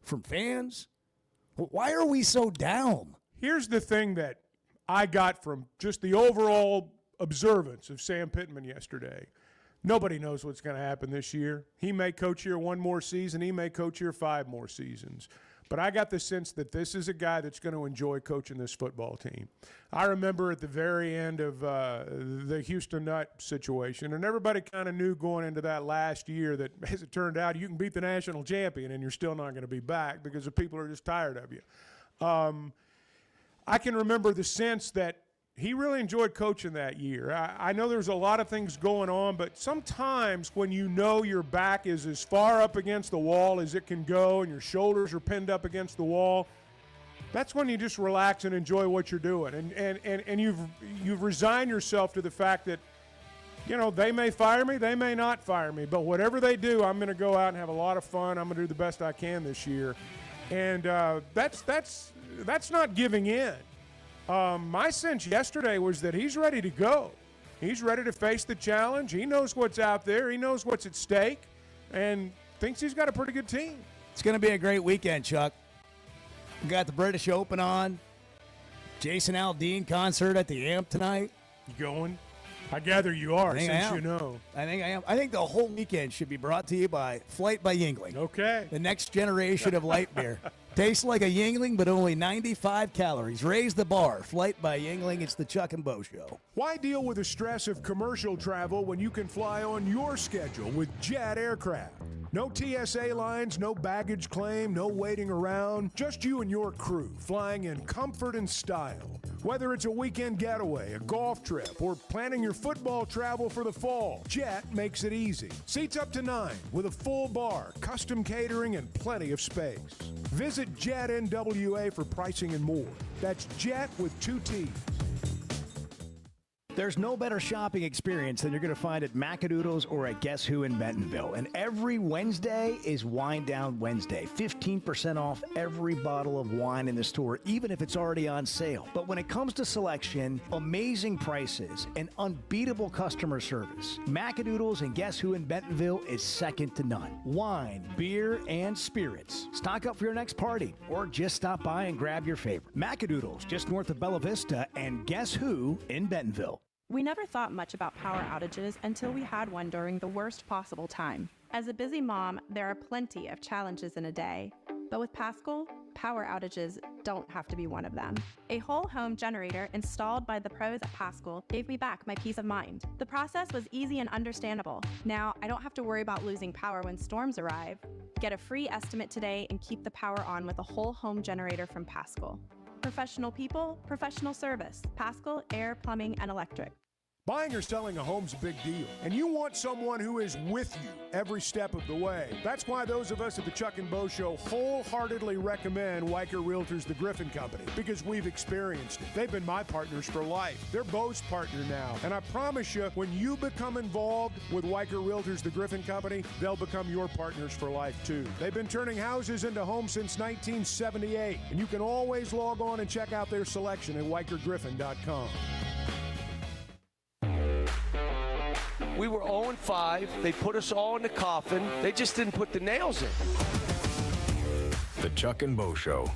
from fans. Why are we so down? Here's the thing that I got from just the overall observance of Sam Pittman yesterday. Nobody knows what's going to happen this year. He may coach here 1 more season. He may coach here 5 more seasons. But I got the sense that this is a guy that's going to enjoy coaching this football team. I remember at the very end of the Houston Nutt situation, and everybody kind of knew going into that last year that, as it turned out, you can beat the national champion and you're still not going to be back because the people are just tired of you. I can remember the sense that he really enjoyed coaching that year. I know there's a lot of things going on, but sometimes when you know your back is as far up against the wall as it can go and your shoulders are pinned up against the wall, that's when you just relax and enjoy what you're doing. And you've resigned yourself to the fact that, you know, they may fire me, they may not fire me, but whatever they do, I'm going to go out and have a lot of fun. I'm going to do the best I can this year. And that's not giving in. My sense yesterday was that he's ready to go. He's ready to face the challenge. He knows what's out there. He knows what's at stake and thinks he's got a pretty good team. It's going to be a great weekend, Chuck. We got the British Open on. Jason Aldean concert at the Amp tonight. You going? I gather you are, since you know. I think I am. I think the whole weekend should be brought to you by Flight by Yingling. Okay. The next generation of light beer. Tastes like a Yingling, but only 95 calories. Raise the bar. Flight by Yingling. It's the Chuck and Bo Show. Why deal with the stress of commercial travel when you can fly on your schedule with Jet Aircraft? No TSA lines, no baggage claim, no waiting around. Just you and your crew flying in comfort and style. Whether it's a weekend getaway, a golf trip, or planning your football travel for the fall, Jet makes it easy. Seats up to 9 with a full bar, custom catering, and plenty of space. Visit Jet NWA for pricing and more. That's Jet with 2 T's. There's no better shopping experience than you're going to find at Macadoodles or at Guess Who in Bentonville. And every Wednesday is Wine Down Wednesday. 15% off every bottle of wine in the store, even if it's already on sale. But when it comes to selection, amazing prices, and unbeatable customer service, Macadoodles and Guess Who in Bentonville is second to none. Wine, beer, and spirits. Stock up for your next party or just stop by and grab your favorite. Macadoodles, just north of Bella Vista, and Guess Who in Bentonville. We never thought much about power outages until we had one during the worst possible time. As a busy mom, there are plenty of challenges in a day. But with Paschal, power outages don't have to be one of them. A whole home generator installed by the pros at Paschal gave me back my peace of mind. The process was easy and understandable. Now, I don't have to worry about losing power when storms arrive. Get a free estimate today and keep the power on with a whole home generator from Paschal. Professional people, professional service. Paschal Air, Plumbing, and Electric. Buying or selling a home's a big deal, and you want someone who is with you every step of the way. That's why those of us at the Chuck and Bo Show wholeheartedly recommend Weicker Realtors, the Griffin Company, because we've experienced it. They've been my partners for life. They're Bo's partner now, and I promise you, when you become involved with Weicker Realtors, the Griffin Company, they'll become your partners for life too. They've been turning houses into homes since 1978, and you can always log on and check out their selection at WeicherGriffin.com. We were 0-5. They put us all in the coffin. They just didn't put the nails in. The Chuck and Bo Show.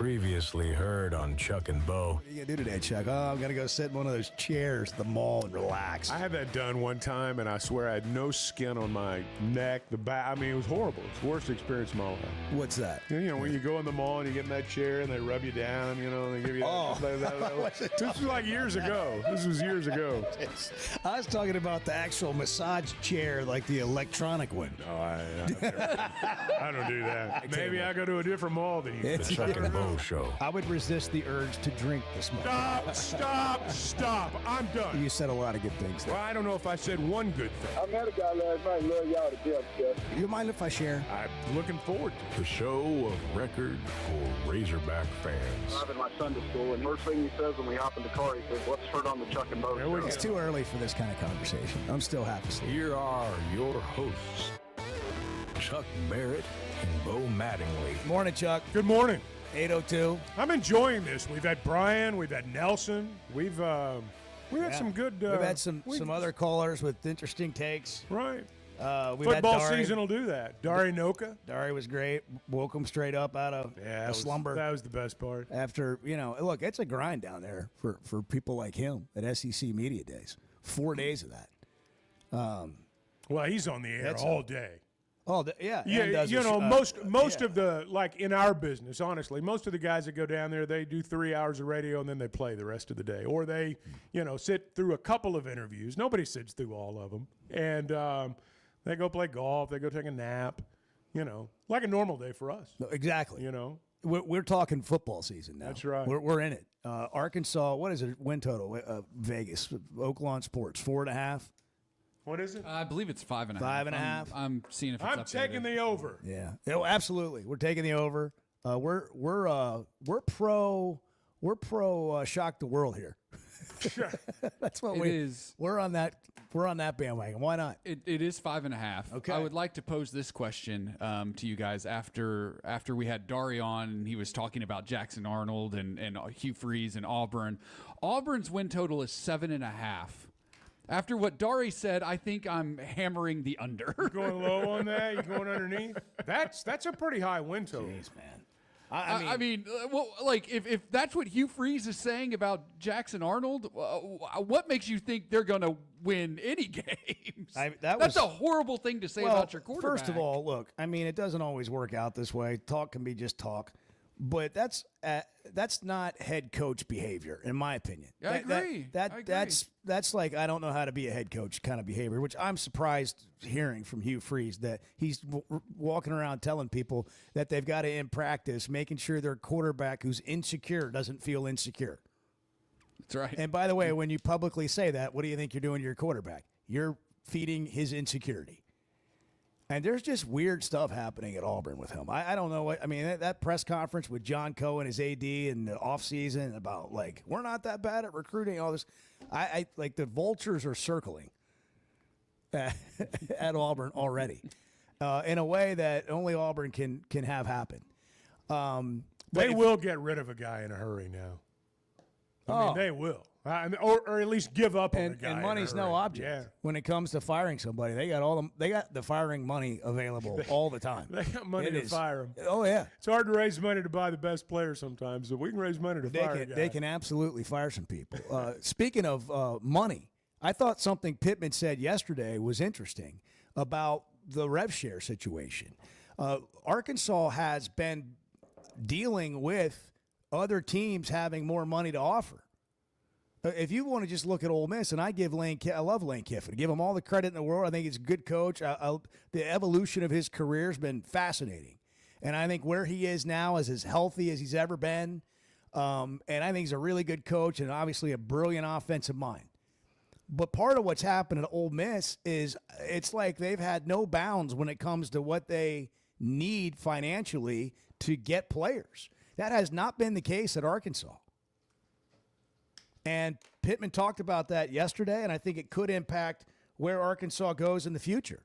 Previously heard on Chuck and Bo. What are you going to do today, Chuck? Oh, I'm going to go sit in one of those chairs at the mall and relax. I had that done one time, and I swear I had no skin on my neck, the back. I mean, it was horrible. It's the worst experience of my life. What's that? You know, when you go in the mall and you get in that chair and they rub you down, you know, and they give you this was like years ago. This was years ago. I was talking about the actual massage chair, like the electronic one. No, I don't do that. Maybe I go to a different mall than you. The Chuck and Bo Show. I would resist the urge to drink this morning. Stop. I'm done. You said a lot of good things there. Well, I don't know if I said one good thing. I met a guy last night. Love y'all to death, Jeff. You mind if I share? I'm looking forward to The show of record for Razorback fans. Driving my son to school, and first thing he says when we hop in the car, he says, "Let's heard on the Chuck and Bo Show." It's too early for this kind of conversation. I'm still half asleep. Here are your hosts, Chuck Barrett and Bo Mattingly. Morning, Chuck. Good morning. 8:02. I'm enjoying this. We've had Brian. We've had Nelson. We've had some good. We've had some other callers with interesting takes. Right. We've had Football Dari. season will do that. Dari Noka. Dari was great. Woke him straight up out of a slumber. That was the best part. After, look, it's a grind down there for people like him at SEC Media Days. 4 days of that. Well, he's on the air all day. Yeah. Most of the, like in our business, honestly, most of the guys that go down there, they do 3 hours of radio and then they play the rest of the day. Or they, sit through a couple of interviews. Nobody sits through all of them. And they go play golf. They go take a nap, like a normal day for us. Exactly. We're talking football season now. That's right. We're in it. Arkansas, what is it? Win total? Vegas, Oaklawn Sports, 4.5. What is it? I believe it's 5.5. 5.5. I'm seeing if it's I'm taking the over. Yeah. Absolutely. We're taking the over. We're pro shock the world here. That's what It is. We're on that bandwagon. Why not? It is 5.5. Okay. I would like to pose this question to you guys after we had Dari on and he was talking about Jackson Arnold and Hugh Freeze and Auburn. Auburn's win total is 7.5. After what Dari said, I think I'm hammering the under. You're going low on that? You're going underneath? That's a pretty high win total. Jeez, man. I mean, if that's what Hugh Freeze is saying about Jackson Arnold, what makes you think they're going to win any games? That's a horrible thing to say about your quarterback. First of all, look, I mean, it doesn't always work out this way. Talk can be just talk. But that's not head coach behavior, in my opinion. I agree. That's like, I don't know how to be a head coach kind of behavior, which I'm surprised hearing from Hugh Freeze, that he's walking around telling people that they've got to, in practice, making sure their quarterback who's insecure doesn't feel insecure. That's right. And by the way, when you publicly say that, what do you think you're doing to your quarterback? You're feeding his insecurity. And there's just weird stuff happening at Auburn with him. I don't know what, I mean, that press conference with John Cohen, his AD, in the offseason about, like, we're not that bad at recruiting, all this. I like, the vultures are circling at Auburn already in a way that only Auburn can have happen. They will get rid of a guy in a hurry now. I mean, they will. Or at least give up on a guy. And money's no object when it comes to firing somebody. They got the firing money available all the time. They got money to fire him. Oh yeah, it's hard to raise money to buy the best player sometimes. So we can raise money to fire a guy. They can absolutely fire some people. Speaking of money, I thought something Pittman said yesterday was interesting about the rev share situation. Arkansas has been dealing with other teams having more money to offer. If you want to just look at Ole Miss, and I love Lane Kiffin. I give him all the credit in the world. I think he's a good coach. The evolution of his career has been fascinating. And I think where he is now is as healthy as he's ever been. And I think he's a really good coach and obviously a brilliant offensive mind. But part of what's happened at Ole Miss is it's like they've had no bounds when it comes to what they need financially to get players. That has not been the case at Arkansas. And Pittman talked about that yesterday, and I think it could impact where Arkansas goes in the future.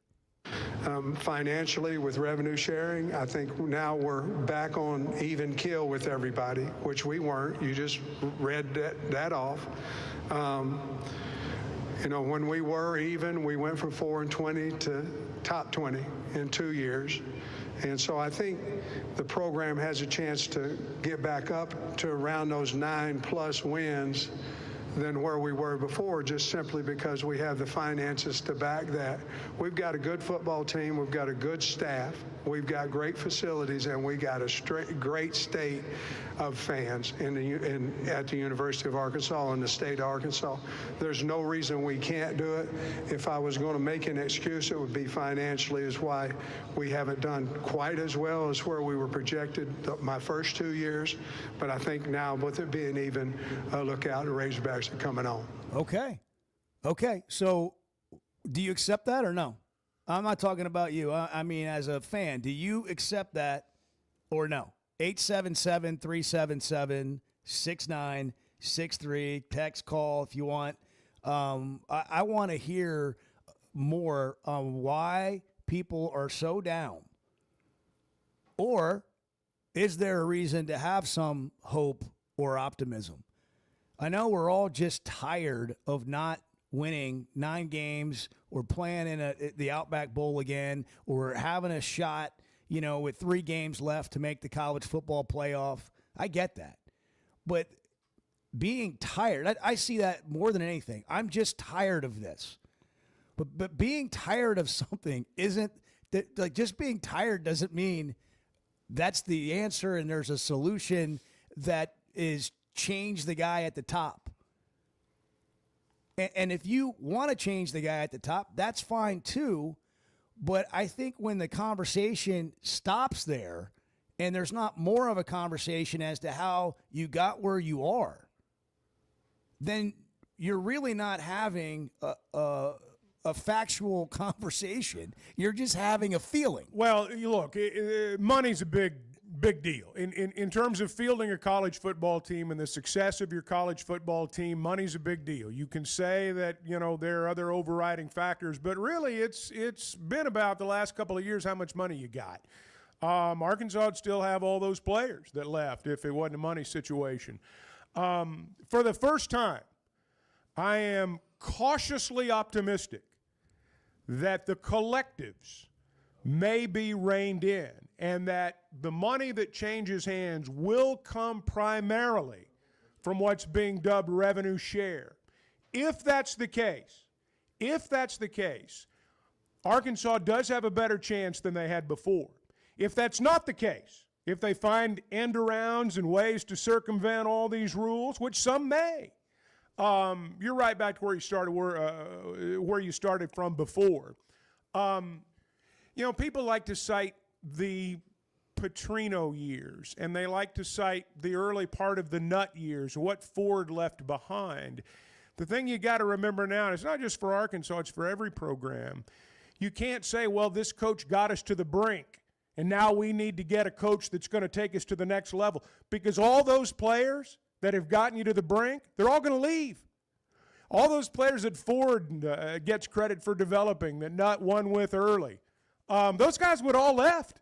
Financially, with revenue sharing, I think now we're back on even keel with everybody, which we weren't. You just read that off. When we were even, we went from 4-20 to top 20 in 2 years. And so I think the program has a chance to get back up to around those 9+ wins than where we were before, just simply because we have the finances to back that. We've got a good football team. We've got a good staff. We've got great facilities, and we got a great state of fans at the University of Arkansas and the state of Arkansas. There's no reason we can't do it. If I was going to make an excuse, it would be financially is why we haven't done quite as well as where we were projected my first 2 years. But I think now, with it being even, look out, the Razorbacks are coming on. Okay. So do you accept that or no? I'm not talking about you. I mean, as a fan, do you accept that or no? 877-377-6963. Text, call if you want. I want to hear more on why people are so down. Or is there a reason to have some hope or optimism? I know we're all just tired of not winning 9 games or playing in the Outback Bowl again or having a shot, with 3 games left to make the college football playoff. I get that. But being tired, I see that more than anything. I'm just tired of this. But being tired of something isn't, like, just being tired doesn't mean that's the answer and there's a solution that is change the guy at the top. And if you want to change the guy at the top, that's fine too. But I think when the conversation stops there and there's not more of a conversation as to how you got where you are, then you're really not having a factual conversation. You're just having a feeling. Well, look, money's a big deal. In terms of fielding a college football team and the success of your college football team, money's a big deal. You can say that, there are other overriding factors, but really it's been about the last couple of years how much money you got. Arkansas would still have all those players that left if it wasn't a money situation. For the first time, I am cautiously optimistic that the collectives may be reined in and that the money that changes hands will come primarily from what's being dubbed revenue share. If that's the case, Arkansas does have a better chance than they had before. If that's not the case, if they find end arounds and ways to circumvent all these rules, which some may, you're right back to where you started from before. People like to cite the Petrino years, and they like to cite the early part of the Nutt years, what Ford left behind. The thing you got to remember now, and it's not just for Arkansas, it's for every program. You can't say, well, this coach got us to the brink, and now we need to get a coach that's going to take us to the next level. Because all those players that have gotten you to the brink, they're all going to leave. All those players that Ford gets credit for developing, that Nutt won with early, those guys would all left.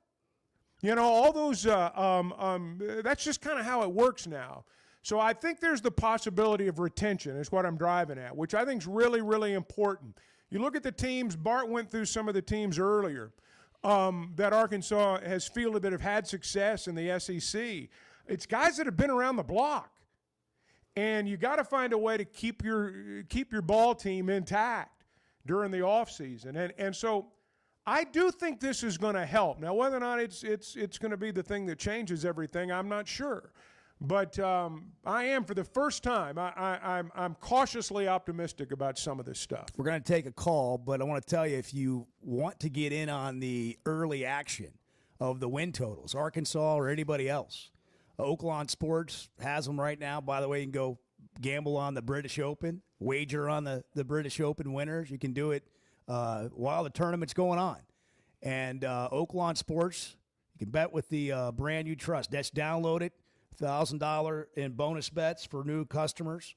All those, that's just kind of how it works now. So I think there's the possibility of retention is what I'm driving at, which I think is really, really important. You look at the teams, Bart went through some of the teams earlier that Arkansas has fielded that have had success in the SEC. It's guys that have been around the block. And you got to find a way to keep your ball team intact during the offseason. And so I do think this is going to help. Now, whether or not it's going to be the thing that changes everything, I'm not sure. But I am, for the first time, I'm cautiously optimistic about some of this stuff. We're going to take a call, but I want to tell you, if you want to get in on the early action of the win totals, Arkansas or anybody else, Oaklawn Sports has them right now. By the way, you can go gamble on the British Open, wager on the British Open winners. You can do it while the tournament's going on. And Oaklawn Sports, you can bet with the brand you trust. That's download it, $1,000 in bonus bets for new customers.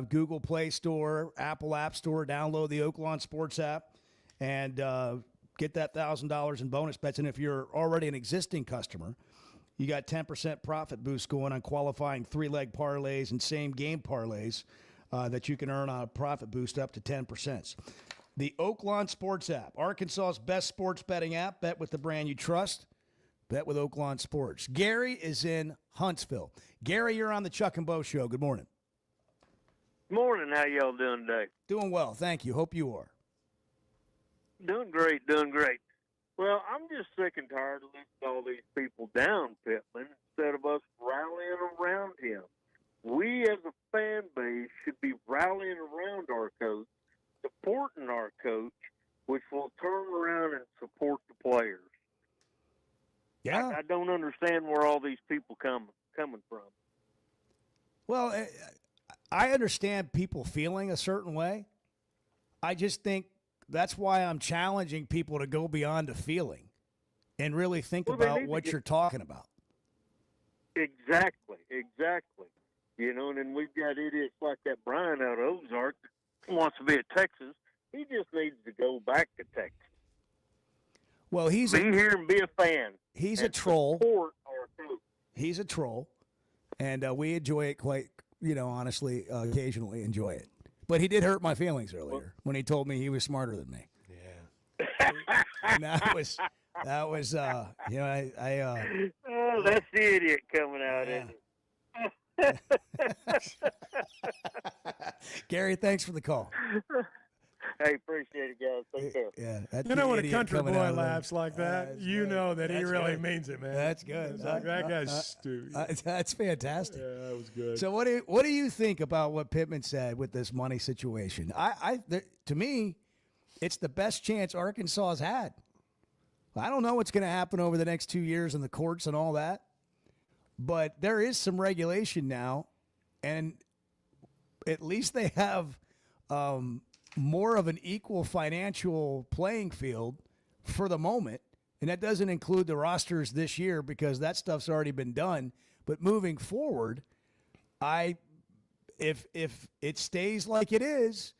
Google Play Store, Apple App Store, download the Oaklawn Sports app and get that $1,000 in bonus bets. And if you're already an existing customer, you got 10% profit boost going on qualifying 3-leg parlays and same-game parlays. that you can earn on a profit boost up to 10%. The Oaklawn Sports app, Arkansas's best sports betting app. Bet with the brand you trust. Bet with Oaklawn Sports. Gary is in Huntsville. Gary, you're on the Chuck and Bo Show. Good morning. Morning. How y'all doing today? Doing well, thank you. Hope you are. Doing great, doing great. Well, I'm just sick and tired of listening to all these people down Pittman instead of us rallying around him. We as a fan base should be rallying around our coach, supporting our coach, which will turn around and support the players. Yeah. I don't understand where all these people coming from. Well, I understand people feeling a certain way. I just think that's why I'm challenging people to go beyond the feeling and really think about what you're talking about. Exactly. You know, and then we've got idiots like that Brian out of Ozark that wants to be at Texas. He just needs to go back to Texas. Well, be here and be a fan. He's a troll. Support our coach. He's a troll, and we enjoy it quite, honestly, occasionally enjoy it. But he did hurt my feelings earlier when he told me he was smarter than me. Yeah. And that was, oh, that's the idiot coming out, isn't it? Gary, thanks for the call. Hey, appreciate it, guys. Take care. Yeah, when a country boy laughs like that, know that he really means it, man. That's good. It's like, that guy's stupid. That's fantastic. Yeah, that was good. So what do you think about what Pittman said with this money situation? To me, it's the best chance Arkansas has had. I don't know what's going to happen over the next 2 years in the courts and all that, but there is some regulation now, and at least they have more of an equal financial playing field for the moment. And that doesn't include the rosters this year because that stuff's already been done. But moving forward, if it stays like it is,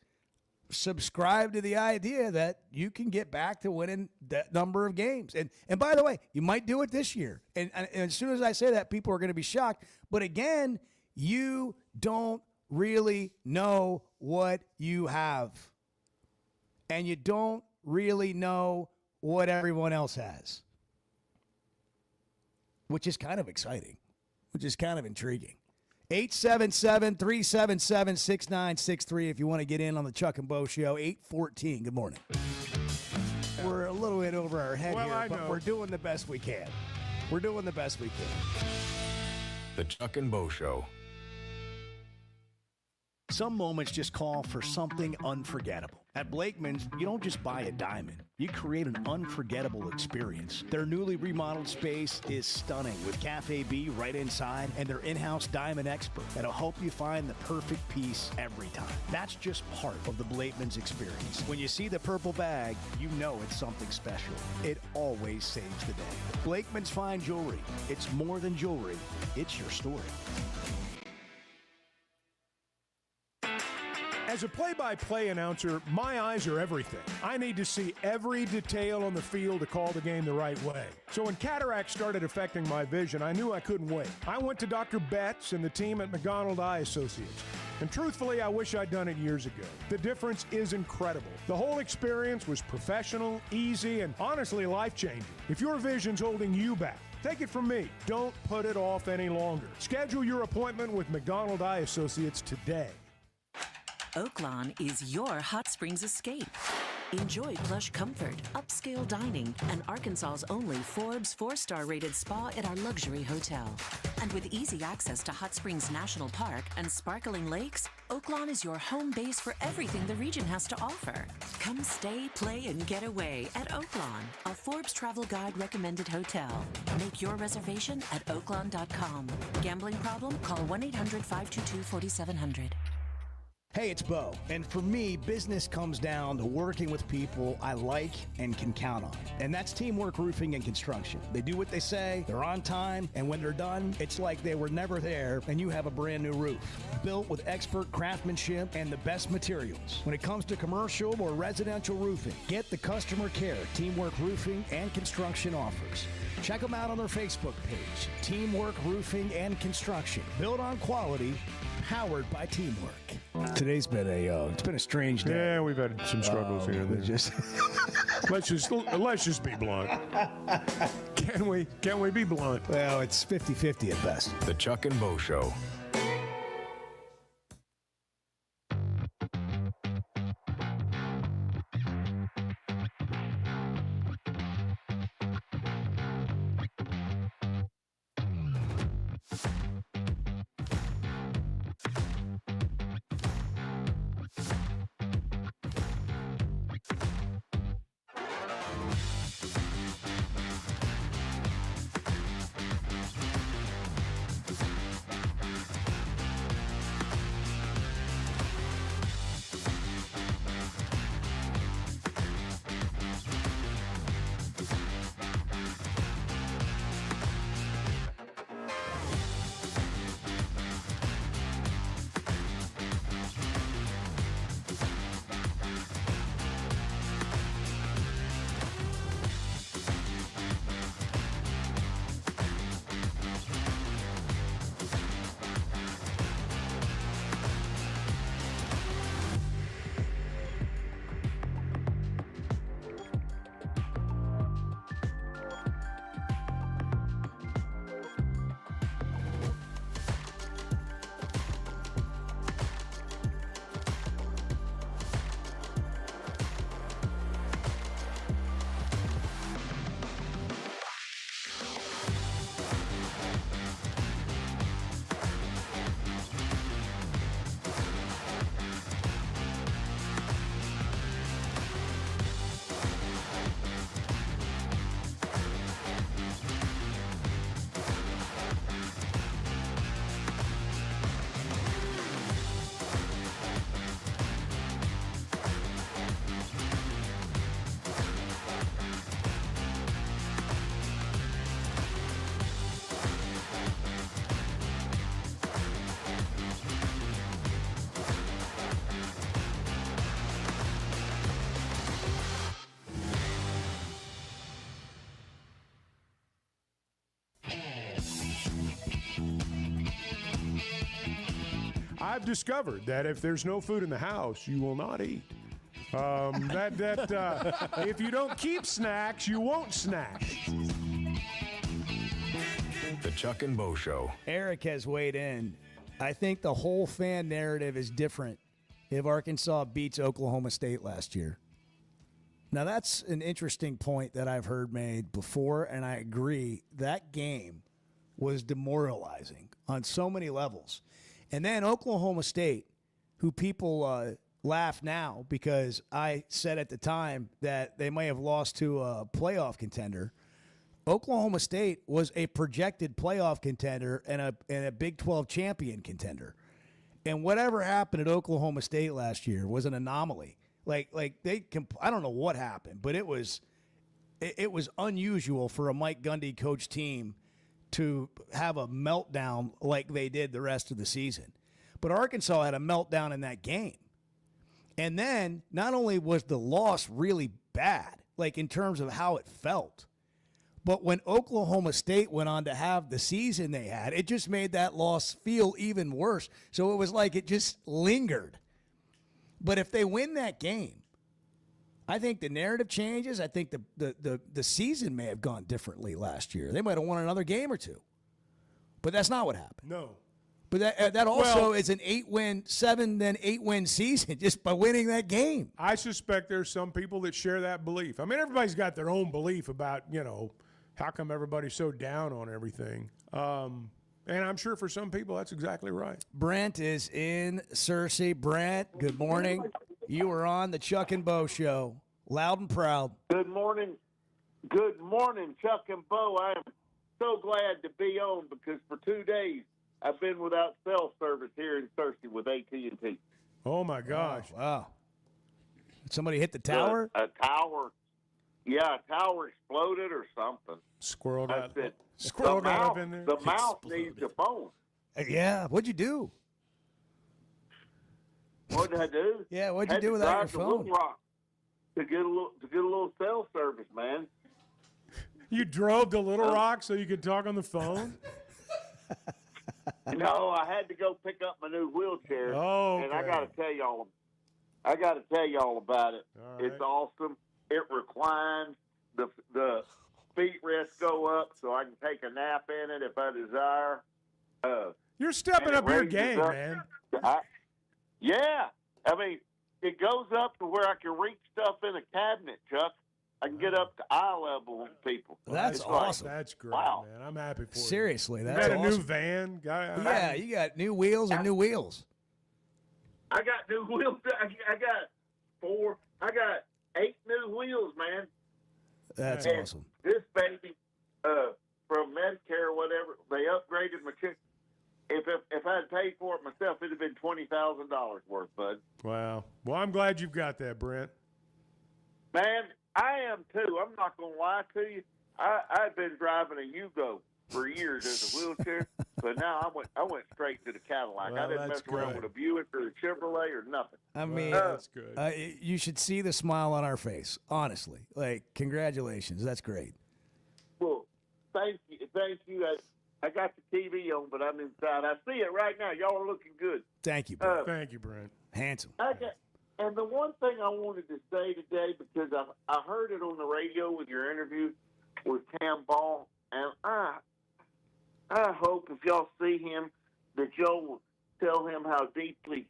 subscribe to the idea that you can get back to winning that number of games. And by the way, you might do it this year. And as soon as I say that, people are going to be shocked. But again, you don't really know what you have. And you don't really know what everyone else has. Which is kind of exciting. Which is kind of intriguing. 877-377-6963 if you want to get in on the Chuck and Bo Show. 814. Good morning. We're a little bit over our head here, but we're doing the best we can. We're doing the best we can. The Chuck and Bo Show. Some moments just call for something unforgettable. At Blakeman's, you don't just buy a diamond. You create an unforgettable experience. Their newly remodeled space is stunning with Cafe B right inside and their in-house diamond expert that'll help you find the perfect piece every time. That's just part of the Blakeman's experience. When you see the purple bag, you know it's something special. It always saves the day. Blakeman's Fine Jewelry. It's more than jewelry. It's your story. As a play-by-play announcer, my eyes are everything. I need to see every detail on the field to call the game the right way. So when cataracts started affecting my vision, I knew I couldn't wait. I went to Dr. Betts and the team at McDonald Eye Associates. And truthfully, I wish I'd done it years ago. The difference is incredible. The whole experience was professional, easy, and honestly life-changing. If your vision's holding you back, take it from me. Don't put it off any longer. Schedule your appointment with McDonald Eye Associates today. Oaklawn is your hot springs escape. Enjoy plush comfort, upscale dining, and Arkansas's only Forbes 4-star rated spa at our luxury hotel. And with easy access to Hot Springs National Park and sparkling lakes, Oaklawn is your home base for everything the region has to offer. Come stay, play, and get away at Oaklawn, a Forbes Travel Guide recommended hotel. Make your reservation at oaklawn.com. Gambling problem? Call 1-800-522-4700. Hey, it's Bo. And for me, business comes down to working with people I like and can count on. And that's Teamwork Roofing and Construction. They do what they say, they're on time, and when they're done, it's like they were never there and you have a brand new roof. Built with expert craftsmanship and the best materials. When it comes to commercial or residential roofing, get the customer care Teamwork Roofing and Construction offers. Check them out on their Facebook page, Teamwork Roofing and Construction. Built on quality, powered by Teamwork. Today's been it's been a strange day. Yeah, we've had some struggles here and there. Just let's just be blunt. Can we be blunt? Well, it's 50-50 at best. The Chuck and Bo Show. I've discovered that if there's no food in the house, you will not eat. If you don't keep snacks, you won't snack. The Chuck and Bo Show. Eric has weighed in. I think the whole fan narrative is different if Arkansas beats Oklahoma State last year. Now, that's an interesting point that I've heard made before, and I agree. That game was demoralizing on so many levels. And then Oklahoma State, who people laugh now because I said at the time that they may have lost to a playoff contender. Oklahoma State was a projected playoff contender and a Big 12 champion contender. And whatever happened at Oklahoma State last year was an anomaly. I don't know what happened, but it was unusual for a Mike Gundy coach team to have a meltdown like they did the rest of the season. But Arkansas had a meltdown in that game. And then not only was the loss really bad, like in terms of how it felt, but when Oklahoma State went on to have the season they had, it just made that loss feel even worse. So it was like it just lingered. But if they win that game, I think the narrative changes. I think the season may have gone differently last year. They might have won another game or two. But that's not what happened. No. But that also is an 8-win season just by winning that game. I suspect there's some people that share that belief. I mean, everybody's got their own belief about, how come everybody's so down on everything. And I'm sure for some people that's exactly right. Brent is in Searcy. Brent, good morning. You are on the Chuck and Bo Show, loud and proud. Good morning. Good morning, Chuck and Bo. I am so glad to be on because for 2 days I've been without cell service here in Searcy with AT&T. Oh, my gosh. Oh, wow. Did somebody hit the tower? A tower. Yeah, a tower exploded or something. Squirrel got up in there. The mouse needs a phone. Yeah, what'd you do? What did I do? Yeah, what'd you do without your Had to drive to phone? Little Rock to get a little cell service, man. You drove to Little Rock so you could talk on the phone? No, I had to go pick up my new wheelchair, Oh, and I okay. got to tell y'all about it. All right. It's awesome. It reclines. The feet rest go up, so I can take a nap in it if I desire. You're stepping and it up your raises game, up. man. Yeah. I mean, it goes up to where I can reach stuff in a cabinet, Chuck. I can get up to eye level with people. That's It's like, awesome. That's great, wow. man. I'm happy for you. Seriously, You that's got a awesome. new van. Yeah, you got new wheels and new wheels. I got new wheels. I got 8 new wheels, man. That's And awesome. This baby, from Medicare or whatever, they upgraded my check. If I had paid for it myself, it'd have been $20,000 worth, bud. Wow. Well, I'm glad you've got that, Brent. Man, I am too. I'm not gonna lie to you. I've been driving a Yugo for years as a wheelchair, but now I went straight to the Cadillac. Well, I didn't mess that's around good. with a Buick or a Chevrolet or nothing. I mean, that's good. You should see the smile on our face. Honestly, like, congratulations. That's great. Well, thank you. I got the TV on, but I'm inside. I see it right now. Y'all are looking good. Thank you, Brent. Thank you, Brent. Handsome. And the one thing I wanted to say today, because I heard it on the radio with your interview with Cam Ball, and I hope if y'all see him that y'all will tell him how deeply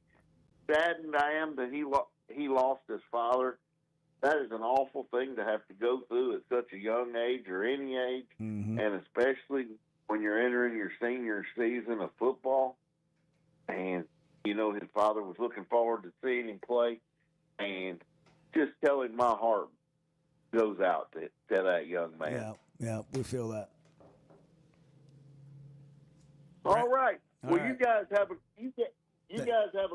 saddened I am that he lost his father. That is an awful thing to have to go through at such a young age or any age, and especially when you're entering your senior season of football. And you know, his father was looking forward to seeing him play, and just telling my heart goes out to that young man. Yeah, we feel that. All right. All Well, right. you guys have a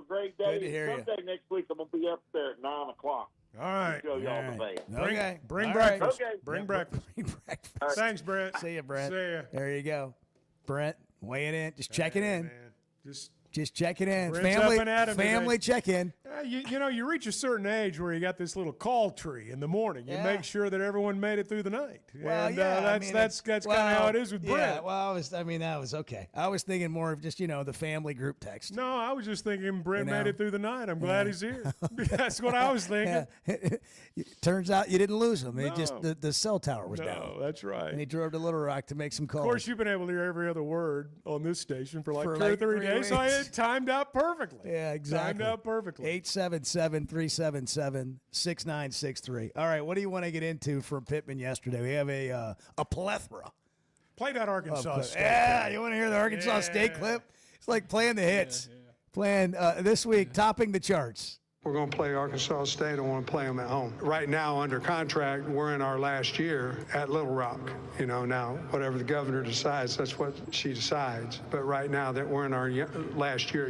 great day. Good to hear you. Someday next week, I'm gonna be up there at 9 o'clock. All right. Show y'all All the right. van. Okay. Bring All breakfast. right. Okay. Bring breakfast. Thanks, Brent. See you, Brent. See ya. There you go. Brent, weighing in. Just checking in. Man. Just checking in. Brent's Family, up and at 'em family today. check-in. You know, you reach a certain age where you got this little call tree in the morning. You Yeah. make sure that everyone made it through the night. Well, and yeah, I mean, that's kind of how it is with Brent. Yeah, well, that was okay. I was thinking more of just, the family group text. No, I was just thinking Brent You know? made it through the night. I'm glad he's here. That's what I was thinking. Yeah. Turns out you didn't lose him. It No. just the cell tower was down. No, that's right. And he drove to Little Rock to make some calls. Of course, you've been able to hear every other word on this station for like For 2 or like 3 3 days, so weeks. it timed out perfectly. Yeah, exactly. Timed out perfectly. 877-377-6963. All right, what do you want to get into from Pittman yesterday? We have a plethora. Play that Arkansas clip. State. Yeah, you want to hear the Arkansas State clip? It's like playing the hits. Playing this week, topping the charts. We're going to play Arkansas State. I want to play them at home. Right now, under contract, we're in our last year at Little Rock. Now, whatever the governor decides, that's what she decides. But right now, that we're in our last year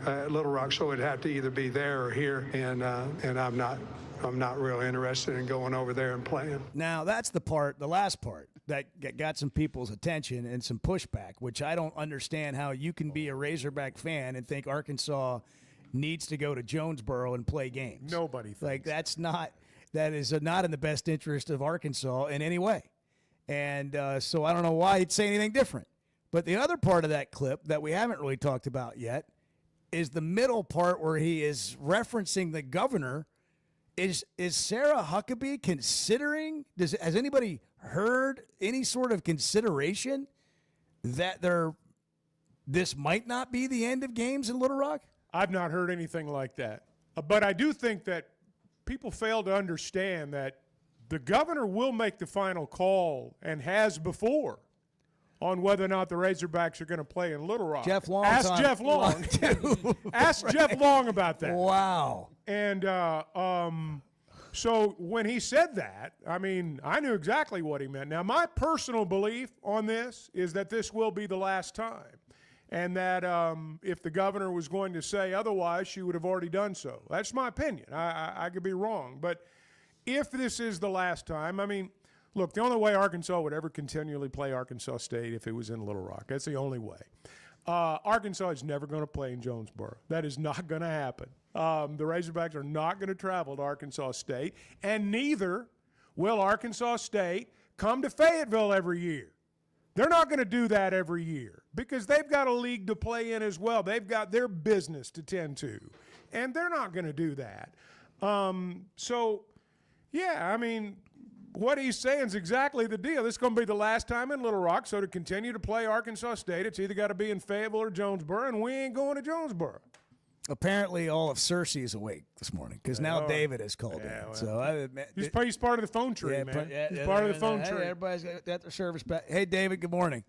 at Little Rock, so it'd have to either be there or here. And I'm not real interested in going over there and playing. Now, that's the last part that got some people's attention and some pushback, which I don't understand how you can be a Razorback fan and think Arkansas needs to go to Jonesboro and play games. Nobody thinks. Like, that is not in the best interest of Arkansas in any way. And so I don't know why he'd say anything different. But the other part of that clip that we haven't really talked about yet is the middle part where he is referencing the governor. Is Sarah Huckabee considering, has anybody heard any sort of consideration that this might not be the end of games in Little Rock? I've not heard anything like that. But I do think that people fail to understand that the governor will make the final call and has before on whether or not the Razorbacks are going to play in Little Rock. Jeff Long. Ask Jeff Long. Ask Jeff Long about that. Wow. And so when he said that, I mean, I knew exactly what he meant. Now, my personal belief on this is that this will be the last time. And that if the governor was going to say otherwise, she would have already done so. That's my opinion. I could be wrong. But if this is the last time, I mean, look, the only way Arkansas would ever continually play Arkansas State if it was in Little Rock. That's the only way. Arkansas is never going to play in Jonesboro. That is not going to happen. The Razorbacks are not going to travel to Arkansas State, and neither will Arkansas State come to Fayetteville every year. They're not going to do that every year because they've got a league to play in as well. They've got their business to tend to, and they're not going to do that. So, yeah, I mean, what he's saying is exactly the deal. This is going to be the last time in Little Rock, so to continue to play Arkansas State, it's either got to be in Fayetteville or Jonesboro, and we ain't going to Jonesboro. Apparently, all of Cersei is awake this morning because now David has called in. Well, So he's part of the phone tree, man. He's part of the phone tree. Everybody's got their service back. Hey, David. Good morning.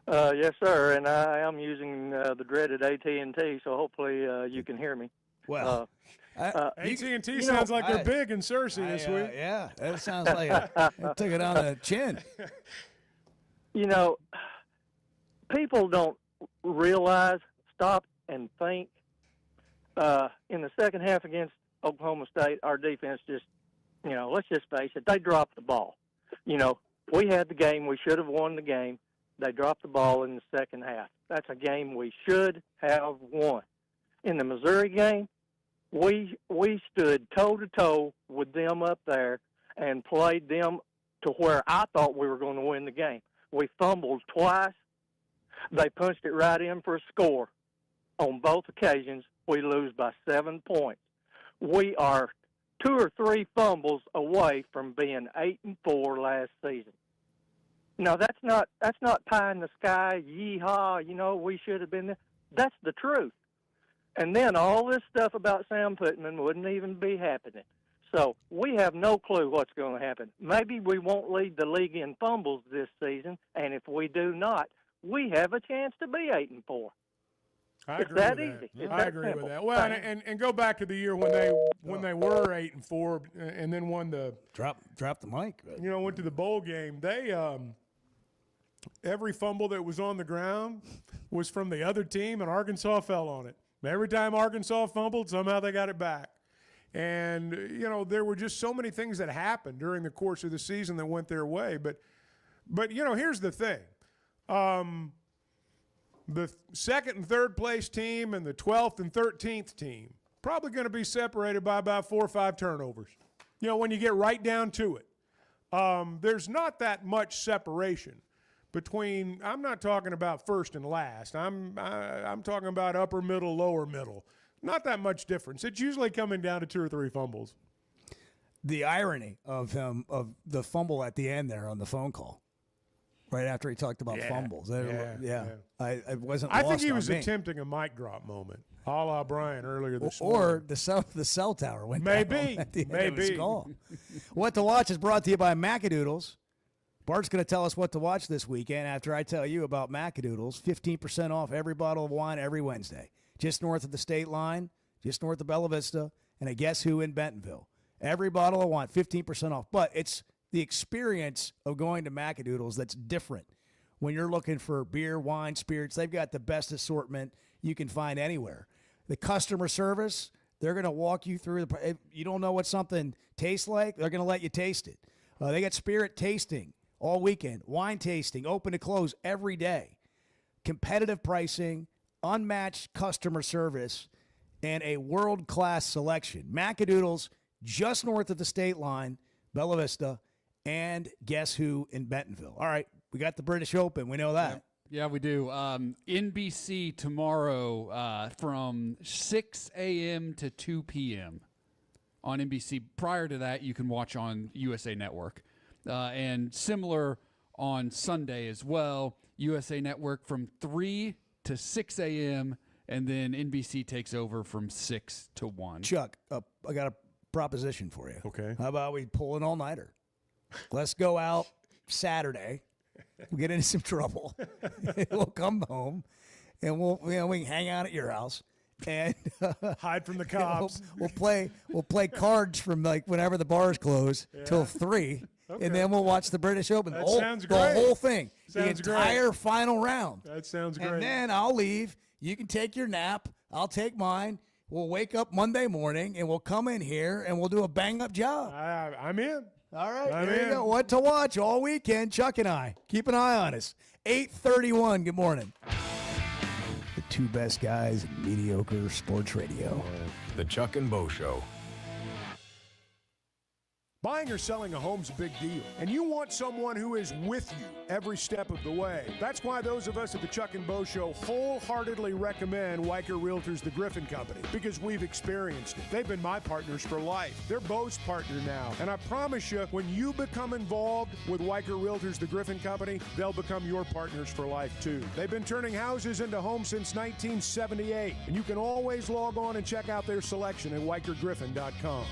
Yes, sir. And I am using the dreaded AT&T, so hopefully you can hear me. Well, AT&T sounds like they're big in Cersei this week. Yeah, that sounds like it took it on the chin. You know, people don't realize, stop and think. In the second half against Oklahoma State, our defense just, let's just face it, they dropped the ball. We had the game. We should have won the game. They dropped the ball in the second half. That's a game we should have won. In the Missouri game, we stood toe-to-toe with them up there and played them to where I thought we were going to win the game. We fumbled twice. They punched it right in for a score. On both occasions, we lose by 7 points. We are 2 or 3 fumbles away from being 8-4 last season. Now that's not pie in the sky, yeehaw, we should have been there. That's the truth. And then all this stuff about Sam Pittman wouldn't even be happening. So we have no clue what's going to happen. Maybe we won't lead the league in fumbles this season, and if we do not, we have a chance to be 8-4. I It's agree that with easy. that. It's I that agree simple. with that. Well, and go back to the year when they were 8-4 and then won the drop the mic. Went to the bowl game. They every fumble that was on the ground was from the other team, and Arkansas fell on it. Every time Arkansas fumbled, somehow they got it back. And there were just so many things that happened during the course of the season that went their way. But here's the thing. The second and third place team and the 12th and 13th team probably going to be separated by about 4 or 5 turnovers. When you get right down to it, there's not that much separation between. I'm not talking about first and last. I'm talking about upper middle, lower middle. Not that much difference. It's usually coming down to 2 or 3 fumbles. The irony of the fumble at the end there on the phone call. Right after he talked about fumbles. I wasn't. I think lost he on was me. attempting a mic drop moment, a la Brian earlier this Or morning. the cell tower went Maybe. down at the end of his Maybe. call. What to Watch is brought to you by Macadoodles. Bart's going to tell us what to watch this weekend after I tell you about Macadoodles. 15% off every bottle of wine every Wednesday. Just north of the state line, just north of Bella Vista, and a Guess Who in Bentonville. Every bottle of wine, 15% off. But it's the experience of going to Macadoodles that's different. When you're looking for beer, wine, spirits, they've got the best assortment you can find anywhere. The customer service, they're going to walk you through. If you don't know what something tastes like, they're going to let you taste it. They got spirit tasting all weekend, wine tasting, open to close every day. Competitive pricing, unmatched customer service, and a world-class selection. Macadoodles, just north of the state line, Bella Vista, and Guess Who in Bentonville. All right, we got the British Open. We know that. Yeah, we do. NBC tomorrow from 6 a.m. to 2 p.m. on NBC. Prior to that, you can watch on USA Network. And similar on Sunday as well, USA Network from 3 to 6 a.m., and then NBC takes over from 6 to 1. Chuck, I got a proposition for you. Okay. How about we pull an all-nighter? Let's go out Saturday. We'll get into some trouble. We'll come home, and we can hang out at your house and hide from the cops. We'll play cards from like whenever the bars close till 3, Okay. and then we'll watch the British Open. That the sounds whole great. thing, Sounds the entire great. final round. That sounds great. And then I'll leave. You can take your nap. I'll take mine. We'll wake up Monday morning, and we'll come in here, and we'll do a bang-up job. I'm in. All right, I'm there you in. go. What to watch all weekend, Chuck and I. Keep an eye on us. 8:31, good morning. The two best guys in mediocre sports radio. The Chuck and Bo Show. Buying or selling a home's a big deal, and you want someone who is with you every step of the way. That's why those of us at the Chuck and Bo Show wholeheartedly recommend Weicker Realtors, the Griffin Company, because we've experienced it. They've been my partners for life. They're Bo's partner now, and I promise you, when you become involved with Weicker Realtors, the Griffin Company, they'll become your partners for life too. They've been turning houses into homes since 1978, and you can always log on and check out their selection at WeicherGriffin.com.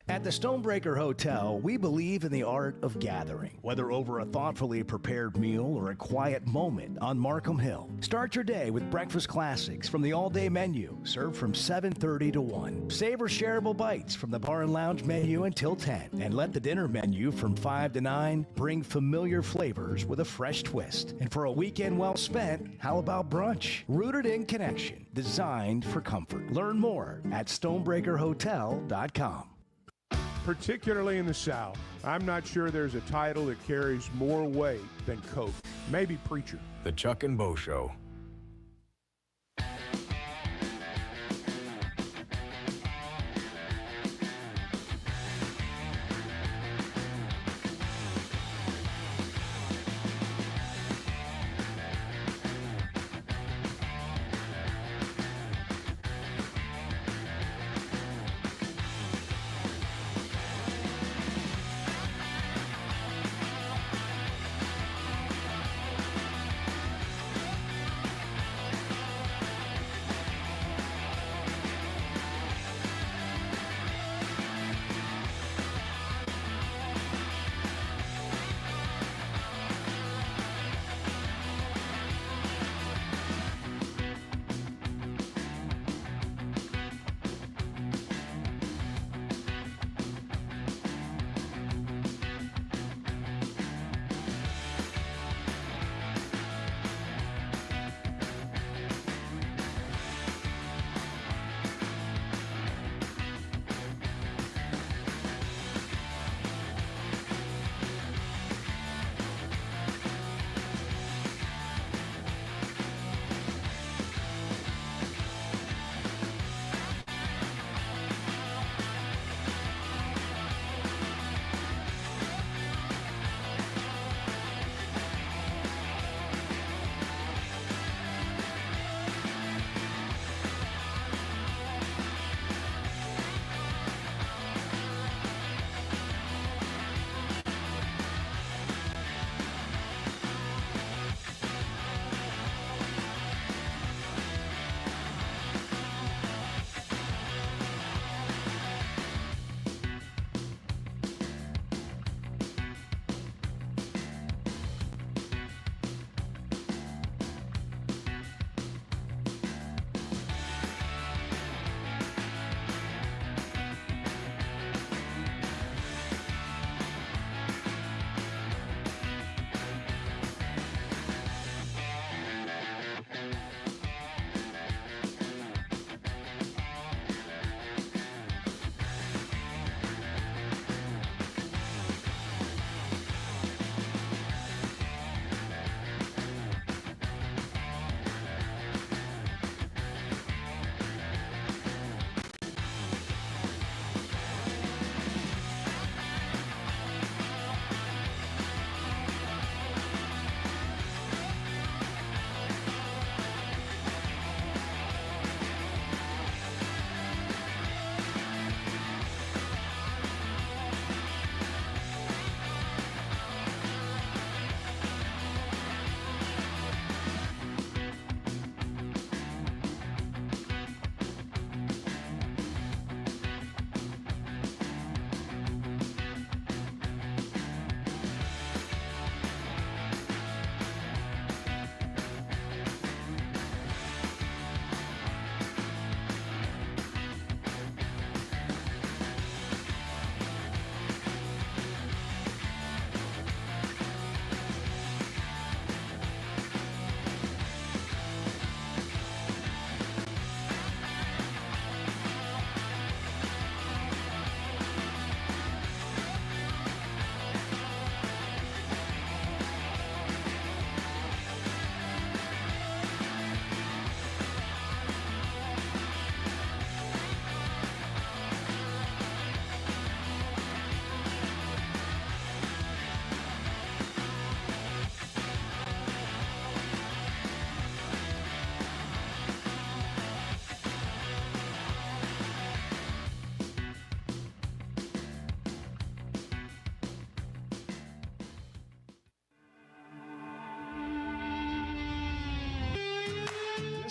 At the Stonebreaker Hotel, we believe in the art of gathering, whether over a thoughtfully prepared meal or a quiet moment on Markham Hill. Start your day with breakfast classics from the all-day menu, served from 7:30 to 1. Savor shareable bites from the bar and lounge menu until 10. And let the dinner menu from 5 to 9 bring familiar flavors with a fresh twist. And for a weekend well spent, how about brunch? Rooted in connection, designed for comfort. Learn more at StonebreakerHotel.com. Particularly in the South, I'm not sure there's a title that carries more weight than coach. Maybe preacher. The Chuck and Bo Show.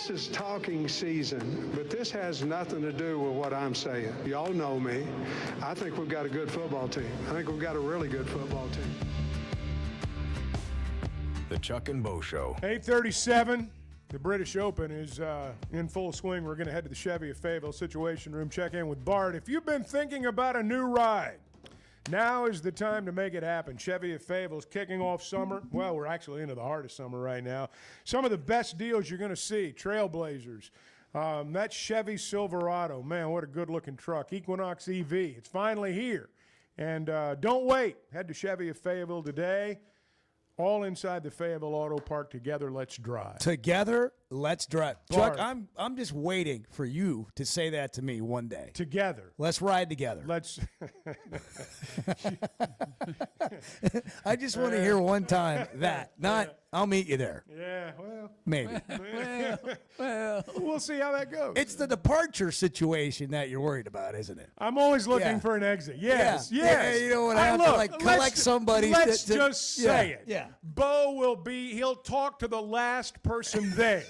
this is talking season, but this has nothing to do with what I'm saying. Y'all know me. I think we've got a good football team. I think we've got a really good football team. The Chuck and Bo Show. 8:37. The British Open is in full swing. We're going to head to the Chevy of Fayetteville Situation Room, check in with Bart. If you've been thinking about a new ride, now is the time to make it happen. Chevy of Fayetteville is kicking off summer. Well, we're actually into the heart of summer right now. Some of the best deals you're going to see, Trailblazers. That Chevy Silverado, man, what a good-looking truck. Equinox EV, it's finally here. And don't wait. Head to Chevy of Fayetteville today. All inside the Fayetteville Auto Park. Together, let's drive. Together, let's drive. Bart. Chuck, I'm just waiting for you to say that to me one day. Together. Let's ride together. Let's. I just want to hear one time that. Not, I'll meet you there. Yeah, well. Maybe. well, we'll see how that goes. It's the departure situation that you're worried about, isn't it? I'm always looking Yeah. for an exit. Yes, Yeah. yes. Yeah, you know what, I have to, like, collect somebody Let's to- just yeah, say it. yeah. Bo he'll talk to the last person there.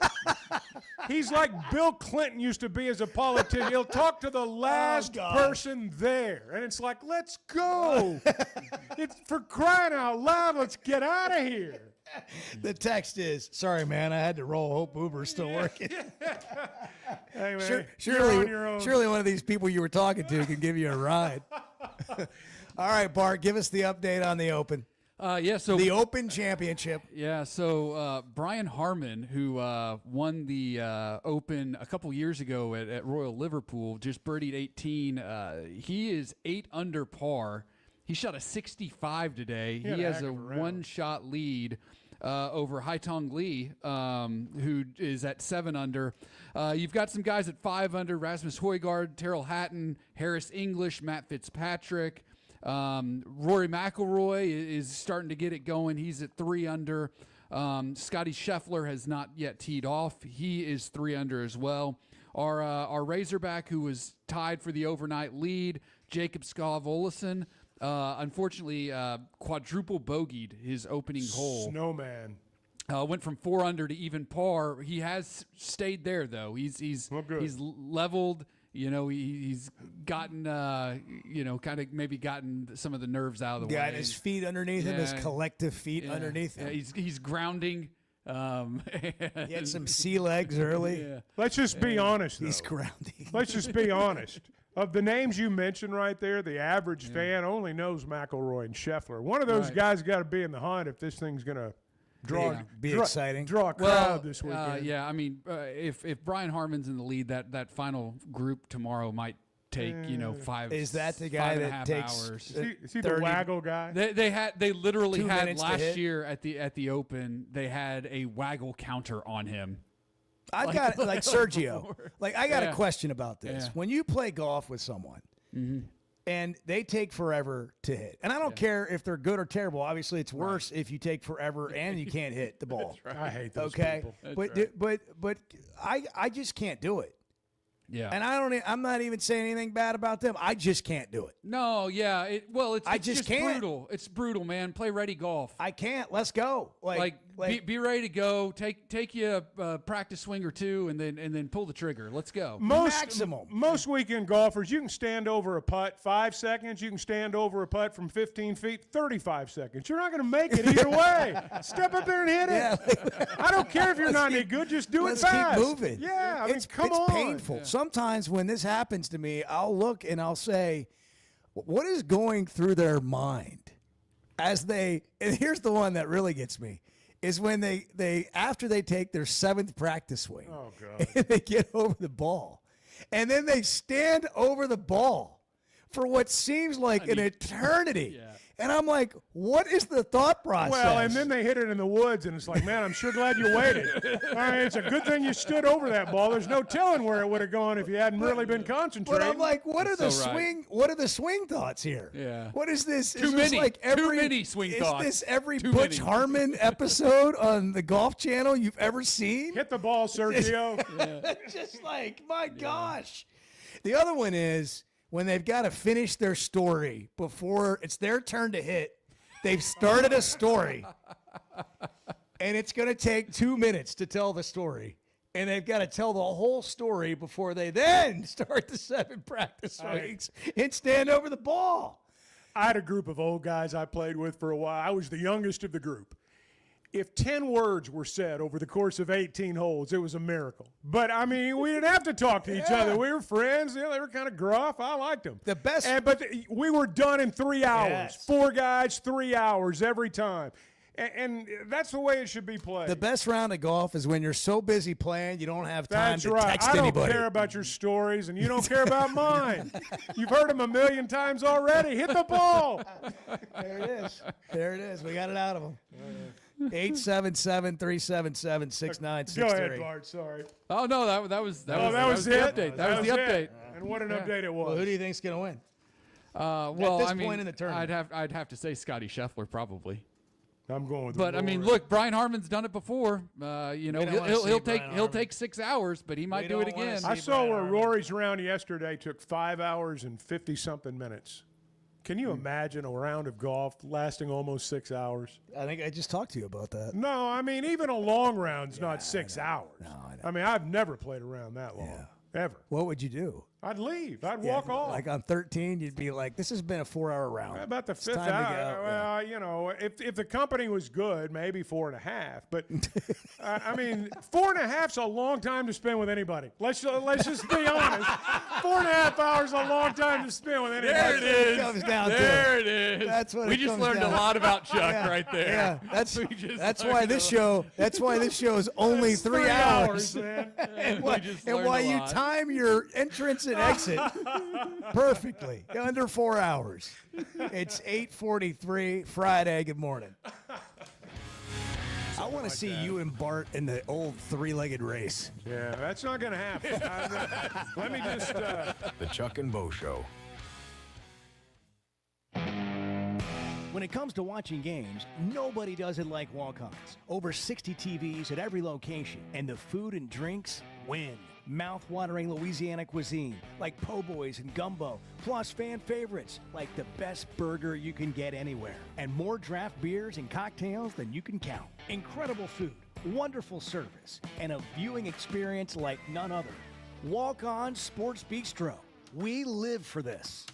He's like Bill Clinton used to be as a politician. He'll talk to the last person there. And it's like, let's go. It's for crying out loud. Let's get out of here. The text is, sorry, man, I had to roll. Hope Uber's still working. Hey, man, Surely, you're on your own. surely one of these people you were talking to can give you a ride. All right, Bart, give us the update on the Open. So the Open Championship. Yeah, so Brian Harmon, who won the Open a couple years ago at Royal Liverpool, just birdied 18. He is 8 under par. He shot a 65 today. He has a one-shot lead over Haitong Lee, who is at 7 under. You've got some guys at 5 under: Rasmus Højgaard, Terrell Hatton, Harris English, Matt Fitzpatrick. Rory McIlroy is starting to get it going. He's at 3 under. Scotty Scheffler has not yet teed off. He is 3 under as well. Our Razorback, who was tied for the overnight lead, Jacob Skov-Olesen, unfortunately quadruple bogeyed his opening hole. Snowman. Went from 4 under to even par. He has stayed there though. He's leveled. You know, he's gotten, kind of maybe gotten some of the nerves out of the way. Got his feet underneath him, his collective feet underneath him. He's grounding. He had some sea legs early. Yeah. Let's just be honest, though. He's grounding. Let's just be honest. Of the names you mentioned right there, the average fan only knows McIlroy and Scheffler. One of those guys got to be in the hunt if this thing's going to exciting. Draw a crowd this weekend. I mean, if Brian Harmon's in the lead, that final group tomorrow might take 5. Is that the guy that 5.5 takes? hours? Is he the waggle guy? They literally 2 had minutes to last hit? year at the Open. They had a waggle counter on him. I've got like Sergio. Like I got a question about this. Yeah. When you play golf with someone and they take forever to hit, and I don't care if they're good or terrible. Obviously, it's worse if you take forever and you can't hit the ball. That's right. I hate those people. That's But I just can't do it. Yeah. And I'm not even saying anything bad about them. I just can't do it. No, yeah. It's just can't. brutal. It's brutal, man. Play ready golf. I can't. Let's go. Be ready to go. Take you a practice swing or two, and then pull the trigger. Let's go. Most weekend golfers, you can stand over a putt 5 seconds. You can stand over a putt from 15 feet 35 seconds. You're not going to make it either way. Step up there and hit it. I don't care if you're not any good. Just do it fast. Keep moving. Yeah, I mean, come it's on. painful. Yeah. Sometimes when this happens to me, I'll look and I'll say, what is going through their mind as they, and here's the one that really gets me, is when they after they take their 7th practice swing, and they get over the ball, and then they stand over the ball for what seems like an eternity. And I'm like, what is the thought process? Well, and then they hit it in the woods, and it's like, man, I'm sure glad you waited. I mean, it's a good thing you stood over that ball. There's no telling where it would have gone if you hadn't really been concentrating. But I'm like, what are the swing thoughts here? Yeah. What is this? Too is this many. like Too many swing thoughts. Is this every Too Butch many. Harmon episode on the Golf Channel you've ever seen? Hit the ball, Sergio. Just like, my gosh. The other one is when they've got to finish their story before it's their turn to hit. They've started a story, and it's going to take 2 minutes to tell the story. and they've got to tell the whole story before they then start the 7 practice weeks and stand over the ball. I had a group of old guys I played with for a while. I was the youngest of the group. If 10 words were said over the course of 18 holes, it was a miracle. But, I mean, we didn't have to talk to each other. We were friends. You know, they were kind of gruff. I liked them. The best. But we were done in 3 hours. Yes. 4 guys, 3 hours every time. And that's the way it should be played. The best round of golf is when you're so busy playing you don't have time That's to right. text I don't anybody. care about your stories, and you don't care about mine. You've heard them a million times already. Hit the ball. There it is. There it is. We got it out of them. 877-377-6963. Go ahead, Bart. Sorry. Oh no, that was the it? update. That was the update. And what an update it was. Well, who do you think's going to win? Well, this I mean, point in the tournament. I'd have to say Scotty Scheffler probably. I'm going with. But I mean, look, Brian Harmon's done it before. You know, he'll take 6 hours, but he might do it again. I saw where Rory's round yesterday took 5 hours and 50-something minutes. Can you imagine a round of golf lasting almost 6 hours? I think I just talked to you about that. No, I mean, even a long round's not 6 hours. No, I mean, I've never played a round that long, ever. What would you do? I'd leave. I'd walk off. Like on 13, you'd be like, this has been a 4-hour round. About the It's 5th time to hour, go. well, you know, if the company was good, maybe 4.5. But I mean, 4.5's a long time to spend with anybody. Let's just be honest. 4.5 hours is a long time to spend with anybody. There it is. comes down to. There it is. That's what we it just comes learned down a to. lot about Chuck Yeah. right there. Yeah, that's why this show. That's why this show is only It's 3 3 hours. man. and We why, just and learned why a you lot. time your entrance and exit perfectly under 4 hours. It's 8:43 Friday. Good morning. I want to see you and Bart in the old 3-legged race. Yeah, that's not going to happen. Let me just. The Chuck and Bo Show. When it comes to watching games, nobody does it like walk-ons. Over 60 TVs at every location, and the food and drinks win. Mouth-watering Louisiana cuisine, like po' boys and gumbo, plus fan favorites, like the best burger you can get anywhere, and more draft beers and cocktails than you can count. Incredible food, wonderful service, and a viewing experience like none other. Walk-On Sports Bistro. We live for this.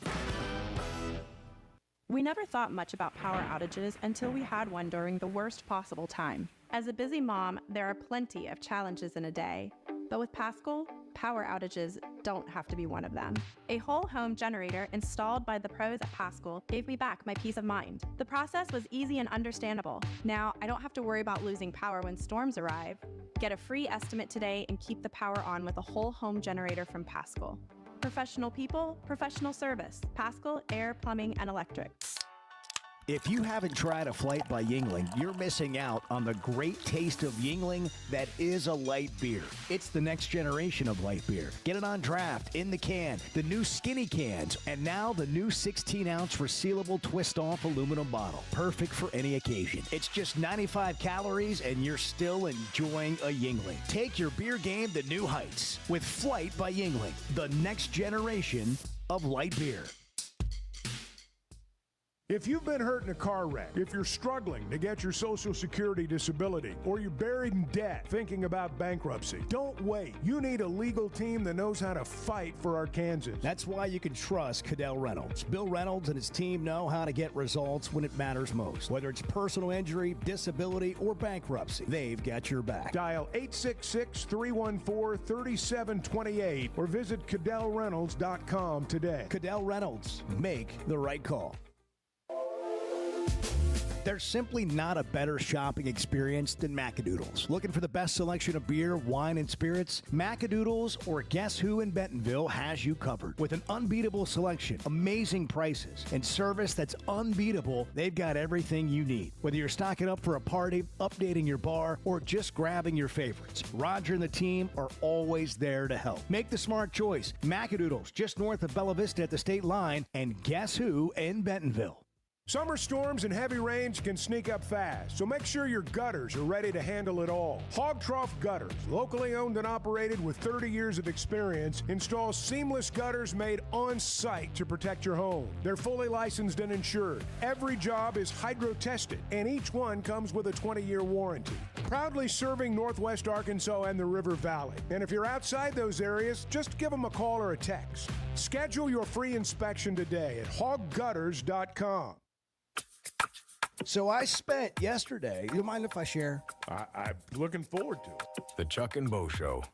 We never thought much about power outages until we had one during the worst possible time. As a busy mom, there are plenty of challenges in a day. But with Paschal, power outages don't have to be one of them. A whole home generator installed by the pros at Paschal gave me back my peace of mind. The process was easy and understandable. Now, I don't have to worry about losing power when storms arrive. Get a free estimate today and keep the power on with a whole home generator from Paschal. Professional people, professional service. Paschal Air, Plumbing, and Electric. If you haven't tried a flight by Yingling, you're missing out on the great taste of Yingling that is a light beer. It's the next generation of light beer. Get it on draft, in the can, the new skinny cans, and now the new 16-ounce resealable twist-off aluminum bottle. Perfect for any occasion. It's just 95 calories and you're still enjoying a Yingling. Take your beer game to new heights with Flight by Yingling, the next generation of light beer. If you've been hurt in a car wreck, if you're struggling to get your Social Security disability, or you're buried in debt thinking about bankruptcy, don't wait. You need a legal team that knows how to fight for Arkansans. That's why you can trust Cadell Reynolds. Bill Reynolds and his team know how to get results when it matters most. Whether it's personal injury, disability, or bankruptcy, they've got your back. Dial 866-314-3728 or visit CadellReynolds.com today. Cadell Reynolds. Make the right call. There's simply not a better shopping experience than Macadoodles. Looking for the best selection of beer, wine, and spirits? Macadoodles or Guess Who in Bentonville has you covered. With an unbeatable selection, amazing prices, and service that's unbeatable, they've got everything you need. Whether you're stocking up for a party, updating your bar, or just grabbing your favorites, Roger and the team are always there to help. Make the smart choice. Macadoodles, just north of Bella Vista at the state line, and Guess Who in Bentonville. Summer storms and heavy rains can sneak up fast, so make sure your gutters are ready to handle it all. Hog Trough Gutters, locally owned and operated with 30 years of experience, installs seamless gutters made on site to protect your home. They're fully licensed and insured. Every job is hydro tested, and each one comes with a 20-year warranty. proudly serving Northwest Arkansas and the River Valley. And if you're outside those areas, just give them a call or a text. Schedule your free inspection today at hoggutters.com. So I spent yesterday, you mind if I share? I'm looking forward to it. The Chuck and Bo Show.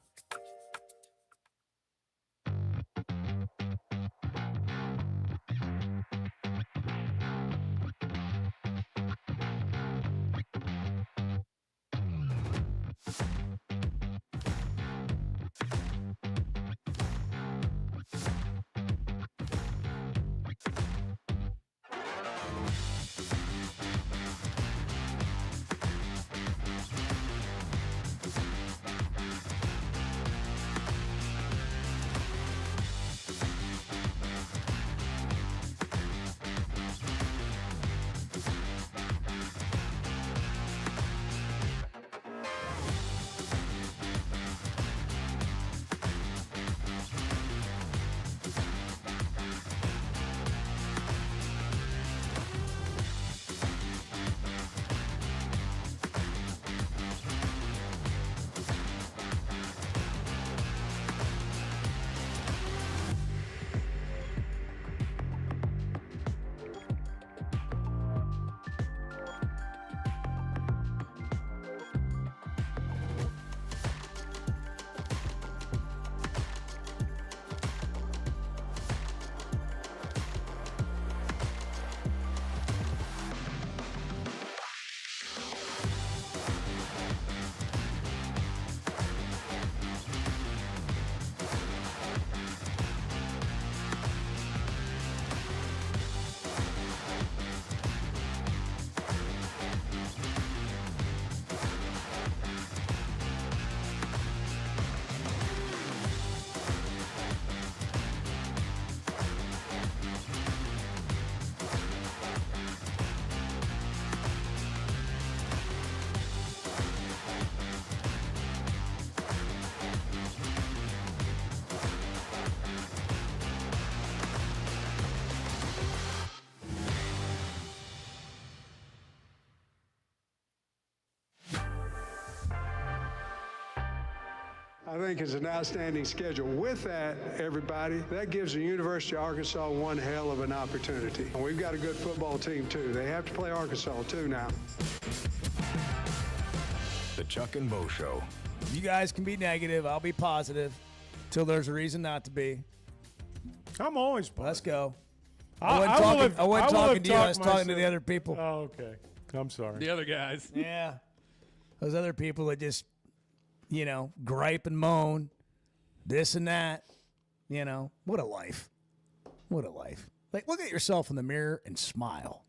I think it's an outstanding schedule. With that, everybody, that gives the University of Arkansas one hell of an opportunity. And we've got a good football team, too. They have to play Arkansas, too, now. The Chuck and Bo Show. You guys can be negative. I'll be positive till there's a reason not to be. I'm always positive. Let's go. I wasn't talking to you. I was talking to the other people. Oh, okay. I'm sorry. The other guys. Yeah. Those other people that just, gripe and moan, this and that. What a life. What a life. Like, look at yourself in the mirror and smile.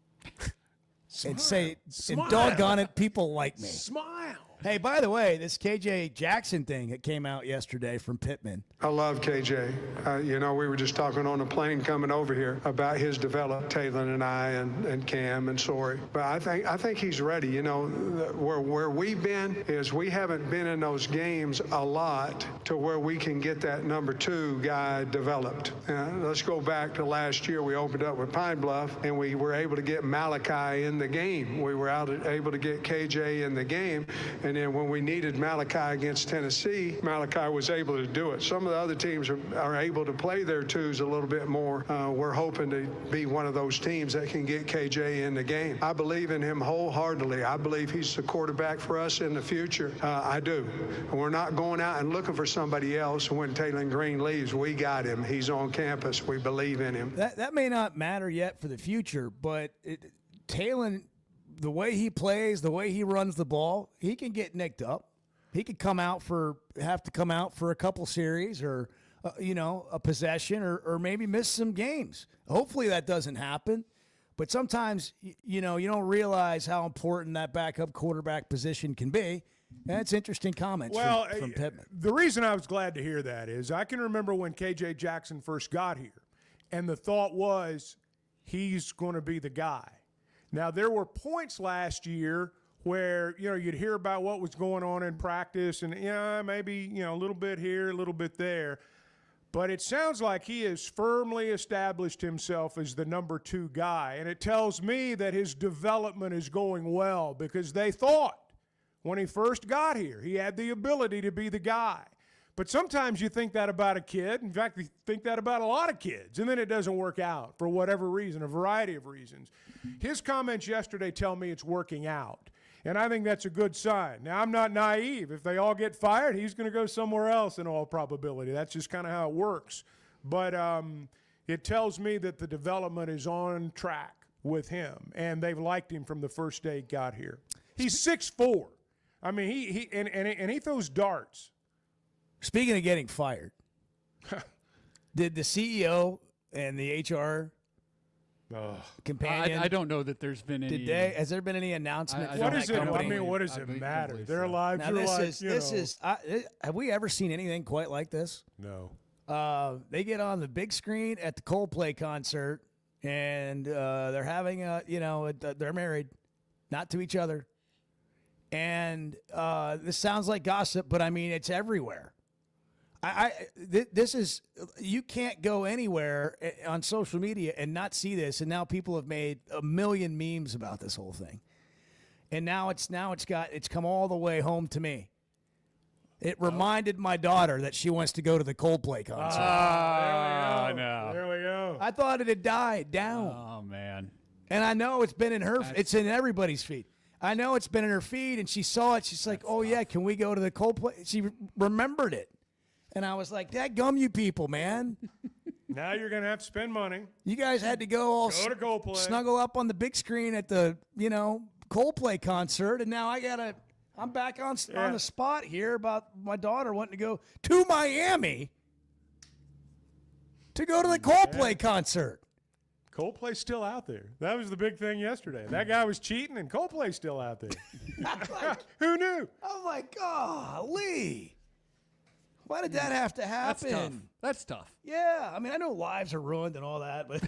And say, Smile. and doggone it, people like me. Smile. Hey, by the way, this KJ Jackson thing that came out yesterday from Pittman. I love KJ. We were just talking on a plane coming over here about his development, Taylor and I and Cam and Sorey. But I think he's ready. Where we've been is we haven't been in those games a lot to where we can get that number 2 guy developed. Let's go back to last year. We opened up with Pine Bluff, and we were able to get Malachi in the game. We were able to get KJ in the game. And then when we needed Malachi against Tennessee, Malachi was able to do it. Some of the other teams are able to play their 2s a little bit more. We're hoping to be one of those teams that can get KJ in the game. I believe in him wholeheartedly. I believe he's the quarterback for us in the future. I do. And we're not going out and looking for somebody else. When Taylor Green leaves, we got him. He's on campus. We believe in him. That may not matter yet for the future, but Taylor, the way he plays, the way he runs the ball, he can get nicked up. He could have to come out for a couple series or, a possession or maybe miss some games. Hopefully that doesn't happen. But sometimes, you don't realize how important that backup quarterback position can be. And it's interesting comments from Pittman. The reason I was glad to hear that is I can remember when KJ Jackson first got here, and the thought was he's going to be the guy. Now, there were points last year where, you'd hear about what was going on in practice and, maybe, a little bit here, a little bit there. But it sounds like he has firmly established himself as the number 2 guy. And it tells me that his development is going well because they thought when he first got here. He had the ability to be the guy. But sometimes you think that about a kid. In fact, you think that about a lot of kids, and then it doesn't work out for whatever reason, a variety of reasons. His comments yesterday tell me it's working out, and I think that's a good sign. Now, I'm not naive. If they all get fired, he's going to go somewhere else in all probability. That's just kind of how it works. But it tells me that the development is on track with him, and they've liked him from the first day he got here. He's 6'4". I mean, he throws darts. Speaking of getting fired, did the CEO and the HR companion? I don't know that there's been any. Has there been any announcement? What is it? I mean, what does it matter? Their lives now, are this is. Have we ever seen anything quite like this? No. They get on the big screen at the Coldplay concert, and they're having they're married, not to each other. And this sounds like gossip, but I mean, it's everywhere. This is, you can't go anywhere on social media and not see this. And now people have made a million memes about this whole thing. And now it's come all the way home to me. It reminded my daughter that she wants to go to the Coldplay concert. Oh, no. There we go. I thought it had died down. Oh, man. And I know it's been in her, it's in everybody's feed. I know it's been in her feed, and she saw it. She's like, oh, yeah, can we go to the Coldplay? She remembered it. And I was like, dadgum you people, man. Now you're going to have to spend money. You guys had to go to Coldplay. Snuggle up on the big screen at the, Coldplay concert, and now I'm back on the spot here about my daughter wanting to go to Miami to go to the Coldplay concert. Coldplay's still out there. That was the big thing yesterday. That guy was cheating, and Coldplay's still out there. Who knew? Oh, my God, Lee. Why did that have to happen? That's tough. Yeah, I mean, I know lives are ruined and all that, but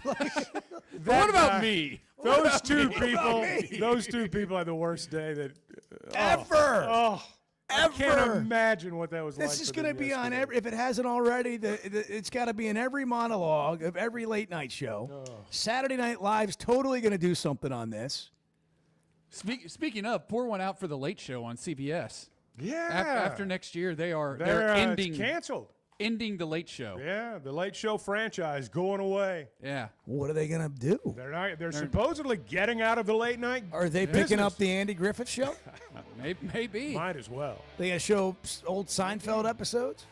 what about me? Those two people had the worst day that ever. I can't imagine what that was like. This is going to be on if it hasn't already. It's got to be in every monologue of every late night show. Saturday Night Live's totally going to do something on this. Speaking of, pour one out for the Late Show on CBS. Yeah. After next year, they're ending canceled. Ending the Late Show. Yeah, the Late Show franchise going away. Yeah. What are they going to do? They're supposedly getting out of the late night. Are they picking up the Andy Griffith Show? Maybe. Might as well. They going to show old Seinfeld episodes?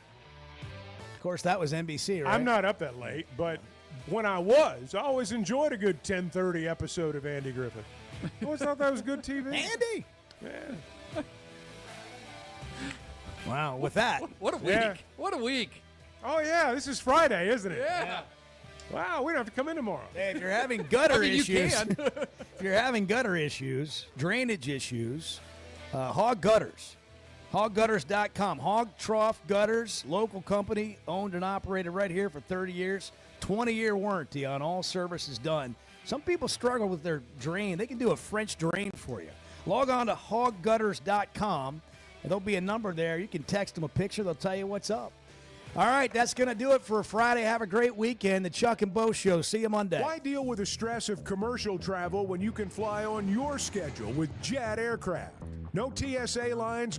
Of course, that was NBC, right? I'm not up that late, but when I always enjoyed a good 10:30 episode of Andy Griffith. I always thought that was good TV. Andy. Yeah. Wow, with that. What a week. Yeah. What a week. Oh, yeah, this is Friday, isn't it? Yeah. Wow, we don't have to come in tomorrow. Hey, if you're having gutter issues, you can. if you're having gutter issues, drainage issues, Hog Gutters. HogGutters.com. Hog Trough Gutters, local company, owned and operated right here for 30 years. 20-year warranty on all services done. Some people struggle with their drain. They can do a French drain for you. Log on to HogGutters.com. And there'll be a number there. You can text them a picture. They'll tell you what's up. All right, that's going to do it for Friday. Have a great weekend. The Chuck and Bo Show. See you Monday. Why deal with the stress of commercial travel when you can fly on your schedule with Jet Aircraft? No TSA lines.